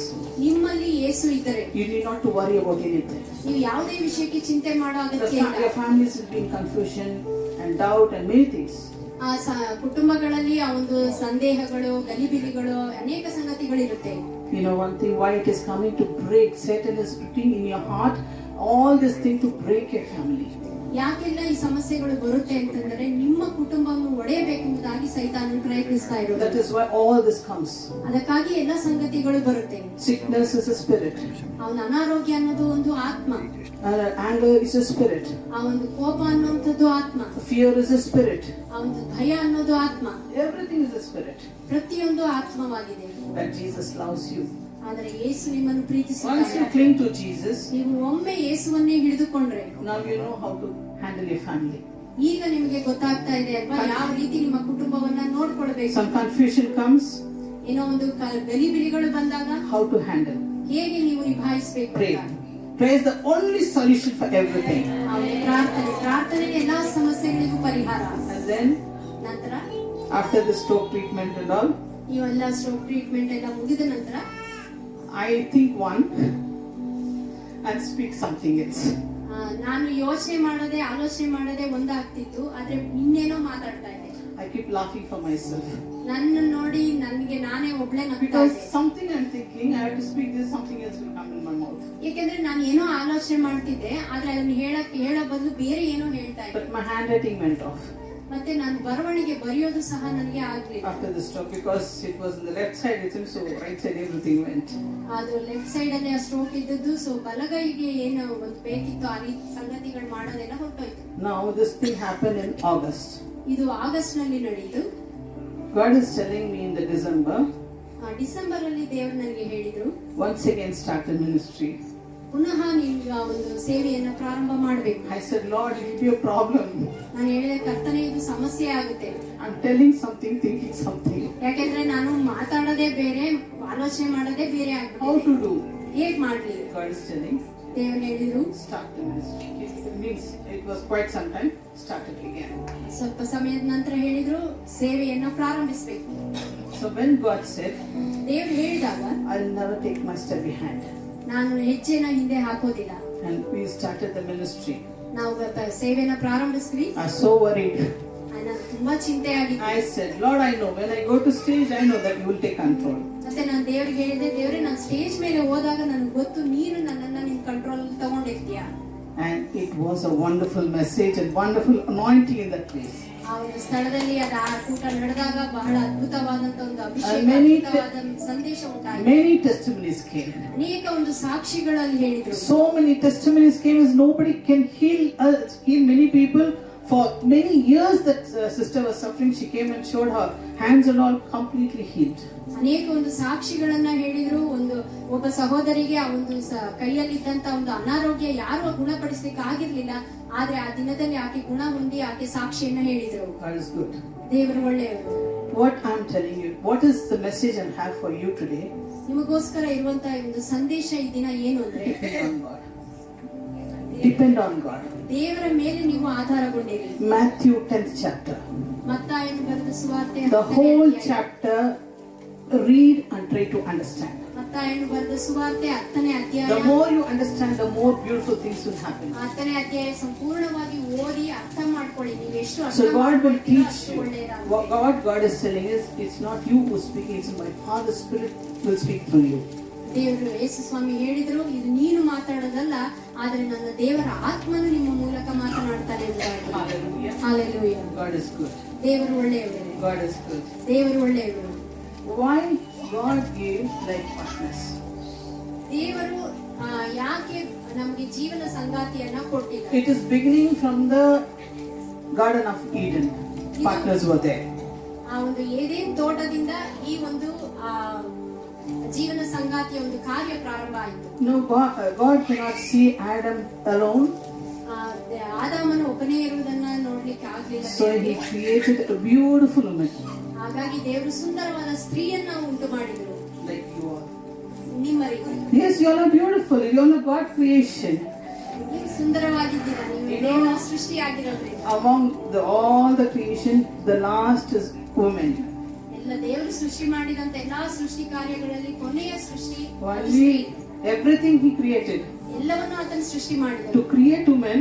ನಿಮ್ಮಲ್ಲಿ ಯೇಸು ಇದ್ದರೆ you need not to worry about anything. ನೀವು ಯಾವುದೇ ವಿಷಯಕ್ಕೆ ಚಿಂತೆ ಮಾಡೋ ಅಗತ್ಯ ಇಲ್ಲ. Your families will be in confusion and doubt and many things. ಕುಟುಂಬಗಳಲ್ಲಿ ಆ ಒಂದು ಸಂದೇಹಗಳು, ಗಲಿಬಿಲಿಗಳು, ಅನೇಕ ಸಂಗತಿಗಳಿರುತ್ತೆ. You know one thing, why it is coming to break. Satan is putting in your heart all this thing to break your family. ಯಾಕೆಲ್ಲ ಈ ಸಮಸ್ಯೆಗಳು ಬರುತ್ತೆ ಅಂತಂದ್ರೆ ನಿಮ್ಮ ಕುಟುಂಬವನ್ನು ಒಡೆಯಬೇಕೆಂಬುದಾಗಿ ಸೈತಾನನು ಪ್ರಯತ್ನಿಸ್ತಾ ಇರೋದು. That is why all this comes. ಅದಕ್ಕಾಗಿ ಎಲ್ಲ ಸಂಗತಿಗಳು ಬರುತ್ತೆ. Sickness is a spirit. ಅವನ ಅನಾರೋಗ್ಯ ಅನ್ನೋದು ಒಂದು ಆತ್ಮ. Anger is a spirit. ಆ ಒಂದು ಕೋಪ ಅನ್ನುವಂಥದ್ದು ಆತ್ಮ. Fear is a spirit. ಆ ಒಂದು ಭಯ ಅನ್ನೋದು ಆತ್ಮ. Everything is a spirit. ಪ್ರತಿಯೊಂದು ಆತ್ಮವಾಗಿದೆ. But Jesus loves you. ಆದರೆ ಯೇಸು ನಿಮ್ಮನ್ನು Once ಪ್ರೀತಿಸುತ್ತಾನೆ. you cling to Jesus, ನೀವು ಒಮ್ಮೆ ಯೇಸುವನ್ನೇ ಹಿಡಿದುಕೊಂಡ್ರೆ now you know how to handle your family. ಈಗ ನಿಮಗೆ ಗೊತ್ತಾಗ್ತಾ ಇದೆ ಅಲ್ವಾ ಯಾವ ರೀತಿ ನಿಮ್ಮ ಕುಟುಂಬವನ್ನ ನೋಡ್ಕೊಳ್ಬೇಕು. Some confusion comes, ಏನೋ ಒಂದು ಗಲಿಬಿಲಿಗಳು ಬಂದಾಗ how to handle. ಹೇಗೆ ನೀವು ನಿಭಾಯಿಸಬೇಕು Pray. ಅಂತ. Prayer is the only solution for everything. ಆ ಒಂದು ಪ್ರಾರ್ಥನೆ ಎಲ್ಲಾ ಸಮಸ್ಯೆಗಳಿಗೂ ಪರಿಹಾರ. And then, ನಂತರ after the stroke treatment and all, ನೀವೆಲ್ಲ ಸ್ಟ್ರೋಕ್ ಟ್ರೀಟ್ಮೆಂಟ್ ಎಲ್ಲ ಮುಗಿದ ನಂತರ I think one and speak something else. ನಾನು ಯೋಚನೆ ಮಾಡದೆ ಆಲೋಚನೆ ಮಾಡದೆ ಒಂದಾಗ್ತಿತ್ತು, ಆದ್ರೆ ಇನ್ನೇನೋ ಮಾತಾಡ್ತಾ ಇದ್ದೆ. I keep laughing for myself. ನನ್ನ ನೋಡಿ ನನಗೆ ನಾನೇ ಒಬ್ಳೆ ನಗ್ತಾ Because ಇದ್ದೆ. something I'm thinking, I have to speak this, something else will come in my mouth. ಯಾಕಂದ್ರೆ ನಾನು ಏನೋ ಆಲೋಚನೆ ಮಾಡ್ತಿದ್ದೆ, ಆದ್ರೆ ಅದನ್ನ ಹೇಳೋ ಬದಲು ಬೇರೆ ಏನೋ ಹೇಳ್ತಾ ಇದ್ದೆ. But my handwriting went off ಮತ್ತೆ ನಾನು ಬರವಣಿಗೆ ಬರೆಯೋದು ಸಹ ನನಗೆ ಆಗ್ಲಿಲ್ಲ. after the stroke because it was in the left side, so right side everything went. ಅದು ಲೆಫ್ಟ್ ಸೈಡ್ ಅಲ್ಲಿ ಆ ಸ್ಟ್ರೋಕ್ ಇದ್ದದ್ದು, ಸೊ ಬಲಗೈಗೆ ಏನು ಒಂದು ಬೇಕಿತ್ತು ಆ ರೀತಿ ಸಂಗತಿಗಳು ಮಾಡೋದೆಲ್ಲ ಹೊರಟೋಯ್ತು. Now this thing happened in August. ಇದು ಆಗಸ್ಟ್ ನಲ್ಲಿ ನಡೆಯಿತು. God is telling me in the December, December ಅಲ್ಲಿ ದೇವರು ನನಗೆ ಹೇಳಿದ್ರು, once again start the ministry. ಪುನಃ ನೀವು ಆ ಒಂದು ಸೇವೆಯನ್ನ ಪ್ರಾರಂಭ ಮಾಡಬೇಕು. I said, Lord, it will be a problem. ನಾನು ಹೇಳಿದ ಕರ್ತನೆ ಇದು ಸಮಸ್ಯೆ ಆಗುತ್ತೆ. I'm telling something, thinking something. ಯಾಕೆಂದ್ರೆ ನಾನು ಮಾತಾಡೋದೇ ಬೇರೆ, ಆಲೋಚನೆ ಮಾಡೋದೇ ಬೇರೆ How ಆಗ್ಬಿಟ್ಟಿದೆ. to do? ಹೇಗ್ ಮಾಡ್ಲಿ? God is telling, ದೇವರು ಹೇಳಿದ್ರು, start the ministry. It means it was quite some time, start it again. ಸ್ವಲ್ಪ ಸಮಯದ ನಂತರ ಹೇಳಿದ್ರು ಸೇವೆಯನ್ನ ಪ್ರಾರಂಭಿಸಬೇಕು. So when God said, ದೇವರು ಹೇಳಿದಾಗ I'll never take my step behind. ನಾನು ಹೆಜ್ಜೆನ ಹಿಂದೆ ಹಾಕೋದಿಲ್ಲ. And we started the ministry. ನಾವು ಸೇವೆನ ಪ್ರಾರಂಭಿಸಿದ್ವಿ. I was so worried. ನಾನು ತುಂಬಾ ಚಿಂತೆ ಆಗಿತ್ತು. I said, Lord, I know when I go to stage, I know that you will take control. ಮತ್ತೆ ನಾನು ದೇವರಿಗೆ ಹೇಳಿದೆ, ದೇವರೇ ನಾನು ಸ್ಟೇಜ್ ಮೇಲೆ ಹೋದಾಗ ನನಗೆ ಗೊತ್ತು ನೀನು ನನ್ನನ್ನ ನಿನ್ control ತಗೊಂಡಿರ್ತೀಯ. And it was a wonderful message and wonderful anointing in that place. ಆ ಒಂದು ಸ್ಥಳದಲ್ಲಿ ಅದು ಆ ಕೂಟ ನಡೆದಾಗ ಬಹಳ ಅದ್ಭುತವಾದಂತ ಒಂದು ಅಭಿಷೇಕ, many ಅದ್ಭುತವಾದ ಸಂದೇಶ ಉಂಟಾಯಿತು. Many testimonies came. ಅನೇಕ ಒಂದು ಸಾಕ್ಷಿಗಳಲ್ಲಿ ಹೇಳಿದ್ರು. So many testimonies came as nobody can heal many people. For many years that sister was suffering, she came and showed her hands and all completely healed. ಅನೇಕ ಒಂದು ಸಾಕ್ಷಿಗಳನ್ನ ಹೇಳಿದ್ರು. ಒಬ್ಬ ಸಹೋದರಿಗೆ ಆ ಒಂದು ಕೈಯಲ್ಲಿದ್ದಂತ ಒಂದು ಅನಾರೋಗ್ಯ ಯಾರು ಗುಣಪಡಿಸ್ಲಿಕ್ಕೆ ಆಗಿರ್ಲಿಲ್ಲ, ಆದ್ರೆ ಆ ದಿನದಲ್ಲಿ ಆಕೆ ಗುಣ ಹೊಂದಿ ಆಕೆ ಸಾಕ್ಷಿಯನ್ನ ಹೇಳಿದ್ರು. God is good. ದೇವರು ಒಳ್ಳೆಯವರು. What I'm telling you, what is the message I have for you today? ನಿಮಗೋಸ್ಕರ ಇರುವಂತಹ ಒಂದು ಸಂದೇಶ ಈ ದಿನ ಏನು ಅಂದ್ರೆ, Depend on God. Depend on God. ದೇವರ ಮೇಲೆ ನೀವು ಆಧಾರಗೊಂಡಿರಿ. Matthew 10th chapter. ಮತ್ತಾಯನು ಬರೆದ ಸುವಾರ್ತೆ The 10ನೇ whole ಅಧ್ಯಾಯ. chapter, read and try to understand. ಮತ್ತಾಯನು ಬರೆದ ಸುವಾರ್ತೆ 10ನೇ ಅಧ್ಯಾಯ. The more you understand, the more beautiful things will happen. 10ನೇ ಅಧ್ಯಾಯ ಸಂಪೂರ್ಣವಾಗಿ ಓದಿ ಅರ್ಥ ಮಾಡ್ಕೊಳ್ಳಿ. ನೀವು ಎಷ್ಟು ಅರ್ಥ So God will ಮಾಡ್ಕೊಳ್ತೀರೋ teach ಅಷ್ಟು you. ಒಳ್ಳೆಯದಾಗುತ್ತೆ. What God is telling is, it's not you who is speaking, it's my Father's Spirit will speak through you. ದೇವರು ಯೇಸು ಸ್ವಾಮಿ ಹೇಳಿದ್ರು, ಇದು ನೀನು ಮಾತಾಡೋದಲ್ಲ, ಆದ್ರೆ ನನ್ನ ದೇವರ ಆತ್ಮನು ನಿಮ್ಮ ಮೂಲಕ ಮಾತನಾಡ್ತಾನೆ ಎಂಬುದಾಗಿ. Hallelujah. Hallelujah. God is good. ದೇವರು ಒಳ್ಳೆಯವರು. God is good. ದೇವರು ಒಳ್ಳೆಯವರು. Why God gave life partners? ದೇವರು ಯಾಕೆ ನಮಗೆ ಜೀವನ ಸಂಗಾತಿಯನ್ನ ಕೊಟ್ಟಿಲ್ಲ? It is beginning from the Garden of Eden. Partners were there. ಆ ಒಂದು ಏದೇನ್ ತೋಟದಿಂದ ಈ ಒಂದು ಜೀವನ ಸಂಗಾತಿಯ ಒಂದು ಕಾರ್ಯ ಪ್ರಾರಂಭ ಆಯಿತು. No, God cannot see Adam alone. ಆದಾಮನ ಒಬ್ಬನೇ ಇರುವುದನ್ನ ನೋಡ್ಲಿಕ್ಕೆ ಆಗ್ಲಿಲ್ಲ. So He created a beautiful woman. ಹಾಗಾಗಿ ದೇವರು ಸುಂದರವಾದ ಸ್ತ್ರೀಯನ್ನ ಉಂಟು ಮಾಡಿದರು. Like you are. ನಿಮ್ಮ ರೀತಿ. Yes, you all are beautiful. You all are God creation. ನೀವು ಸುಂದರವಾಗಿದ್ದೀರಾ, ನೀವು ದೇವರ ಸೃಷ್ಟಿಯಾಗಿರೋದ್ರಿಂದ. Among all the creation, the last is woman. ಎಲ್ಲ ದೇವರು ಸೃಷ್ಟಿ ಮಾಡಿದಂತ ಎಲ್ಲಾ ಸೃಷ್ಟಿ ಕಾರ್ಯಗಳಲ್ಲಿ ಕೊನೆಯ ಸೃಷ್ಟಿ Only everything He created. ಎಲ್ಲವನ್ನು ಆತನು ಸೃಷ್ಟಿ ಮಾಡಿದನು. To create woman,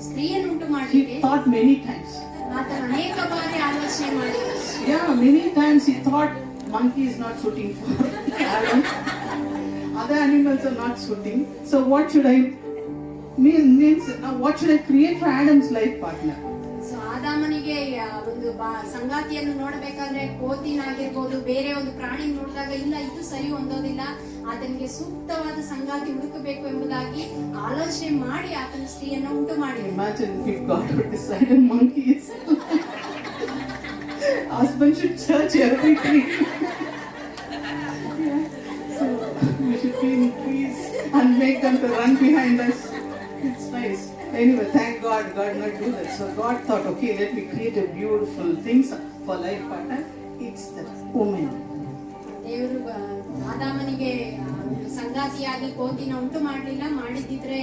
ಸ್ತ್ರೀಯನ್ನು ಉಂಟು He ಮಾಡಲಿಕ್ಕೆ thought many times. ಆತನು ಅನೇಕ ಬಾರಿ ಆಲೋಚನೆ ಮಾಡಿದನು. Yeah, many times He thought monkey is not suiting for Adam. Other animals are not suiting. So what should I means now what should I create for Adam's life partner? So ಆದಾಮನಿಗೆ ಒಂದು ಸಂಗಾತಿಯನ್ನು ನೋಡಬೇಕಾದ್ರೆ ಕೋತಿನಾಗಿರ್ಬೋದು, ಬೇರೆ ಒಂದು ಪ್ರಾಣಿ ನೋಡಿದಾಗ ಇಲ್ಲ ಇದು ಸರಿ ಹೊಂದೋದಿಲ್ಲ, ಆತನಿಗೆ ಸೂಕ್ತವಾದ ಸಂಗಾತಿ ಹುಡುಕಬೇಕು ಎಂಬುದಾಗಿ ಆಲೋಚನೆ ಮಾಡಿ ಆತನ ಸ್ತ್ರೀಯನ್ನು ಉಂಟು ಮಾಡಿ. Imagine if God would decide on monkeys. Husband should search every tree. So we should be in trees and make them to run behind us. It's nice. Anyway, thank God, God not do that. So God thought, okay, let me create a beautiful things for life partner. It's the woman. ದೇವರು ಆದಾಮನಿಗೆ ಒಂದು ಸಂಗಾತಿಯಾಗಿ ಕೋತಿನ ಉಂಟು ಮಾಡಲಿಲ್ಲ, ಮಾಡಿದ್ದಿದ್ರೆ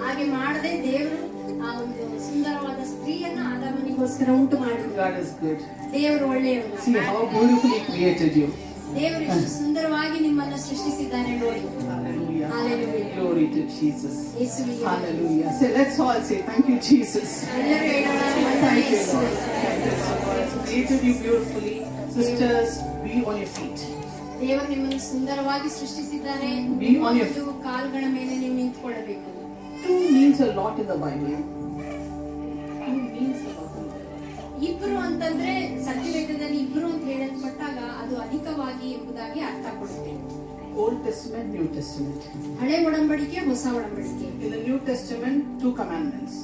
ಹಾಗೆ ಮಾಡದೆ ದೇವರು ಆ ಒಂದು ಸುಂದರವಾದ ಸ್ತ್ರೀಯನ್ನ ಆದಾಮನಿಗೋಸ್ಕರ ಉಂಟು ಮಾಡಿದ್ರು. God is good. ದೇವರು ಒಳ್ಳೆಯವರು. See how beautifully created you. ದೇವರು ಎಷ್ಟು ಸುಂದರವಾಗಿ ನಿಮ್ಮನ್ನ ಸೃಷ್ಟಿಸಿದ್ದಾರೆ ನೋಡಿ. Hallelujah. Hallelujah. Glory to Jesus. ಯೇಸುವಿಗೆ Hallelujah. So let's all say thank you, Jesus. ಎಲ್ಲರೂ ಹೇಳೋಣ, Thank you, ಯೇಸುವೆ. Lord. Thank you so much. Created you beautifully. Sisters, be on your feet. ದೇವರು ನಿಮ್ಮನ್ನು ಸುಂದರವಾಗಿ ಸೃಷ್ಟಿಸಿದ್ದಾರೆ. Be on your ನಿಮ್ಮ ಕಾಲುಗಳ ಮೇಲೆ ನೀವು ನಿಂತ್ಕೊಳ್ಳಬೇಕು. Two means a lot in the Bible. Two means a lot in the Bible. ಇಬ್ರು ಅಂತಂದ್ರೆ ಸತ್ಯವೇದದಲ್ಲಿ ಇಬ್ರು ಅಂತ ಹೇಳಲ್ಪಟ್ಟಾಗ ಅದು ಅಧಿಕವಾಗಿ ಎಂಬುದಾಗಿ ಅರ್ಥ ಕೊಡುತ್ತೆ. Old Testament, New Testament. ಹಳೆ ಒಡಂಬಡಿಕೆ, ಹೊಸ ಒಡಂಬಡಿಕೆ. In the New Testament, 2 commandments.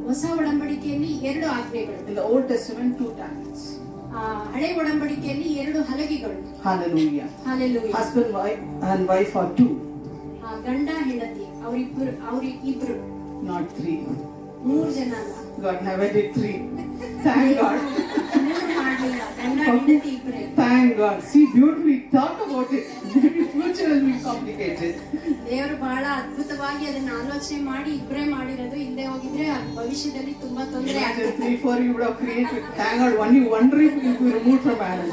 ಹೊಸ ಒಡಂಬಡಿಕೆಯಲ್ಲಿ 2 ಆಜ್ಞೆಗಳು. In the Old Testament, 2 tablets. ಹಳೆ ಒಡಂಬಡಿಕೆಯಲ್ಲಿ 2 ಹಲಗೆಗಳು. Hallelujah. Hallelujah. Husband and wife are 2, ಗಂಡ ಹೆಂಡತಿ ಅವರಿಬ್ರು, not 3. 3 ಜನ ಅಲ್ಲ. God never did 3. Thank God. 3 ಮಾಡ್ಲಿಲ್ಲ, ಗಂಡ ಹೆಂಡತಿ ಇಬ್ರೇ. Thank God. See, beautifully talk about it. Maybe future will be complicated. ದೇವರು ಬಹಳ ಅದ್ಭುತವಾಗಿ ಅದನ್ನ ಆಲೋಚನೆ ಮಾಡಿ ಇಬ್ರೇ ಮಾಡಿರೋದು. ಇಲ್ಲದೆ ಹೋಗಿದ್ರೆ ಭವಿಷ್ಯದಲ್ಲಿ ತುಂಬಾ ತೊಂದರೆ Imagine ಆಗ್ತದೆ. 3, 4 you would have created. Thank God, only one rib will be removed from Adam.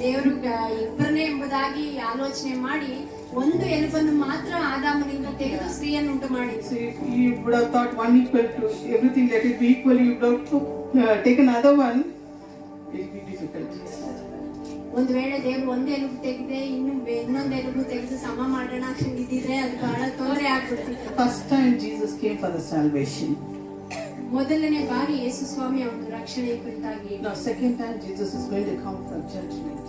ದೇವರು ಇಬ್ಬರನೇ ಎಂಬುದಾಗಿ ಆಲೋಚನೆ ಮಾಡಿ ಒಂದು ಎಲುಬನ್ನು ಮಾತ್ರ ಆದಾಮನಿಂದ ತೆಗೆದು ಸ್ತ್ರೀಯನ್ನು ಉಂಟು ಮಾಡಿದ್ರು. So if you would have thought one equal to everything, let it be equal, you would have taken another one, it will be difficult. ಒಂದು ವೇಳೆ ದೇವರು ಒಂದು ಎಲುಬು ತೆಗೆದೆ ಇನ್ನೊಂದು ಎಲುಬು ತೆಗೆದು ಸಮ ಮಾಡೋಣ ಇದ್ದಿದ್ರೆ ಅದು ಬಹಳ ತೊಂದರೆ ಆಗ್ಬಿಡ್ತಿತ್ತು. First time Jesus came for the salvation. ಮೊದಲನೇ ಬಾರಿ ಯೇಸು ಸ್ವಾಮಿ ಅವನ ರಕ್ಷಣೆ ಕುರಿತಾಗಿ. Now second time Jesus is going to come for judgment.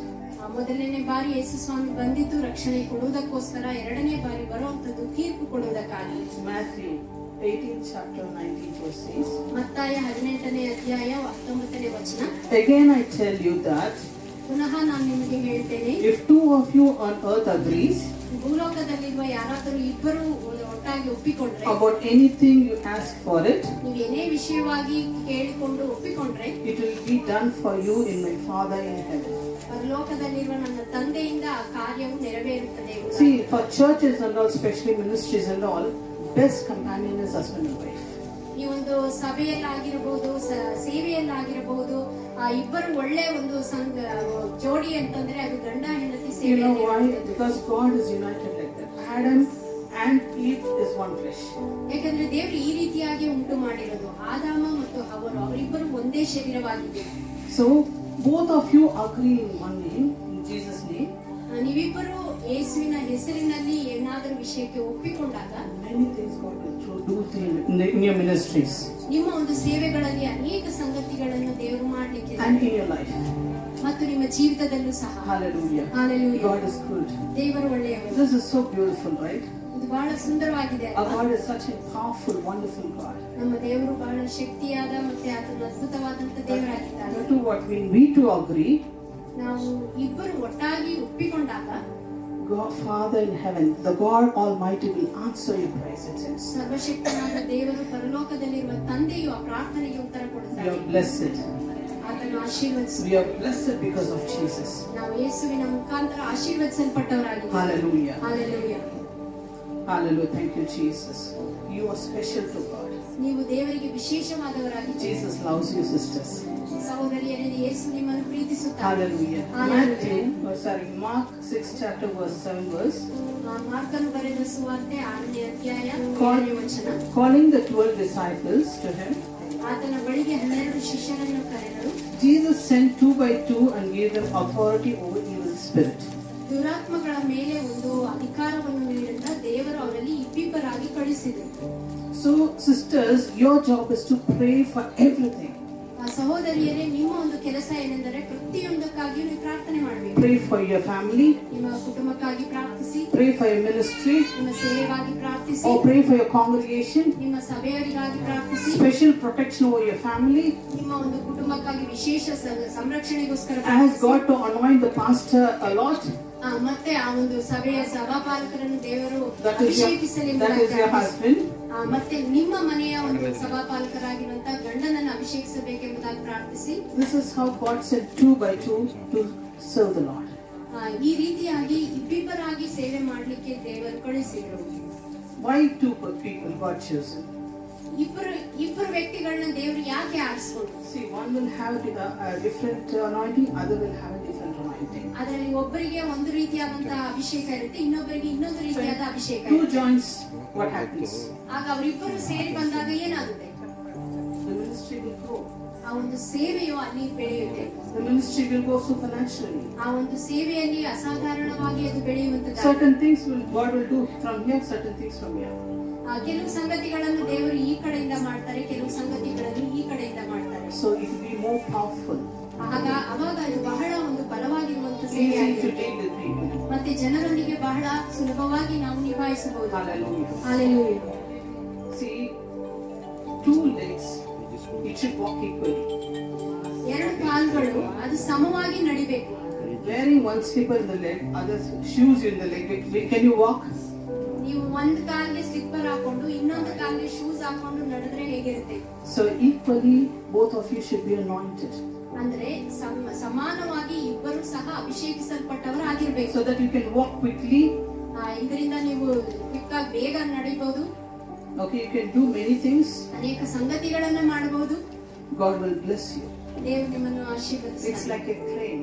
ಮೊದಲನೇ ಬಾರಿ ಯೇಸು ಸ್ವಾಮಿ ಬಂದಿದ್ದು ರಕ್ಷಣೆ ಕೊಡುವುದಕ್ಕೋಸ್ಕರ, ಎರಡನೇ ಬಾರಿ ಬರುವಂತದ್ದು ತೀರ್ಪು ಕೊಡುವುದಕ್ಕಾಗಿ. Matthew 18th chapter 19th verse says, ಮತ್ತಾಯ 18ನೇ ಅಧ್ಯಾಯ 19ನೇ ವಚನ. Again I tell you that ಪುನಃ ನಾನು ನಿಮಗೆ ಹೇಳ್ತೇನೆ, if 2 of you on earth agrees ಭೂಲೋಕದಲ್ಲಿರುವ ಯಾರಾದರೂ ಇಬ್ಬರು ಒಟ್ಟಾಗಿ ಒಪ್ಪಿಕೊಂಡ್ರೆ, about anything you ask for it, ನೀವು ಏನೇ ವಿಷಯವಾಗಿ ಕೇಳಿಕೊಂಡು ಒಪ್ಪಿಕೊಂಡ್ರೆ, it will be done for you in my Father in heaven. ಪರಲೋಕದಲ್ಲಿರುವ ನನ್ನ ತಂದೆಯಿಂದ ಆ ಕಾರ್ಯವು ನೆರವೇರುತ್ತದೆ. See, for churches and all, especially ministries and all, best companion is husband and wife. ಈ ಒಂದು ಸಭೆಯಲ್ಲಾಗಿರಬಹುದು, ಸೇವೆಯಲ್ಲಾಗಿರಬಹುದು, ಇಬ್ಬರು ಒಳ್ಳೆ ಒಂದು ಜೋಡಿ ಅಂತಂದ್ರೆ ಅದು ಗಂಡ ಹೆಂಡತಿ You ಸೇವೆ. know why? Because God is united like that. Adam and Eve is one flesh. ಯಾಕಂದ್ರೆ ದೇವರು ಈ ರೀತಿಯಾಗಿ ಉಂಟು ಮಾಡಿರೋದು. ಆದಾಮ ಮತ್ತು ಹವ್ವರು ಅವರಿಬ್ಬರು ಒಂದೇ ಶರೀರವಾಗಿದ್ದರು. So both of you agree in one name, in Jesus' name. ನೀವಿಬ್ಬರು ಯೇಸುವಿನ ಹೆಸರಿನಲ್ಲಿ ಏನಾದರೂ ವಿಷಯಕ್ಕೆ ಒಪ್ಪಿಕೊಂಡಾಗ Many things God will do in your ministries ನಿಮ್ಮ ಒಂದು ಸೇವೆಗಳಲ್ಲಿ ಅನೇಕ ಸಂಗತಿಗಳನ್ನು ದೇವರು ಮಾಡಲಿಕ್ಕೆ and in your life. ಮತ್ತು ನಿಮ್ಮ ಜೀವಿತದಲ್ಲೂ ಸಹ. Hallelujah. Hallelujah. God is good. ದೇವರು ಒಳ್ಳೆಯವರು. This is so beautiful, right? ಇದು ಬಹಳ ಸುಂದರವಾಗಿದೆ. Our God is such a powerful, wonderful God. ನಮ್ಮ ದೇವರು ಬಹಳ ಶಕ್ತಿಯಾದ ಮತ್ತೆ ಆತನ ಅದ್ಭುತವಾದಂತ ದೇವರಾಗಿದ್ದಾರೆ. To what we two agree, ನಾವು ಇಬ್ಬರು ಒಟ್ಟಾಗಿ ಒಪ್ಪಿಕೊಂಡಾಗ God Father in heaven, the God Almighty will answer your prayers. It says, ಸರ್ವಶಕ್ತನಾದ ದೇವರು ಪರಲೋಕದಲ್ಲಿರುವ ತಂದೆಯು ಆ ಪ್ರಾರ್ಥನೆಗೆ ಉತ್ತರ you ಕೊಡುತ್ತಾರೆ. are blessed. ಆತನು ಆಶೀರ್ವದಿಸು. We are blessed because of Jesus. ನಾವು ಯೇಸುವಿನ ಮುಖಾಂತರ ಆಶೀರ್ವದಿಸಲ್ಪಟ್ಟವರಾಗಿದ್ದೇವೆ. Hallelujah. Hallelujah. Hallelujah. Thank you, Jesus. You are special to God. ನೀವು ದೇವರಿಗೆ ವಿಶೇಷವಾದವರಾಗಿದ್ದೀರಿ. Jesus loves you, sisters. ಸಹೋದರಿಯರೇ, ಯೇಸು ನಿಮ್ಮನ್ನು ಪ್ರೀತಿಸುತ್ತಾನೆ. Hallelujah. Mark 6 chapter verse 7 verse. ಮಾರ್ಕನು ಬರೆದ ಸುವಾರ್ತೆ 6ನೇ ಅಧ್ಯಾಯ 7ನೇ ವಚನ. Calling the 12 disciples to him, ಆತನ ಬಳಿಗೆ 12 ಶಿಷ್ಯರನ್ನು ಕರೆದನು. Jesus sent 2 by 2 and gave them authority over evil spirit. ದುರಾತ್ಮಗಳ ಮೇಲೆ ಒಂದು ಅಧಿಕಾರವನ್ನು ನೀಡುತ್ತಾ ದೇವರು ಅವರಲ್ಲಿ ಇಬ್ಬಿಬ್ಬರಾಗಿ ಕಳಿಸಿದರು. So, sisters, your job is to pray for everything. ಸಹೋದರಿಯರೇ, ನಿಮ್ಮ ಒಂದು ಕೆಲಸ ಏನೆಂದರೆ ಪ್ರತಿಯೊಂದಕ್ಕಾಗಿಯೂ ನೀವು ಪ್ರಾರ್ಥನೆ ಮಾಡಬೇಕು. Pray for your family. ನಿಮ್ಮ ಕುಟುಂಬಕ್ಕಾಗಿ ಪ್ರಾರ್ಥಿಸಿ. Pray for your ministry. ನಿಮ್ಮ ಸೇವೆಗಾಗಿ ಪ್ರಾರ್ಥಿಸಿ. Or pray for your congregation. ನಿಮ್ಮ ಸಭೆಯವರಿಗಾಗಿ ಪ್ರಾರ್ಥಿಸಿ. Special protection over your family. ನಿಮ್ಮ ಒಂದು ಕುಟುಂಬಕ್ಕಾಗಿ ವಿಶೇಷ ಸಂರಕ್ಷಣೆಗೋಸ್ಕರ Ask God to anoint the pastor a lot. ಮತ್ತೆ ಆ ಒಂದು ಸಭೆಯ ಸಭಾಪಾಲಕರನ್ನು ದೇವರು That is your husband. ಮತ್ತೆ ನಿಮ್ಮ ಮನೆಯ ಒಂದು ಸಭಾಪಾಲಕರಾಗಿರುವಂತ ಗಂಡನನ್ನು ಅಭಿಷೇಕಿಸಬೇಕೆಂಬುದಾಗಿ ಪ್ರಾರ್ಥಿಸಿ. This is how God sent 2 by 2 to serve the Lord. ಈ ರೀತಿಯಾಗಿ ಇಬ್ಬಿಬ್ಬರಾಗಿ ಸೇವೆ ಮಾಡಲಿಕ್ಕೆ ದೇವರು ಕಳಿಸಿದರು. Why 2 people God chosen? ಇಬ್ಬರು ವ್ಯಕ್ತಿಗಳನ್ನ ದೇವರು ಯಾಕೆ ಆರಿಸಿಕೊಂಡ್ರು? See, one will have a different anointing, other will have a different anointing. ಅದರಲ್ಲಿ ಒಬ್ಬರಿಗೆ ಒಂದು ರೀತಿಯಾದಂತಹ ಅಭಿಷೇಕ ಇರುತ್ತೆ, ಇನ್ನೊಬ್ಬರಿಗೆ ಇನ್ನೊಂದು ರೀತಿಯಾದ ಅಭಿಷೇಕ Two ಇರುತ್ತೆ. joints, what happens? ಆಗ ಅವರಿಬ್ಬರು ಸೇರಿ ಬಂದಾಗ ಏನಾಗುತ್ತೆ? The ministry will grow. ಆ ಒಂದು ಸೇವೆಯು ಅಲ್ಲಿ ಬೆಳೆಯುತ್ತೆ. The ministry will go supernaturally. ಆ ಒಂದು ಸೇವೆಯಲ್ಲಿ ಅಸಾಧಾರಣವಾಗಿ ಅದು ಬೆಳೆಯುವಂತದ್ದು. Certain things God will do from here, certain things from here. ಕೆಲವು ಸಂಗತಿಗಳನ್ನು ದೇವರು ಈ ಕಡೆಯಿಂದ ಮಾಡ್ತಾರೆ, ಕೆಲವು ಸಂಗತಿಗಳನ್ನು ಈ ಕಡೆಯಿಂದ ಮಾಡ್ತಾರೆ. So it will be more powerful. ಅವಾಗ ಅದು ಬಹಳ ಒಂದು ಬಲವಾಗಿರುವಂತ Easy ಸೇವೆ to ಆಗಿದೆ. deal with people. ಮತ್ತೆ ಜನರೊಂದಿಗೆ ಬಹಳ ಸುಲಭವಾಗಿ ನಾವು ನಿಭಾಯಿಸಬಹುದು. Hallelujah. Hallelujah. See, 2 legs, it should walk equally. ಎರಡು ಕಾಲುಗಳು ಅದು ಸಮವಾಗಿ ನಡಿಬೇಕು. Wearing one slipper in the leg, others shoes in the leg. Can you walk? ನೀವು ಒಂದು ಕಾಲಿಗೆ ಸ್ಲಿಪ್ಪರ್ ಹಾಕೊಂಡು ಇನ್ನೊಂದು ಕಾಲಿಗೆ ಶೂಸ್ ಹಾಕೊಂಡು ನಡೆದ್ರೆ ಹೇಗಿರುತ್ತೆ? So equally, both of you should be anointed. ಅಂದ್ರೆ ಸಮಾನವಾಗಿ ಇಬ್ಬರು ಸಹ ಅಭಿಷೇಕಿಸಲ್ಪಟ್ಟವರಾಗಿರ್ಬೇಕು. So that you can walk quickly. ಇದರಿಂದ ನೀವು ಕ್ವಿಕ್ಕಾಗಿ ಬೇಗ ನಡಿಬಹುದು. Okay, you can do many things. ಅನೇಕ ಸಂಗತಿಗಳನ್ನ ಮಾಡಬಹುದು. God will bless you. ದೇವರು ನಿಮ್ಮನ್ನು It's ಆಶೀರ್ವದಿಸ್ತಾನೆ. like a train.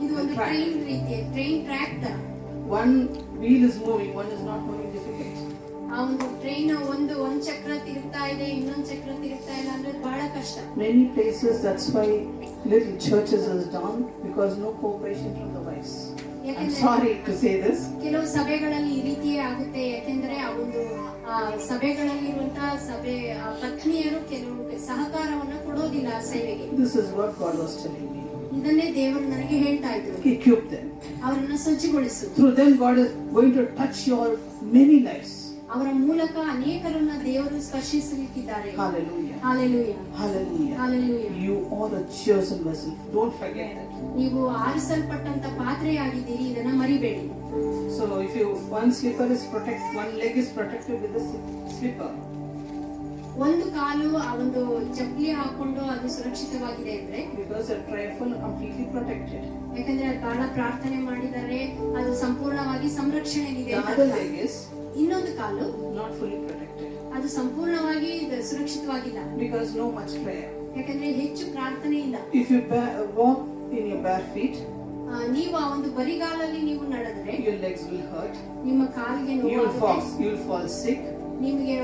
ಇದು ಒಂದು ಟ್ರೈನ್ ರೀತಿಯ ಟ್ರೈನ್ ಟ್ರ್ಯಾಕ್ ತರ. One wheel is moving, one is not moving, difficult. ಆ ಒಂದು ಟ್ರೈನ್ ಒಂದು ಚಕ್ರ ತಿರುಗ್ತಾ ಇದೆ, ಇನ್ನೊಂದು ಚಕ್ರ ತಿರುಗ್ತಾ ಇಲ್ಲ ಅಂದ್ರೆ ಬಹಳ ಕಷ್ಟ. Many places, that's why little churches is down, because no cooperation from the wives. I'm sorry to say this. ಕೆಲವು ಸಭೆಗಳಲ್ಲಿ ಈ ರೀತಿಯೇ ಆಗುತ್ತೆ, ಯಾಕೆಂದ್ರೆ ಆ ಒಂದು ಸಭೆಗಳಲ್ಲಿರುವಂತಹ ಪತ್ನಿಯರು ಕೆಲವು ಸಹಕಾರವನ್ನು ಕೊಡೋದಿಲ್ಲ ಸೇವೆಗೆ. This is what God was telling me. ಇದನ್ನೇ ದೇವರು ನನಗೆ ಹೇಳ್ತಾ ಇದ್ರು. Equip them. ಅವರನ್ನ ಸಜ್ಜುಗೊಳಿಸು. Through them, God is going to touch your many lives. ಅವರ ಮೂಲಕ ಅನೇಕರನ್ನ ದೇವರು ಸ್ಪರ್ಶಿಸಲಿಕ್ಕಿದ್ದಾರೆ. Hallelujah. Hallelujah. Hallelujah. Hallelujah. You are a chosen vessel. Don't forget that. ನೀವು ಆರಿಸಲ್ಪಟ್ಟಂತ ಪಾತ್ರೆಯಾಗಿದ್ದೀರಿ, ಇದನ್ನ ಮರಿಬೇಡಿ. So if one slipper is one leg is protected with a slipper. ಒಂದು ಕಾಲು ಆ ಒಂದು ಚಪ್ಪಲಿ ಹಾಕೊಂಡು ಅದು ಸುರಕ್ಷಿತವಾಗಿದೆ ಅಂದ್ರೆ because they're prayerful and completely protected. ಯಾಕಂದ್ರೆ ಅದು ಬಹಳ ಪ್ರಾರ್ಥನೆ ಮಾಡಿದರೆ ಅದು ಸಂಪೂರ್ಣವಾಗಿ ಸಂರಕ್ಷಣೆಗಿದೆ. The other leg is ಇನ್ನೊಂದು ಕಾಲು not fully protected ಅದು ಸಂಪೂರ್ಣವಾಗಿ ಸುರಕ್ಷಿತವಾಗಿಲ್ಲ, because no much prayer. ಯಾಕಂದ್ರೆ ಹೆಚ್ಚು ಪ್ರಾರ್ಥನೆ ಇಲ್ಲ. If you walk in your bare feet, ನೀವು ಆ ಒಂದು ಬರಿಗಾಲಲ್ಲಿ ನೀವು ನಡೆದ್ರೆ your legs will hurt, ನಿಮ್ಮ ಕಾಲಿಗೆ you'll ನೋವಾಗುತ್ತೆ, fall sick, ನಿಮಗೆ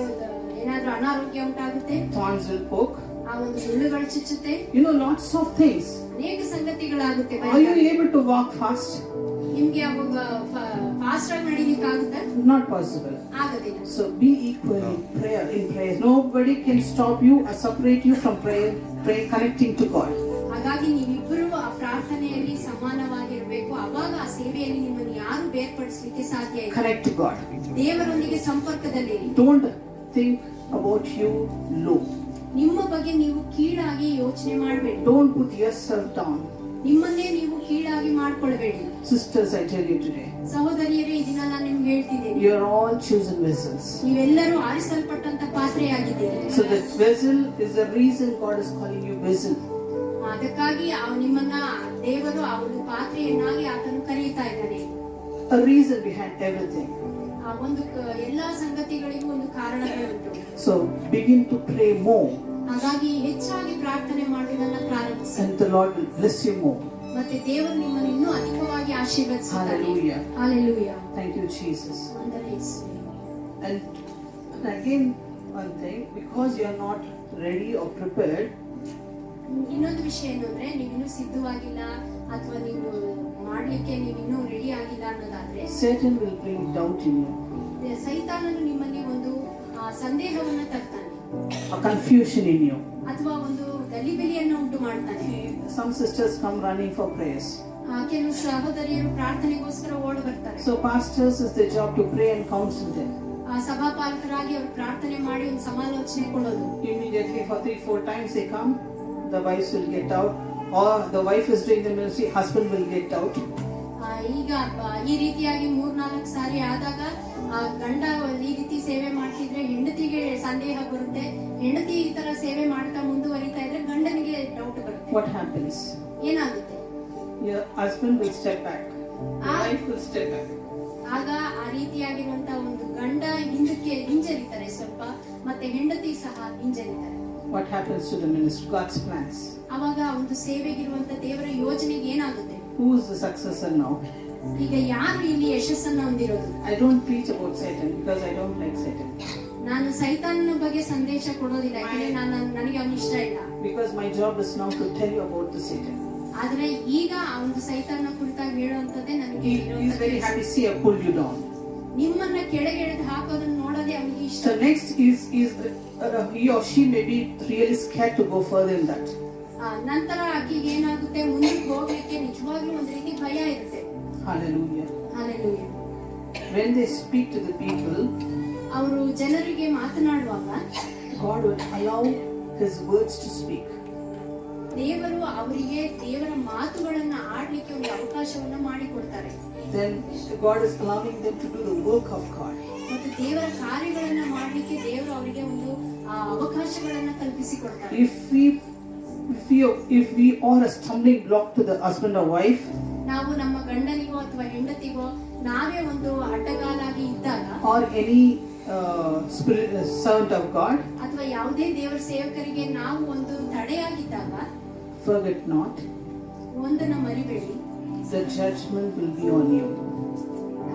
ಏನಾದ್ರೂ ಅನಾರೋಗ್ಯ ಉಂಟಾಗುತ್ತೆ, thorns will poke, ಆ ಒಂದು ಮುಳ್ಳುಗಳು ಚುಚ್ಚುತ್ತೆ, lots of things. ಅನೇಕ ಸಂಗತಿಗಳಾಗುತ್ತೆ. Are you able to walk fast? ನಿಮ್ಗೆ ಅವಾಗ ಫಾಸ್ಟ್ ಆಗಿ ನಡೀಲಿಕ್ಕೆ ಆಗುತ್ತಾ? Not possible. ಆಗೋದಿಲ್ಲ. So be equal in prayer. Nobody can stop you or separate you from prayer connecting to God. ಹಾಗಾಗಿ ನೀವಿಬ್ಬರು ಆ ಪ್ರಾರ್ಥನೆಯಲ್ಲಿ ಸಮಾನವಾಗಿರಬೇಕು. ಅವಾಗ ಆ ಸೇವೆಯಲ್ಲಿ ನಿಮ್ಮನ್ನು ಯಾರು ಬೇರ್ಪಡಿಸಲಿಕ್ಕೆ ಸಾಧ್ಯ ಇಲ್ಲ. Connect to God. ದೇವರೊಂದಿಗೆ ಸಂಪರ್ಕದಲ್ಲಿರಿ. Don't think about you low. ನಿಮ್ಮ ಬಗ್ಗೆ ನೀವು ಕೀಳಾಗಿ ಯೋಚನೆ ಮಾಡಬೇಡಿ. Don't put yourself down. ನಿಮ್ಮನ್ನೇ ನೀವು ಕೀಳಾಗಿ ಮಾಡ್ಕೊಳ್ಬೇಡಿ. Sisters, I tell you today, ಸಹೋದರಿಯರೇ, ಈ ದಿನ ನಾನು ನಿಮ್ಗೆ ಹೇಳ್ತಿದ್ದೇನೆ, you are all chosen vessels. ನೀವೆಲ್ಲರೂ ಆರಿಸಲ್ಪಟ್ಟಂತ ಪಾತ್ರೆಯಾಗಿದ್ದೀರಿ. So that vessel is the reason God is calling you vessel. ಅದಕ್ಕಾಗಿ ನಿಮ್ಮನ್ನ ದೇವರು ಆ ಒಂದು ಪಾತ್ರೆಯನ್ನಾಗಿ ಆತನು ಕರೆಯುತ್ತಾ ಇದ್ದಾನೆ. A reason behind everything. ಆ ಒಂದು ಎಲ್ಲಾ ಸಂಗತಿಗಳಿಗೂ ಒಂದು ಕಾರಣಗಳುಂಟು. So begin to pray more. ಹಾಗಾಗಿ ಹೆಚ್ಚಾಗಿ ಪ್ರಾರ್ಥನೆ ಮಾಡುವುದನ್ನ ಪ್ರಾರಂಭಿಸಿ. And the Lord will bless you more. ಮತ್ತೆ ದೇವರು ನಿಮ್ಮನ್ನು ಇನ್ನೂ ಅಧಿಕವಾಗಿ ಆಶೀರ್ವದಿಸುತ್ತಾನೆ. Hallelujah. Hallelujah. Thank you, Jesus. ವಂದನೆ ಯೇಸುವೇ. And again, one thing, because you are not ready or prepared, ಇನ್ನೊಂದು ವಿಷಯ ಏನಂದ್ರೆ ನೀವಿನ್ನೂ ಸಿದ್ಧವಾಗಿಲ್ಲ ಅಥವಾ ನೀವು ಮಾಡ್ಲಿಕ್ಕೆ ನೀವಿನ್ನೂ ರೆಡಿ ಆಗಿಲ್ಲ ಅನ್ನೋದಾದ್ರೆ Satan will bring doubt in you, ಸೈತಾನನು ನಿಮ್ಮಲ್ಲಿ ಒಂದು ಸಂದೇಹವನ್ನ ತರ್ತಾನೆ, a confusion in you. ಅಥವಾ ಒಂದು ಗಲಿಬಿಲಿಯನ್ನು ಉಂಟು ಮಾಡ್ತಾನೆ. Some sisters come running for prayers. ಕೆಲವು ಸಹೋದರಿಯರು ಪ್ರಾರ್ಥನೆಗೋಸ್ಕರ ಓಡಿ ಬರ್ತಾರೆ. So pastors is their job to pray and counsel them. ಸಭಾಪಾಲಕರಾಗಿ ಅವರು ಪ್ರಾರ್ಥನೆ ಮಾಡಿ ಒಂದು ಸಮಾಲೋಚನೆ ಕೊಡೋದು. Immediately for 3-4 times they come, the wives will get out, or the wife is doing the ministry, husband will get out. ಈಗ ಈ ರೀತಿಯಾಗಿ 3-4 ಸಾರಿ ಆದಾಗ ಗಂಡ ಈ ರೀತಿ ಸೇವೆ ಮಾಡ್ತಿದ್ರೆ ಹೆಂಡತಿಗೆ ಸಂದೇಹ ಬರುತ್ತೆ. ಹೆಂಡತಿ ಈ ತರ ಸೇವೆ ಮಾಡ್ತಾ ಮುಂದುವರಿತಾ ಇದ್ರೆ ಗಂಡನಿಗೆ ಡೌಟ್ ಬರುತ್ತೆ. What happens? ಏನಾಗುತ್ತೆ? Your husband will step back, the wife will step back. ಆಗ ಆ ರೀತಿಯಾಗಿರುವಂತ ಒಂದು ಗಂಡ ಹಿಂಜರಿತಾರೆ ಸ್ವಲ್ಪ, ಮತ್ತೆ ಹೆಂಡತಿ ಸಹ ಹಿಂಜರಿತಾರೆ. What happens to the ministry, God's plans? ಅವಾಗ ಒಂದು ಸೇವೆಗಿರುವಂತ ದೇವರ ಯೋಜನೆಗೆ ಏನಾಗುತ್ತೆ? Who is the successor now? ಈಗ ಯಾರು ಇಲ್ಲಿ ಯಶಸ್ಸನ್ನು ಹೊಂದಿರೋದು? I don't preach about Satan because I don't like Satan. ನಾನು ಸೈತಾನನ ಬಗ್ಗೆ ಸಂದೇಶ ಕೊಡೋದಿಲ್ಲ, ಯಾಕಂದ್ರೆ ನನಗೆ ಅವನು ಇಷ್ಟ ಇಲ್ಲ. Because my job is now to tell you about the Satan. ಆದ್ರೆ ಈಗ ಆ ಒಂದು ಸೈತಾನನ ಕುರಿತಾಗಿ ಹೇಳುವಂತದ್ದೇ ನನಗೆ He is very happy to see I pulled you down. ನಿಮ್ಮನ್ನ ಕೆಳಗೆ ಎಳೆದು ಹಾಕೋದನ್ನ ನೋಡೋದೇ ಅವನಿಗೆ ಇಷ್ಟ. So next is he or she may be really scared to go further in that. ನಂತರ ಆಕೆಗೆ ಏನಾಗುತ್ತೆ, ಮುಂದಕ್ಕೆ ಹೋಗ್ಲಿಕ್ಕೆ ನಿಜವಾಗ್ಲೂ ಒಂದು ರೀತಿ ಭಯ ಇರುತ್ತೆ. Hallelujah. Hallelujah. When they speak to the people, ಅವರು ಜನರಿಗೆ ಮಾತನಾಡುವಾಗ God will allow His words to speak. ದೇವರು ಅವರಿಗೆ ದೇವರ ಮಾತುಗಳನ್ನ ಆಡ್ಲಿಕ್ಕೆ ಒಂದು ಅವಕಾಶವನ್ನ ಮಾಡಿಕೊಡ್ತಾರೆ. Then God is allowing them to do the work of God. ಮತ್ತು ದೇವರ ಕಾರ್ಯಗಳನ್ನ ಮಾಡ್ಲಿಕ್ಕೆ ದೇವರು ಅವರಿಗೆ ಒಂದು ಅವಕಾಶಗಳನ್ನ ಕಲ್ಪಿಸಿಕೊಡ್ತಾರೆ. If we are a stumbling block to the husband or wife, ನಾವು ನಮ್ಮ ಗಂಡನಿಗೋ ಅಥವಾ ಹೆಂಡತಿಗೋ ನಾವೇ ಒಂದು ಅಡ್ಡಗಾಲಾಗಿ ಇದ್ದಾಗ, or any servant of God, ಅಥವಾ ಯಾವುದೇ ದೇವರ ಸೇವಕರಿಗೆ ನಾವು ಒಂದು ತಡೆಯಾಗಿದ್ದಾಗ, forget not, ಒಂದನ್ನ ಮರಿಬೇಡಿ, the judgment will be on you.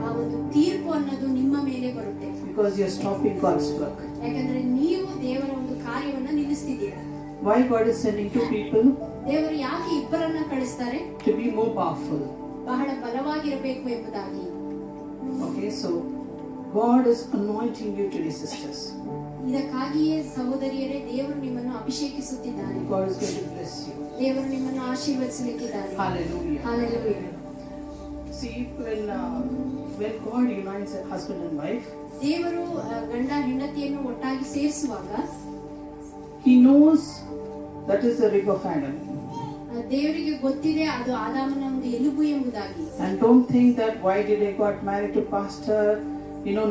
ಆ ಒಂದು ತೀರ್ಪು ಅನ್ನೋದು ನಿಮ್ಮ ಮೇಲೆ ಬರುತ್ತೆ. Because you are stopping God's work. ಯಾಕಂದ್ರೆ ನೀವು ದೇವರ ಒಂದು ಕಾರ್ಯವನ್ನ ನಿಲ್ಲಿಸ್ತಿದ್ದೀರಾ. Why God is sending 2 people? ದೇವರು ಯಾಕೆ ಇಬ್ಬರನ್ನ ಕಳಿಸ್ತಾರೆ? To be more powerful. ಬಹಳ ಬಲವಾಗಿರಬೇಕು ಎಂಬುದಾಗಿ. Okay, so God is anointing you today, sisters. ಇದಕ್ಕಾಗಿಯೇ ಸಹೋದರಿಯರೇ ದೇವರು ನಿಮ್ಮನ್ನು ಅಭಿಷೇಕಿಸುತ್ತಿದ್ದಾನೆ. God is going to bless you. ದೇವರು ನಿಮ್ಮನ್ನು ಆಶೀರ್ವದಿಸಲಿಕ್ಕಿದ್ದಾನೆ. Hallelujah. Hallelujah. See, when God unites a husband and wife, ದೇವರು ಗಂಡ ಹೆಂಡತಿಯನ್ನು ಒಟ್ಟಾಗಿ ಸೇರಿಸುವಾಗ He knows that is the rib of Adam. ದೇವರಿಗೆ ಗೊತ್ತಿದೆ ಅದು ಆದಾಮನ ಒಂದು ಎಲುಬು ಎಂಬುದಾಗಿ. And don't think that why did I got married to pastor,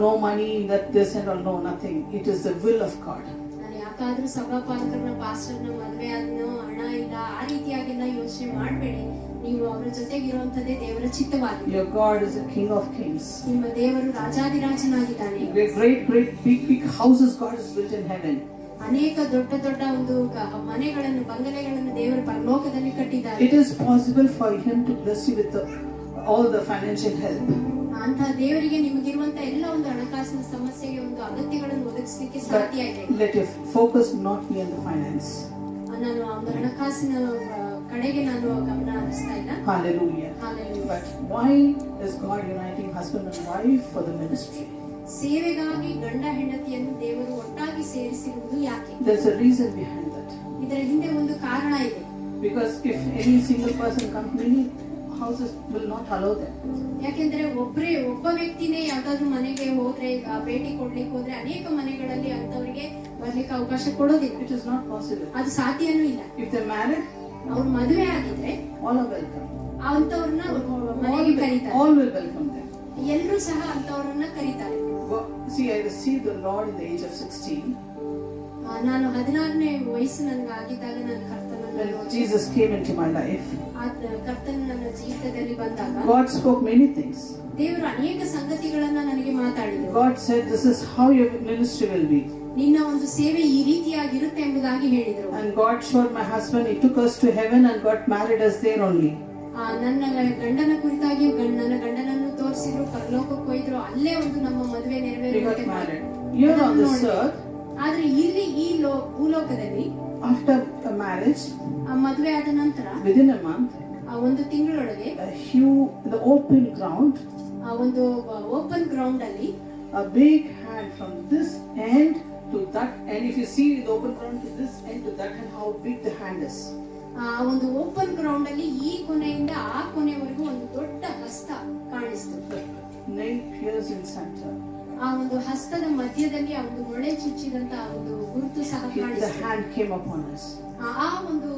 no money, that this and all, no, nothing. It is the will of God. ನಾನು ಯಾಕಾದ್ರೂ ಸಭಾಪಾಲಕರನ್ನ ಪಾಸ್ಟರ್ನ ಮದುವೆ ಆದ್ನೋ ಹಣ ಇಲ್ಲ ಆ ರೀತಿಯಾಗೆಲ್ಲ ಯೋಚನೆ ಮಾಡಬೇಡಿ. ನೀವು ಅವರ ಜೊತೆಗಿರುವಂತದ್ದೇ ದೇವರ ಚಿತ್ತವಾಗಿದೆ. Your God is the King of Kings. ನಿಮ್ಮ ದೇವರು ರಾಜಾದಿರಾಜನಾಗಿದ್ದಾನೆ. Great big houses God has built in heaven. ಅನೇಕ ದೊಡ್ಡ ದೊಡ್ಡ ಒಂದು ಮನೆಗಳನ್ನು ಬಂಗಲೆಗಳನ್ನು ದೇವರು ಪರಲೋಕದಲ್ಲಿ ಕಟ್ಟಿದ್ದಾರೆ. It is possible for Him to bless you with all the financial help. ಅಂತ ದೇವರಿಗೆ ನಿಮಗಿರುವಂತ ಎಲ್ಲ ಒಂದು ಹಣಕಾಸಿನ ಸಮಸ್ಯೆಗೆ ಒಂದು ಅಗತ್ಯಗಳನ್ನು ಒದಗಿಸಲಿಕ್ಕೆ ಸಾಧ್ಯ ಇದೆ. Let your focus not be on the finance. ನಾನು ಆ ಒಂದು ಹಣಕಾಸಿನ ಕಡೆಗೆ ನಾನು ಗಮನ ಹರಿಸ್ತಾ ಇಲ್ಲ. Hallelujah. Hallelujah. But why is God uniting husband and wife for the ministry? ಸೇವೆಗಾಗಿ ಗಂಡ ಹೆಂಡತಿಯನ್ನು ದೇವರು ಒಟ್ಟಾಗಿ ಸೇರಿಸಿರುವುದು ಯಾಕೆ? There's a reason behind that. ಇದರ ಹಿಂದೆ ಒಂದು ಕಾರಣ ಇದೆ. Because if any single person comes, many houses will not allow them. ಯಾಕೆಂದ್ರೆ ಒಬ್ಬ ವ್ಯಕ್ತಿನೇ ಯಾವ್ದಾದ್ರು ಮನೆಗೆ ಹೋದ್ರೆ ಭೇಟಿ ಕೊಡ್ಲಿಕ್ಕೆ ಹೋದ್ರೆ ಅನೇಕ ಮನೆಗಳಲ್ಲಿ ಅಂತವರಿಗೆ ಬರ್ಲಿಕ್ಕೆ ಅವಕಾಶ ಕೊಡೋದಿಲ್ಲ. It is not possible. ಅದು ಸಾಧ್ಯನೂ ಇಲ್ಲ. If they're married, ಅವ್ರು ಮದುವೆ ಆಗಿದ್ರೆ all are welcome. ಅಂತವ್ರನ್ನ ಮನೆಗೆ ಕರೀತಾರೆ. All will welcome them. ಎಲ್ಲರೂ ಸಹ ಅಂತವ್ರನ್ನ ಕರೀತಾರೆ. See, I received the Lord in the age of 16. ನಾನು 16ನೇ ವಯಸ್ಸು ನನಗೆ ಆಗಿದ್ದಾಗ ನಾನು ಕರ್ತನನ್ನು When Jesus came into my life, ಕರ್ತನು ನನ್ನ ಜೀವಿತದಲ್ಲಿ ಬಂದಾಗ God spoke many things. ದೇವರು ಅನೇಕ ಸಂಗತಿಗಳನ್ನ ನನಗೆ ಮಾತಾಡಿದರು. God said, "This is how your ministry will be." ನಿನ್ನ ಒಂದು ಸೇವೆ ಈ ರೀತಿಯಾಗಿರುತ್ತೆ ಎಂಬುದಾಗಿ ಹೇಳಿದರು. And God showed my husband. He took us to heaven and got married us there only. ನನ್ನ ಗಂಡನ ಕುರಿತಾಗಿ ನನ್ನ ಗಂಡನನ್ನು ತೋರಿಸಿದ್ರು, ಪರಲೋಕಕ್ಕೆ ಹೋಯ್ದ್ರು, ಅಲ್ಲೇ ಒಂದು ನಮ್ಮ ಮದುವೆ We got ನೆರವೇರುತ್ತೆ. married. Here on this earth, ಆದ್ರೆ ಇಲ್ಲಿ ಈ ಭೂಲೋಕದಲ್ಲಿ after a marriage, ಆ ಮದುವೆ ಆದ ನಂತರ within a month, ಆ ಒಂದು ತಿಂಗಳೊಳಗೆ the open ground, ಆ ಒಂದು ಓಪನ್ ಗ್ರೌಂಡ್ ಅಲ್ಲಿ a big hand from this end to that end. If you see the open ground to this end to that end, how big the hand is. ಆ ಒಂದು open ground ಅಲ್ಲಿ ಈ ಕೊನೆಯಿಂದ ಆ ಕೊನೆವರೆಗೂ ಒಂದು ದೊಡ್ಡ ಹಸ್ತ ಕಾಣಿಸ್ತು. Nail pierced in center. ಆ ಒಂದು ಹಸ್ತದ ಮಧ್ಯದಲ್ಲಿ ಆ ಒಂದು ಮೊಳೆ ಚುಚ್ಚಿದಂತ ಒಂದು ಗುರುತು ಸಹ The ಕಾಣಿಸ್ತು. hand came upon us. ಆ ಒಂದು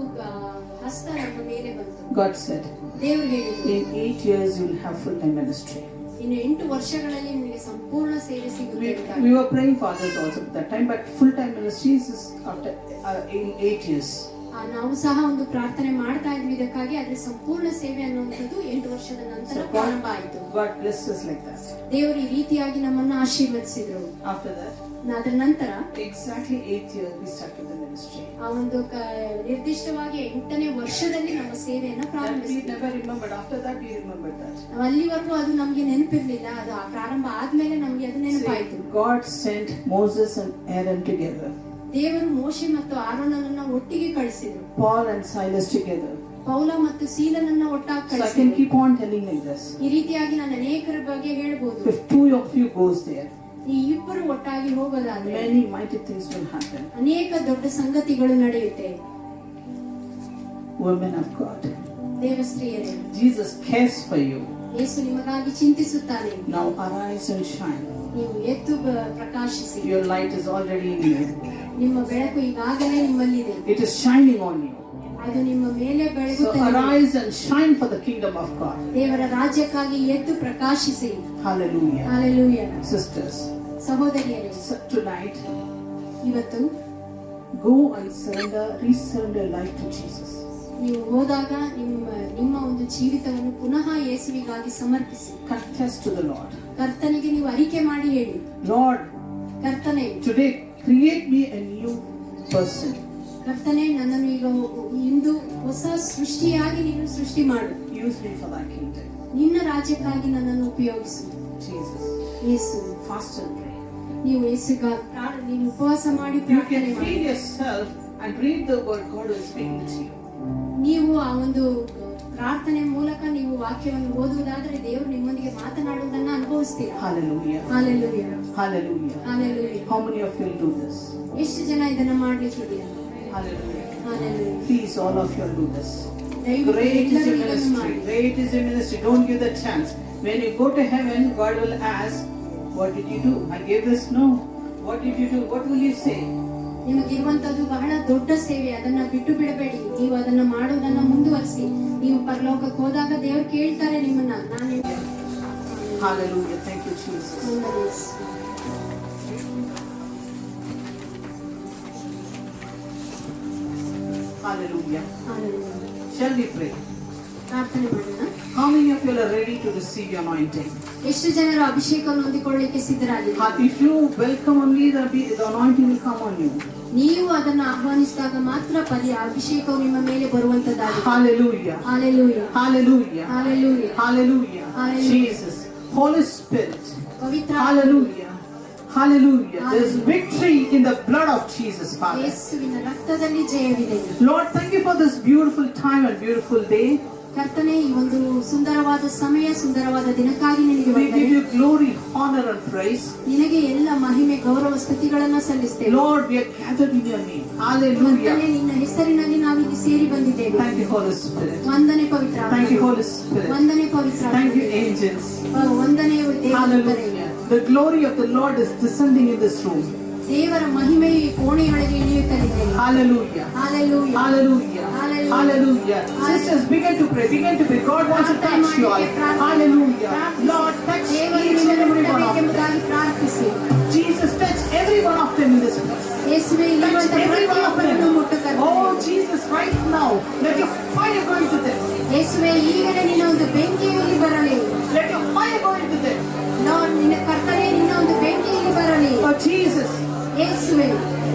ಹಸ್ತ ನಮ್ಮ ಮೇಲೆ ಬಂತು. God said, ದೇವರು ಹೇಳಿದ್ರು, "In 8 years you will have full-time ministry." ಇನ್ನು 8 ವರ್ಷಗಳಲ್ಲಿ ನಿಮಗೆ ಸಂಪೂರ್ಣ ಸೇವೆ ಸಿಗುತ್ತೆ ಅಂತ. We were praying for others also at that time, but full-time ministry is after in 8 years. ನಾವು ಸಹ ಒಂದು ಪ್ರಾರ್ಥನೆ ಮಾಡ್ತಾ ಇದ್ವಿ ಇದಕ್ಕಾಗಿ. ಆದ್ರೆ ಸಂಪೂರ್ಣ ಸೇವೆ ಅನ್ನುವಂಥದ್ದು 8 ವರ್ಷದ ನಂತರ ಪ್ರಾರಂಭ ಆಯಿತು. God blessed us like that. ದೇವರು ಈ ರೀತಿಯಾಗಿ ನಮ್ಮನ್ನ ಆಶೀರ್ವದಿಸಿದ್ರು. After that, ಅದರ ನಂತರ exactly 8 years we started the ministry. ಆ ಒಂದು ನಿರ್ದಿಷ್ಟವಾಗಿ 8ನೇ ವರ್ಷದಲ್ಲಿ ನಮ್ಮ ಸೇವೆಯನ್ನ That we ಪ್ರಾರಂಭಿಸಿದ್ವಿ. never remembered. After that, we remembered that. ನಾವು ಅಲ್ಲಿವರೆಗೂ ಅದು ನಮ್ಗೆ ನೆನಪಿರ್ಲಿಲ್ಲ. ಅದು ಆ ಪ್ರಾರಂಭ ಆದ್ಮೇಲೆ ನಮ್ಗೆ ಅದು ನೆನಪಾಯಿತು. God sent Moses and Aaron together. ದೇವರು ಮೋಶೆ ಮತ್ತು ಆರೋನನನ್ನ ಒಟ್ಟಿಗೆ ಕಳಿಸಿದ್ರು. Paul and Silas together. ಪೌಲ ಮತ್ತು ಸೀಲನನ್ನ ಒಟ್ಟಾಗಿ So I can ಕಳಿಸಿದ್ರು. keep on telling like this. ಈ ರೀತಿಯಾಗಿ ನಾನು ಅನೇಕರ ಬಗ್ಗೆ ಹೇಳ್ಬೋದು. If 2 of you goes there, ಈ ಇಬ್ಬರು ಒಟ್ಟಾಗಿ ಹೋಗೋದಾದ್ರೆ many mighty things will happen. ಅನೇಕ ದೊಡ್ಡ ಸಂಗತಿಗಳು ನಡೆಯುತ್ತೆ. Women of God, ದೇವಸ್ತ್ರೀಯರೇ, Jesus cares for you. ಯೇಸು ನಿಮಗಾಗಿ ಚಿಂತಿಸುತ್ತಾನೆ. Now arise and shine. ನೀವು ಎದ್ದು ಪ್ರಕಾಶಿಸಿ. Your light is already in you. ನಿಮ್ಮ ಬೆಳಕು ಈಗಾಗಲೇ ನಿಮ್ಮಲ್ಲಿದೆ. It is shining on you. ಅದು ನಿಮ್ಮ ಮೇಲೆ So ಬೆಳಗುತ್ತದೆ. arise and shine for the kingdom of God. ದೇವರ ರಾಜ್ಯಕ್ಕಾಗಿ ಎದ್ದು ಪ್ರಕಾಶಿಸಿ. Hallelujah. ಹಲ್ಲೆಲೂಯಾ. Sisters, ಸಹೋದರಿಯರೇ, tonight ಇವತ್ತು go and resurrender your life to Jesus. ನೀವು ಹೋದಾಗ ನಿಮ್ಮ ಒಂದು ಜೀವಿತವನ್ನು ಪುನಃ ಯೇಸುವಿಗಾಗಿ ಸಮರ್ಪಿಸಿ. Confess to the Lord. ಕರ್ತನಿಗೆ ನೀವು ಅರಿಕೆ ಮಾಡಿ ಹೇಳಿ, Lord, ಕರ್ತನೇ, today create me a new person. ಕರ್ತನೇ, ನನ್ನನ್ನು ಈಗ ಇಂದು ಹೊಸ ಸೃಷ್ಟಿಯಾಗಿ ನೀನು ಸೃಷ್ಟಿ ಮಾಡು. Use me for thy kingdom. ನಿನ್ನ ರಾಜ್ಯಕ್ಕಾಗಿ ನನ್ನನ್ನು ಉಪಯೋಗಿಸು. Jesus. Yesu, Fast and pray. ನೀವು ನೀನು ಉಪವಾಸ ಮಾಡಿ You ಪ್ರಾರ್ಥನೆ can ಮಾಡಿ. feed yourself and read the word. God is speaking to you. ನೀವು ಆ ಒಂದು ಪ್ರಾರ್ಥನೆ ಮೂಲಕ ನೀವು ವಾಕ್ಯವನ್ನು ಓದುವುದಾದ್ರೆ ದೇವರು ನಿಮ್ಮೊಂದಿಗೆ ಮಾತನಾಡುವುದನ್ನ ಅನುಭವಿಸ್ತೀರಾ. Hallelujah. Hallelujah. Hallelujah. Hallelujah. How many of you will do this? ಎಷ್ಟು ಜನ ಇದನ್ನ ಮಾಡ್ಲಿಕ್ಕಿದ್ದೀರಾ? Hallelujah. Hallelujah. Please, all of you will do this. ದಯವಿಟ್ಟು Great is ಎಲ್ಲರೂ your ಇದನ್ನು ministry. ಮಾಡಿ. Great is your ministry. Don't give the chance. When you go to heaven, God will ask, "What did you do? I gave this? No. What did you do? What will you say?" ನಿಮಗಿರುವಂತದ್ದು ಬಹಳ ದೊಡ್ಡ ಸೇವೆ. ಅದನ್ನ ಬಿಟ್ಟು ಬಿಡಬೇಡಿ. ನೀವು ಅದನ್ನ ಮಾಡೋದನ್ನ ಮುಂದುವರಿಸಿ. ನೀವು ಪರಲೋಕಕ್ಕೆ ಹೋದಾಗ ದೇವರು ಕೇಳ್ತಾರೆ ನಿಮ್ಮನ್ನ. ನಾನು Hallelujah. Thank you, Jesus. Hallelujah. Shall we pray? ಪ್ರಾರ್ಥನೆ ಮಾಡೋಣ. How many of you are ready to receive your anointing? ಎಷ್ಟು ಜನರು ಅಭಿಷೇಕವನ್ನು ಹೊಂದಿಕೊಳ್ಳಲಿಕ್ಕೆ ಸಿದ್ಧರಾಗಿದ್ದಾರೆ? If you welcome only, the anointing will come on you. ನೀವು ಅದನ್ನ ಆಹ್ವಾನಿಸಿದಾಗ ಮಾತ್ರ ಅಭಿಷೇಕವು ನಿಮ್ಮ ಮೇಲೆ ಬರುವಂತದ್ದಾಗಿದೆ. Hallelujah. Hallelujah. Hallelujah. Hallelujah. Hallelujah. Hallelujah. Jesus. Holy Spirit. Pavithra Hallelujah. Hallelujah. There's victory in the blood of Jesus, Father. ಯೇಸುವಿನ ರಕ್ತದಲ್ಲಿ ಜಯವಿದೆ. Lord, thank you for this beautiful time and beautiful day. ಕರ್ತನೇ, ಈ ಒಂದು ಸುಂದರವಾದ ಸಮಯ, ಸುಂದರವಾದ ದಿನಕ್ಕಾಗಿ ನಿನಗೆ We give ವಂದನೆ. you glory, honor and praise. ನಿನಗೆ ಎಲ್ಲ ಮಹಿಮೆ, ಗೌರವ, ಸ್ತುತಿಗಳನ್ನ ಸಲ್ಲಿಸ್ತೇವೆ. Lord, we are gathered in your name. Hallelujah. ಕರ್ತನೇ, ನಿನ್ನ ಹೆಸರಿನಲ್ಲಿ ನಾವಿಲ್ಲಿ ಸೇರಿ ಬಂದಿದ್ದೇವೆ. Thank you, Holy Spirit. ವಂದನೆ ಪವಿತ್ರ. Thank you, Holy Spirit. ವಂದನೆ ಪವಿತ್ರ. Thank you, angels. ವಂದನೆ ದೇವರೇ. Hallelujah. The glory of the Lord is descending in this room. ದೇವರ ಮಹಿಮೆಯು ಈ ಕೋಣೆಯೊಳಗೆ ಇಳಿಯುತ್ತಲಿದೆ. Hallelujah. Hallelujah. Hallelujah. Hallelujah. Hallelujah. Sisters, begin to pray. Begin to pray. God wants to touch you all. Hallelujah. Lord, touch each and every one of them. ಪ್ರಾರ್ಥಿಸಿ. Jesus, touch every one of them in this place. ಯೇಸುವೆ ಇರುವಂತ ಪ್ರತಿಯೊಬ್ಬರನ್ನು ಮುಟ್ಟು ಕರ್ತನೆ. Oh Jesus, right now, let your fire go into them. ಯೇಸುವೆ ಈಗಲೇ ನಿನ್ನ ಒಂದು ಬೆಂಕಿಯಲ್ಲಿ ಬರಲಿ. Let your fire go into them. ನಿನ್ನ ಕರ್ತನೆ ನಿನ್ನ ಒಂದು ಬೆಂಕಿಯಲ್ಲಿ ಬರಲಿ. Oh Jesus, ಯೇಸುವೆ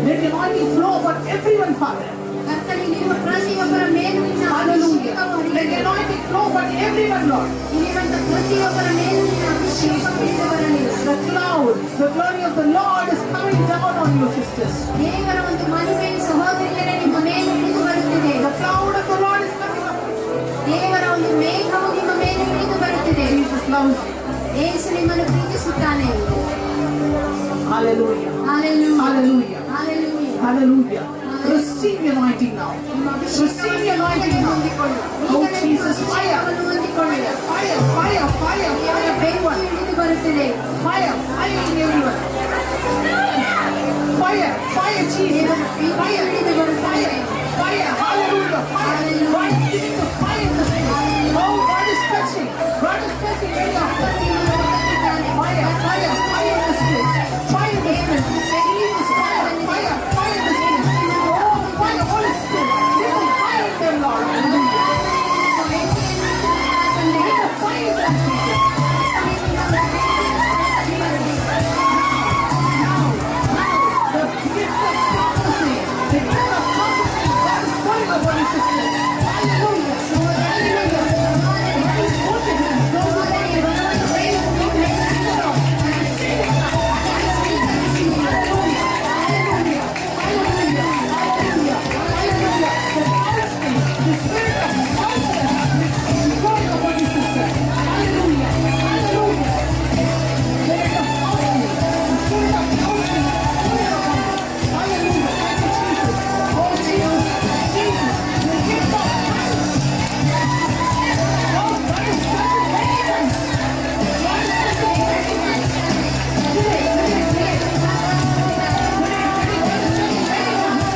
let your anointing flow upon everyone, Father. ಕರ್ತನೆ ನಿಮ್ಮ ಪ್ರತಿಯೊಬ್ಬರ ಮೇಲೂ ನಿನ್ನ Hallelujah. ಅಭಿಷೇಕವು Let your ಹರಿಯಲಿ. anointing flow upon everyone, Lord. ಇರುವಂತ ಪ್ರತಿಯೊಬ್ಬರ ಮೇಲೂ ನಿನ್ನ ಅಭಿಷೇಕವು ಬರಲಿ. The cloud, the glory of the Lord is coming down on you, sisters. ದೇವರ ಒಂದು ಮಹಿಮೆಯು ಸಹೋದರಿಯರೇ ನಿಮ್ಮ ಮೇಲೆ ಇಳಿದು ಬರುತ್ತಿದೆ. The cloud of the Lord is coming up. ದೇವರ ಒಂದು ಮೇಘವು ನಿಮ್ಮ ಮೇಲೆ ಇಳಿದು ಬರುತ್ತಿದೆ. Jesus loves you. ಯೇಸು ನಿಮ್ಮನ್ನು ಪ್ರೀತಿಸುತ್ತಾನೆ. Hallelujah. Hallelujah. Hallelujah. Hallelujah. Hallelujah. Receive your anointing now. Receive your anointing now. Oh Jesus, fire. Fire, fire, fire, fire, everyone. ಇಳಿದು ಬರುತ್ತಿದೆ. Fire, fire in everyone. Fire, fire, Jesus. Fire, fire, fire. Hallelujah. Fire. God is giving the fire in this place. Oh, God is touching. God is touching very often. Fire, fire, fire in this place. Fire in this place. Jesus, fire, fire, fire in this place. Oh, fire, Holy Spirit. Give the fire in them, Lord. Hallelujah. Give the fire in them, Jesus. The gift of prophecy. The gift of prophecy. God is pouring upon your sisters. Hallelujah. Hallelujah. God is working in us. Those who want to run the race, don't let them down. Receive it now. Hallelujah. Hallelujah. Hallelujah. Hallelujah. Hallelujah. The counseling, the spirit of counseling is pouring upon your sisters. Hallelujah. Hallelujah. Spirit of counseling, the spirit of counseling is pouring upon you. Hallelujah. Thank you, Jesus. Oh, Jesus. Jesus. The gift of tongues. Oh, God is touching many tongues. God is touching many tongues. Today, today, today. Today, God is touching many tongues.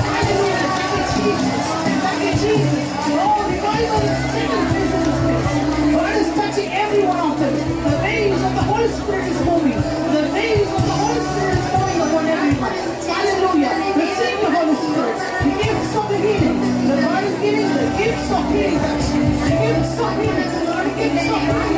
Hallelujah. Thank you, Jesus. Thank you, Jesus. Oh, revival is taking place in this place. God is touching every one of them. The waves of the Holy Spirit is moving. The waves of the Holy Spirit is moving upon everyone. Hallelujah. Receive the Holy Spirit. The gifts of the healing. The Lord is giving the gifts of healing. The gifts of healing. The gifts of healing.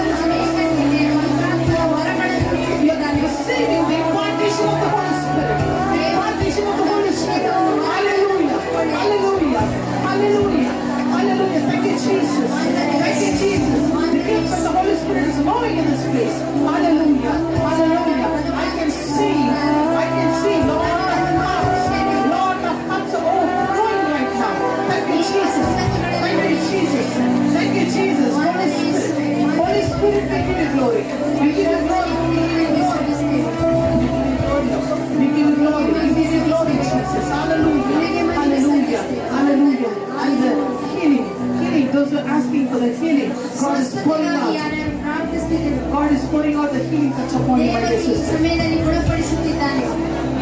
You are receiving the impartation of the Holy Spirit. The impartation of the Holy Spirit. Hallelujah. Hallelujah. Hallelujah. Hallelujah. Thank you, Jesus. Thank you, Jesus. The gifts of the Holy Spirit is moving in this place. Hallelujah. Hallelujah. I can see Lord of cups. Lord of cups are overflowing right now. Thank you, Jesus. Thank you, Jesus. Thank you, Jesus. Holy Spirit. Holy Spirit, we give you glory. We give you glory. We give you glory. We give you glory, Jesus. Hallelujah. Hallelujah. Hallelujah. And the healing. Those who are asking for the healing, God is pouring out. ಯಾರ್ಯಾರು ಪ್ರಾರ್ಥಿಸುತ್ತಿದ್ದರು God is pouring out the healing touch upon you, my ದೇವರು dear ಈ sister. ಸಮಯದಲ್ಲಿ ಗುಣಪಡಿಸುತ್ತಿದ್ದಾನೆ.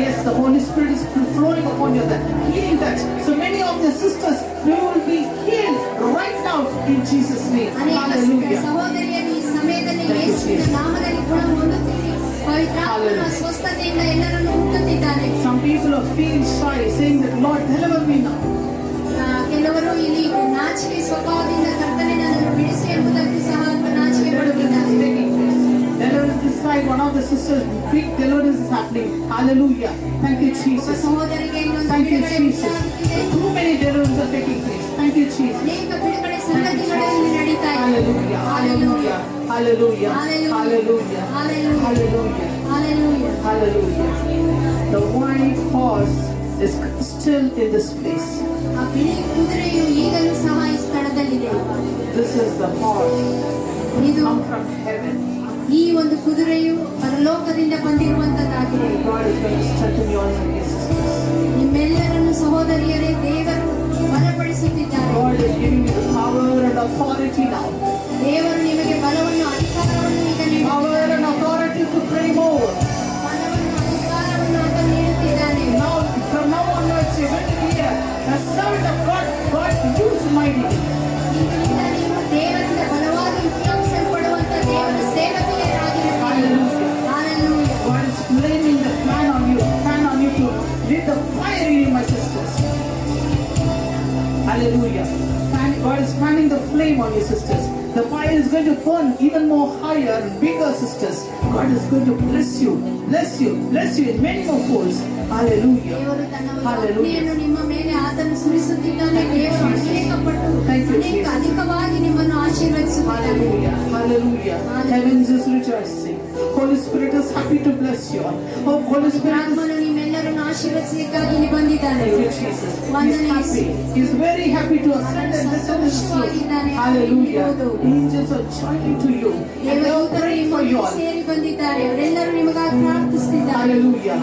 Yes, the Holy Spirit is flowing upon you, the healing touch. So many of the sisters, you will be healed right now in Jesus' name. ಅನೇಕ Hallelujah. ಸಹೋದರಿಯರು ಈ ಸಮಯದಲ್ಲಿ ಯೇಸುವಿನ ನಾಮದಲ್ಲಿ ಗುಣ ಹೊಂದುತ್ತೀರಿ. ಪವಿತ್ರಾತ್ಮನ ಸ್ವಸ್ಥತೆಯಿಂದ ಎಲ್ಲರನ್ನು ಮುಟ್ಟುತ್ತಿದ್ದಾನೆ. Some people are feeling shy, saying that Lord, deliver me now. ಕೆಲವರು ಇಲ್ಲಿ ನಾಚಿಕೆ ಸ್ವಭಾವದಿಂದ ಕರ್ತನೆ ನನ್ನನ್ನು ಬಿಡಿಸಿ ಎಂಬುದಕ್ಕೆ ಸಹ ನಾಚಿಕೆ ಪಡುತ್ತಿದ್ದಾರೆ. Deliverance this side, one of the sisters, big deliverance is happening. Hallelujah. Thank you, Jesus. ಸಹೋದರಿಗೆ ಇನ್ನೊಂದು Thank you, ಬಿಡುಗಡೆ Jesus. ಉಂಟಾಗುತ್ತಿದೆ. Too many deliverances are taking place. Thank you, Jesus. ಅನೇಕ ಬಿಡುಗಡೆ ಸಂಗತಿಗಳು ಇಲ್ಲಿ ನಡೀತಾ ಇದೆ. Hallelujah. Hallelujah. Hallelujah. Hallelujah. Hallelujah. Hallelujah. Hallelujah. Hallelujah. The white horse is still in this place. ಆ ಬಿಳಿ ಕುದುರೆಯು ಈಗಲೂ ಸಹ ಈ ಸ್ಥಳದಲ್ಲಿದೆ. This is the horse ಇದು come from heaven. ಈ ಒಂದು ಕುದುರೆಯು ಪರಲೋಕದಿಂದ ಬಂದಿರುವಂತದ್ದಾಗಿದೆ. God is going to strengthen you all in your sisters. ನಿಮ್ಮೆಲ್ಲರನ್ನು ಸಹೋದರಿಯರೇ ದೇವರು ಬಲಪಡಿಸುತ್ತಿದ್ದಾರೆ. God is giving you the power and authority now. ದೇವರು ನಿಮಗೆ ಬಲವನ್ನು ಅಧಿಕಾರವನ್ನು ಈಗ Power ನೀಡುತ್ತಿದ್ದಾನೆ. and authority to pray more. ಬಲವನ್ನು ಅಧಿಕಾರವನ್ನು ಆತ ನೀಡುತ್ತಿದ್ದಾನೆ. Now, from now onwards, you're going to be a servant of God. God use mightily. ಈಗಿನಿಂದ ನೀವು ದೇವರಿಂದ ಬಲವಾಗಿ ಉಪಯೋಗಿಸಲ್ಪಡುವಂತ ದೇವರ ಸೇವಕಿಯರಾಗಿರುತ್ತೀರಿ. Hallelujah. Hallelujah. God is flaming the fan on you to God is fanning the flame on you, sisters. The fire is going to burn even more higher and bigger, sisters. God is going to bless you, bless you, bless you in many more folds. Hallelujah. ದೇವರು ತನ್ನ ಒಂದು Hallelujah. ಅಗ್ನಿಯನ್ನು ನಿಮ್ಮ ಮೇಲೆ ಆತನು ಸುರಿಸುತ್ತಿದ್ದಾನೆ. ದೇವರು ಅನೇಕ ಪಟ್ಟು Thank you, ಅನೇಕ Jesus. ಅಧಿಕವಾಗಿ ನಿಮ್ಮನ್ನು ಆಶೀರ್ವದಿಸುತ್ತಾನೆ. Hallelujah. Hallelujah. Heavens is rejoicing. Holy Spirit is happy to bless you all. Oh, Holy Spirit is ಆತ್ಮನು ನಿಮ್ಮೆಲ್ಲರನ್ನು ಆಶೀರ್ವದಿಸಲಿಕ್ಕಾಗಿ ಇಲ್ಲಿ ಬಂದಿದ್ದಾನೆ. Thank you, Jesus. He's happy. He's very happy to ascend and descend His throne. Hallelujah. Angels are joining to you. And they are praying for you all. ಸೇರಿ ಬಂದಿದ್ದಾರೆ. ಅವರೆಲ್ಲರೂ ನಿಮಗಾಗಿ ಪ್ರಾರ್ಥಿಸುತ್ತಿದ್ದಾರೆ. Hallelujah.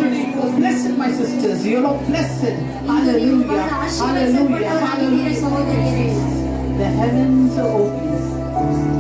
Today you are blessed, my sisters. You are all blessed. Hallelujah. Hallelujah. Hallelujah. ಸಹೋದರಿಯರೇ, The heavens are open.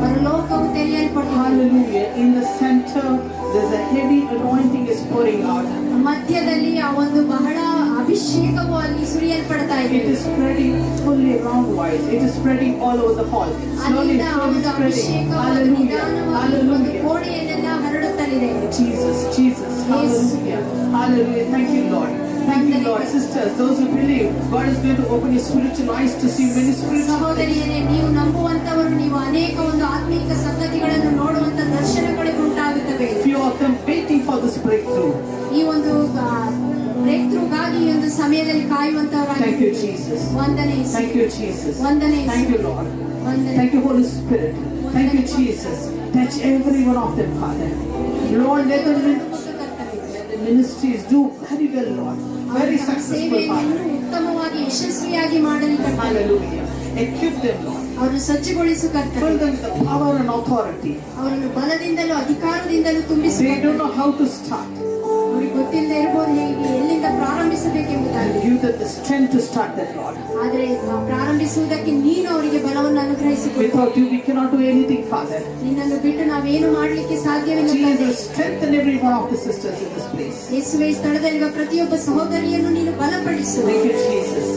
ಪರಲೋಕವು ತೆರೆಯಲ್ಪಟ್ಟಿದೆ. Hallelujah. In the center, there's a heavy anointing is pouring out. ಮಧ್ಯದಲ್ಲಿ ಆ ಒಂದು ಬಹಳ ಅಭಿಷೇಕವು ಅಲ್ಲಿ ಸುರಿಯಲ್ಪಡ್ತಾ ಇದೆ. It is spreading fully roundwise. It is spreading all over the hall. Slowly, ಅಲ್ಲಿಂದ ಆ slowly ಒಂದು spreading. ಅಭಿಷೇಕವು Hallelujah. ನಿಧಾನವಾಗಿ ಒಂದು Hallelujah. ಕೋಣೆಯಲ್ಲೆಲ್ಲ ಹರಡುತ್ತಲಿದೆ. Jesus, Jesus. Hallelujah. Hallelujah. Thank you, Lord. Thank you, Lord. Sisters, those who believe, God is going to open your spiritual eyes to see many spiritual things. ಸಹೋದರಿಯರೇ, ನೀವು ನಂಬುವಂತವರು, ನೀವು ಅನೇಕ ಒಂದು ಆತ್ಮೀಕ ಸಂಗತಿಗಳನ್ನು ನೋಡುವಂತ ದರ್ಶನಗಳಿಗೆ ಉಂಟಾಗುತ್ತವೆ. Few of them waiting for this breakthrough. ಈ ಒಂದು ಬ್ರೇಕ್ ಥ್ರೂಗಾಗಿ ಈ ಒಂದು ಸಮಯದಲ್ಲಿ ಕಾಯುವಂತವರಾಗಿ. Thank you, Jesus. ವಂದನೆ ಯೇಸು. Thank you, Jesus. ವಂದನೆ ಯೇಸು. Thank you, Lord. ವಂದನೆ. Thank you, Holy Spirit. Thank you, Jesus. Touch every one of them, Father. Lord, let the ministries do very well, Lord. Very successful, ಸೇವೆಯನ್ನು Father. ಉತ್ತಮವಾಗಿ ಯಶಸ್ವಿಯಾಗಿ ಮಾಡಲಿ ಕರ್ತನೆ. Hallelujah. Equip them, Lord. ಅವರನ್ನು ಸಜ್ಜುಗೊಳಿಸು Fill ಕರ್ತನೆ. them with the power and authority. ಅವರನ್ನು ಬಲದಿಂದಲೂ ಅಧಿಕಾರದಿಂದಲೂ ತುಂಬಿಸು They don't ಕರ್ತನೆ. know how to start. ಅವರಿಗೆ ಗೊತ್ತಿಲ್ಲದೆ ಇರಬಹುದು ಹೇಗೆ ಎಲ್ಲಿಂದ ಪ್ರಾರಂಭಿಸಬೇಕೆಂಬುದಾಗಿ. Give them the strength to start that, Lord. ಆದರೆ ಪ್ರಾರಂಭಿಸುವುದಕ್ಕೆ ನೀನು ಅವರಿಗೆ ಬಲವನ್ನು ಅನುಗ್ರಹಿಸಿಕೊಡು. Without you, we cannot do anything, Father. ನಿನ್ನನ್ನು ಬಿಟ್ಟು ನಾವೇನು ಮಾಡಲಿಕ್ಕೆ ಸಾಧ್ಯವಿಲ್ಲ ತಂದೆ. Jesus, strengthen every one of the sisters in this place. ಯೇಸುವೇ, ಈ ಸ್ಥಳದಲ್ಲಿರುವ ಪ್ರತಿಯೊಬ್ಬ ಸಹೋದರಿಯನ್ನು ನೀನು ಬಲಪಡಿಸು. Thank you, Jesus.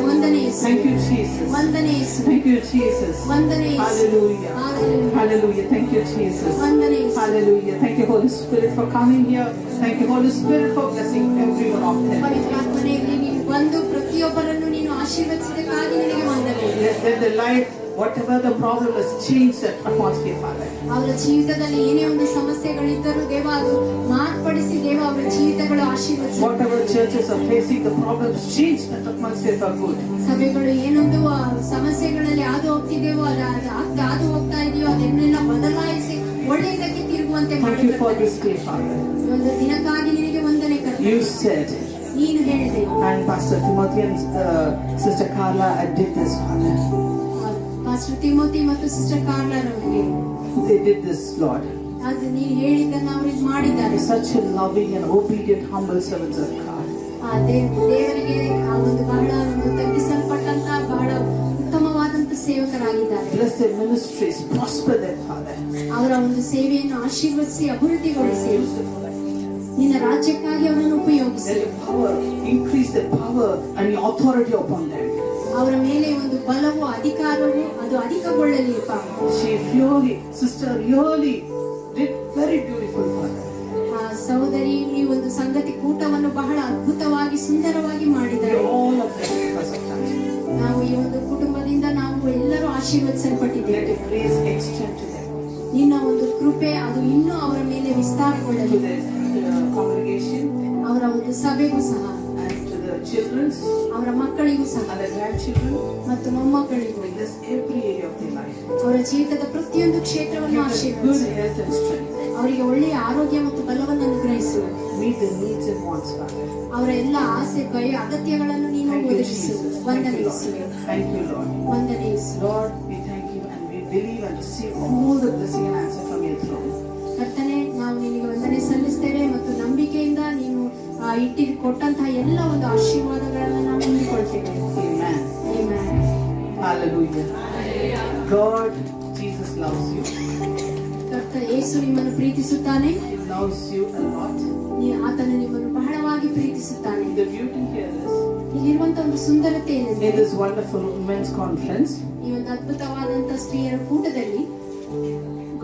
ವಂದನೆ ಯೇಸು. Thank you, Jesus. ವಂದನೆ ಯೇಸು. Thank you, Jesus. ವಂದನೆ ಯೇಸು. Hallelujah. Hallelujah. Hallelujah. Thank you, Jesus. ವಂದನೆ ಯೇಸು. Hallelujah. Thank you, Holy Spirit, for coming here. Thank you, Holy Spirit, for blessing every one of them. ಪವಿತ್ರಾತ್ಮನೆಯಲ್ಲಿ ನೀನು ಬಂದು ಪ್ರತಿಯೊಬ್ಬರನ್ನು ನೀನು ಆಶೀರ್ವದಿಸಿದಕ್ಕಾಗಿ ನಿನಗೆ ವಂದನೆ. Let the life, whatever the problem is, change that atmosphere, Father. ಅವರ ಜೀವಿತದಲ್ಲಿ ಏನೇ ಒಂದು ಸಮಸ್ಯೆಗಳಿದ್ದರೂ ದೇವ ಅದು ಮಾರ್ಪಡಿಸಿ ದೇವ ಅವರ ಜೀವಿತಗಳು ಆಶೀರ್ವದಿಸಿ. Whatever churches are facing the problems, change that atmosphere for good. ಸಭೆಗಳು ಏನೊಂದು ಸಮಸ್ಯೆಗಳಲ್ಲಿ ಹಾದು ಹೋಗ್ತಿದೆಯೋ ಹಾದು ಹೋಗ್ತಾ ಇದೆಯೋ ಅದನ್ನೆಲ್ಲ ಬದಲಾಯಿಸಿ ಒಳ್ಳೆಯದಕ್ಕೆ ತಿರುಗುವಂತೆ Thank you for ಮಾಡಿ. this day, Father. ಈ ಒಂದು ದಿನಕ್ಕಾಗಿ ನಿನಗೆ ವಂದನೆ ಕರ್ತನೆ. You said, ನೀನು ಹೇಳಿದೆ and Pastor Timothy and Sister Carla did this, Father. Pastor Timothy ಮತ್ತು sister ಕಾರ್ಲಾರವರಿಗೆ They did this, Lord. ಅದು ನೀನು ಹೇಳಿದ್ದನ್ನು ಅವರು ಇದು ಮಾಡಿದ್ದಾರೆ. Such a loving and obedient, humble servants of God. ದೇವರಿಗೆ ಆ ಒಂದು ಬಹಳ ಒಂದು ತಗ್ಗಿಸಲ್ಪಟ್ಟಂತ ಬಹಳ ಉತ್ತಮವಾದಂತ ಸೇವಕರಾಗಿದ್ದಾರೆ. Bless their ministries, prosper them, Father. ಅವರ ಒಂದು ಸೇವೆಯನ್ನು ಆಶೀರ್ವದಿಸಿ ಅಭಿವೃದ್ಧಿಗೊಳಿಸಿ ನಿನ್ನ ರಾಜ್ಯಕ್ಕಾಗಿ ಅವರನ್ನು ಉಪಯೋಗಿಸಿ. Let your power increase the power and your authority upon them. ಅವರ ಮೇಲೆ ಒಂದು ಬಲವು ಅಧಿಕಾರವು ಅದು ಅಧಿಕಗೊಳ್ಳಲಿ. She really, sister, really did very beautiful, Father. ಆ ಸಹೋದರಿ ಈ ಒಂದು ಸಂಗತಿ ಕೂಟವನ್ನು ಬಹಳ ಅದ್ಭುತವಾಗಿ ಸುಂದರವಾಗಿ We ಮಾಡಿದ್ದಾರೆ. are all of them because of that. ನಾವು ಈ ಒಂದು ಕುಟುಂಬದಿಂದ ನಾವು ಎಲ್ಲರೂ ಆಶೀರ್ವದಿಸಲ್ಪಟ್ಟಿದ್ದೇವೆ. Let your grace extend to them, ನಿನ್ನ ಒಂದು ಕೃಪೆ ಅದು ಇನ್ನೂ ಅವರ ಮೇಲೆ to ವಿಸ್ತಾರಗೊಳ್ಳಲಿ. the congregation, ಅವರ ಒಂದು ಸಭೆಗೂ ಸಹ, and to the children, ಅವರ ಮಕ್ಕಳಿಗೂ ಸಹ and the grandchildren. ಮತ್ತು ಮೊಮ್ಮಕ್ಕಳಿಗೂ Bless every area of their life. ಅವರ ಜೀವಿತದ ಪ್ರತಿಯೊಂದು ಕ್ಷೇತ್ರವನ್ನು Give them ಆಶೀರ್ವದಿಸು. good health and strength. ಅವರಿಗೆ ಒಳ್ಳೆಯ ಆರೋಗ್ಯ ಮತ್ತು ಬಲವನ್ನು ಅನುಗ್ರಹಿಸು. Meet the needs and wants, Father. ಅವರ ಎಲ್ಲ ಆಸೆ ಭಯ ಅಗತ್ಯಗಳನ್ನು ನೀನು Thank you, ಒದಗಿಸು. Jesus. Thank you, ವಂದನೆಸು. Lord. Thank you, Lord. ವಂದನೆಸು. Lord, we thank you and we believe and receive all the blessing and answer from your throne. ಕರ್ತನೆ, ನಾವು ನಿನಗೆ ವಂದನೆ ಸಲ್ಲಿಸ್ತೇವೆ ಮತ್ತು ನಂಬಿಕೆಯಿಂದ ನೀನು ಕೊಟ್ಟಂತಹ ಎಲ್ಲ ಒಂದು ಆಶೀರ್ವಾದಗಳನ್ನು ನಾವು ಹೊಂದಿಕೊಳ್ತೇವೆ. Amen. Amen. Hallelujah. God, Jesus loves you. ಕರ್ತ ಯೇಸು ನಿಮ್ಮನ್ನು ಪ್ರೀತಿಸುತ್ತಾನೆ. He loves you a lot. ಆತನು ನಿಮ್ಮನ್ನು ಬಹಳವಾಗಿ ಪ್ರೀತಿಸುತ್ತಾನೆ. The beauty here is, ಇಲ್ಲಿರುವಂತ ಒಂದು ಸುಂದರತೆ in ಏನೆಂದರೆ this wonderful women's conference, ಈ ಒಂದು ಅದ್ಭುತವಾದಂತ ಸ್ತ್ರೀಯರ ಕೂಟದಲ್ಲಿ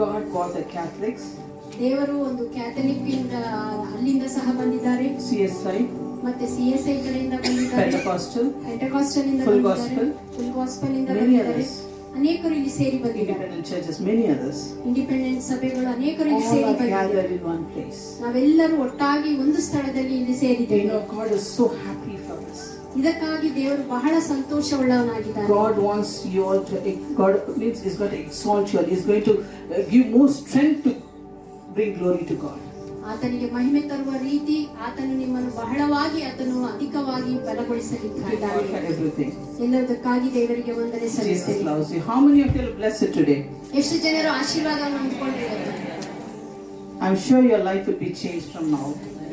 God brought the Catholics, ದೇವರು ಒಂದು ಕ್ಯಾಥಲಿಕ್ ಅಲ್ಲಿಂದ ಸಹ ಬಂದಿದ್ದಾರೆ. CSI, ಮತ್ತೆ CSI ಕಡೆಯಿಂದ ಬಂದಿದ್ದಾರೆ, Pentecostal, ಪೆಂಟಕಾಸ್ಟಲ್ ಇಂದ Full ಬಂದಿದ್ದಾರೆ, Gospel, ಫುಲ್ ಗಾಸ್ಪಲ್ ಇಂದ many ಬಂದಿದ್ದಾರೆ. others, ಅನೇಕರು ಇಲ್ಲಿ ಸೇರಿ ಬಂದಿದ್ದಾರೆ. independent churches, many others. Independent ಸಭೆಗಳು ಅನೇಕರು ಇಲ್ಲಿ All ಸೇರಿ are ಬಂದಿದ್ದಾರೆ. gathered in one place. ನಾವೆಲ್ಲರೂ ಒಟ್ಟಾಗಿ ಒಂದು ಸ್ಥಳದಲ್ಲಿ ಇಲ್ಲಿ You ಸೇರಿದ್ದೇವೆ. know, God is so happy for us. ಇದಕ್ಕಾಗಿ ದೇವರು ಬಹಳ ಸಂತೋಷವುಳ್ಳವನಾಗಿದ್ದಾನೆ. God wants you all to, God means is going to exalt you all. He's going to give more strength to bring glory to God. ಆತನಿಗೆ ಮಹಿಮೆ ತರುವ ರೀತಿ ಆತನು ನಿಮ್ಮನ್ನು ಬಹಳವಾಗಿ ಆತನು ಅಧಿಕವಾಗಿ Thank ಬಲಗೊಳಿಸಲಿದ್ದಾನೆ. God for everything. ಎಲ್ಲದಕ್ಕಾಗಿ ದೇವರಿಗೆ ವಂದನೆ Jesus ಸಲ್ಲಿಸ್ತೇನೆ. loves you. How many of you are blessed today? ಎಷ್ಟು ಜನರು ಆಶೀರ್ವಾದವನ್ನು ಹೊಂದಿಕೊಂಡಿದ್ದಾರೆ? I'm sure your life will be changed from now.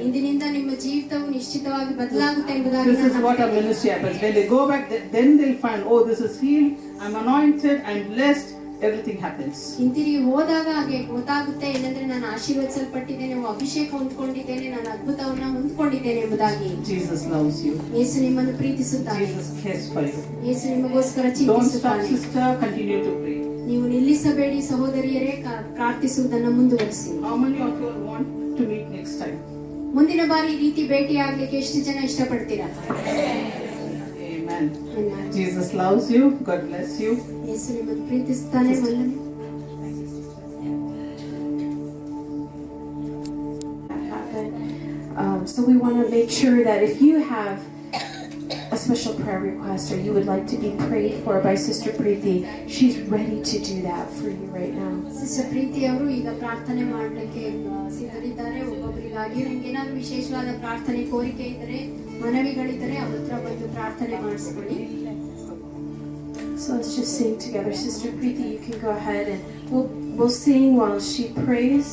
ಇಂದಿನಿಂದ ನಿಮ್ಮ ಜೀವಿತವು ನಿಶ್ಚಿತವಾಗಿ ಬದಲಾಗುತ್ತೆ ಎಂಬುದಾಗಿ This is what our ministry happens. When they go back, then they'll find, oh, this is healed, I'm anointed, I'm blessed, everything happens. ಹಿಂತಿರುಗಿ ಹೋದಾಗ ಹಾಗೆ ಗೊತ್ತಾಗುತ್ತೆ, ಏನಂದ್ರೆ ನಾನು ಆಶೀರ್ವದಿಸಲ್ಪಟ್ಟಿದ್ದೇನೆ, ಅಭಿಷೇಕ ಹೊಂದ್ಕೊಂಡಿದ್ದೇನೆ, ನಾನು ಅದ್ಭುತವನ್ನ ಹೊಂದ್ಕೊಂಡಿದ್ದೇನೆ ಎಂಬುದಾಗಿ. Jesus loves you. ಯೇಸು ನಿಮ್ಮನ್ನು ಪ್ರೀತಿಸುತ್ತಾನೆ. Jesus cares for you. ಯೇಸು ನಿಮಗೋಸ್ಕರ Don't stop, ಚಿಂತಿಸುತ್ತಾನೆ. sister. Continue to pray. ನೀವು ನಿಲ್ಲಿಸಬೇಡಿ ಸಹೋದರಿಯರೇ, ಪ್ರಾರ್ಥಿಸುವುದನ್ನು ಮುಂದುವರಿಸಿ. How many of you want to meet next time? ಮುಂದಿನ ಬಾರಿ ಈ ರೀತಿ ಭೇಟಿ ಆಗ್ಲಿಕ್ಕೆ ಎಷ್ಟು ಜನ ಇಷ್ಟಪಡ್ತೀರಾ? Amen. Amen. Jesus loves you. God bless you. ಯೇಸು ನಿಮ್ಮನ್ನು ಪ್ರೀತಿಸುತ್ತಾನೆ. ವಂದನೆ. So we want to make sure that if you have a special prayer request or you would like to be prayed for by Sister Preeti, she's ready to do that for you right now. Sister Preethi ಅವರು ಈಗ ಪ್ರಾರ್ಥನೆ ಮಾಡಲಿಕ್ಕೆ ಸಿದ್ಧರಿದ್ದಾರೆ. ಒಬ್ಬೊಬ್ಬರಿಗಾಗಿ ನಿಮ್ಗೆ ಏನಾದ್ರು ವಿಶೇಷವಾದ ಪ್ರಾರ್ಥನೆ ಕೋರಿಕೆ ಇದ್ದರೆ, ಮನವಿಗಳಿದ್ದರೆ ಅವ್ರ ಹತ್ರ ಬಂದು ಪ್ರಾರ್ಥನೆ ಮಾಡಿಸ್ಕೊಳ್ಳಿ. So let's just sing together. Sister Preeti, you can go ahead and we'll sing while she prays.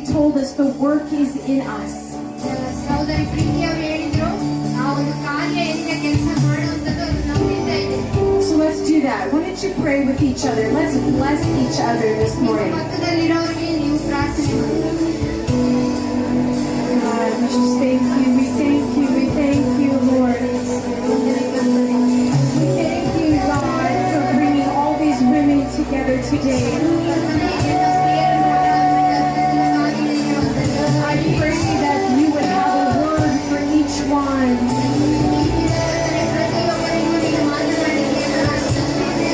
Told us the work is in us. ಸಹೋದರಿ ಪ್ರೀತಿ ಅವರು ಹೇಳಿದ್ರು, ಆ ಒಂದು ಕಾರ್ಯ ಎಲ್ಲಿಯ ಕೆಲಸ ಮಾಡುವಂಥದ್ದು ಅದು ನಮ್ಮಿಂದ ಇದೆ. So let's do that. Why don't you pray with each other? Let's bless each other this morning. ಪಕ್ಕದಲ್ಲಿರೋರಿಗೆ ನೀವು ಪ್ರಾರ್ಥನೆ ಮಾಡಿ. God, we just thank you. We thank you. We thank you, Lord. We thank you, God, for bringing all these women together today. I pray that you would have a word for each one.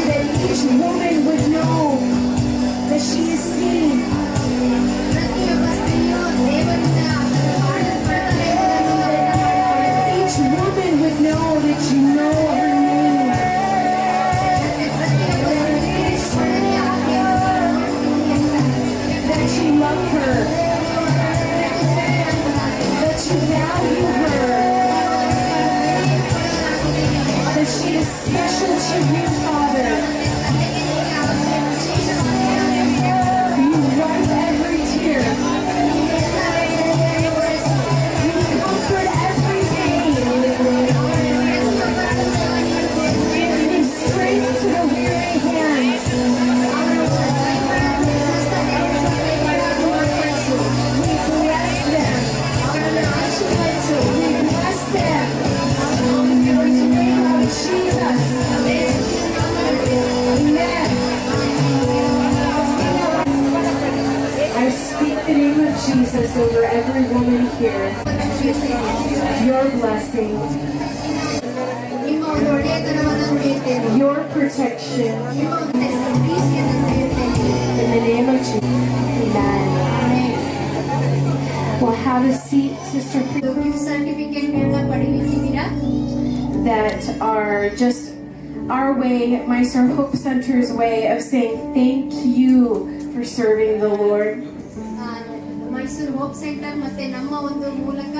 That each woman would know that she is seen. Each woman would know that because she is special to you, Father. You wipe every tear. You comfort every pain. You strength to the weary hands. We bless them. We bless them. In the name of Jesus. Amen. I speak the name of Jesus over every woman here. Your blessing, ನಿಮ್ಮ ಒಂದು ಒಳ್ಳೆಯತನವನ್ನು ನುಡಿಯುತ್ತೇನೆ. your protection. ನಿಮ್ಮ ಒಂದು ಪ್ರೀತಿಯನ್ನು ನುಡಿಯುತ್ತೇನೆ. In the name of Jesus. Amen. Well, have a seat, Sister Pri- gift ಸರ್ಟಿಫಿಕೇಟ್ಗಳನ್ನ ಪಡೆಯುತ್ತಿದ್ದೀರಾ? that are just our way, Mysore Hope Center's way of saying thank you for serving the Lord. Mysuru hope centre ಮತ್ತೆ ನಮ್ಮ ಒಂದು ಮೂಲಕ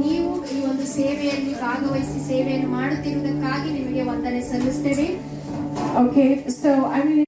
ನೀವು ಈ ಒಂದು ಸೇವೆಯಲ್ಲಿ ಭಾಗವಹಿಸಿ ಸೇವೆಯನ್ನು ಮಾಡುತ್ತಿರುವುದಕ್ಕಾಗಿ ನಿಮಗೆ ವಂದನೆ ಸಲ್ಲಿಸ್ತೇವೆ. Okay, so I'm going to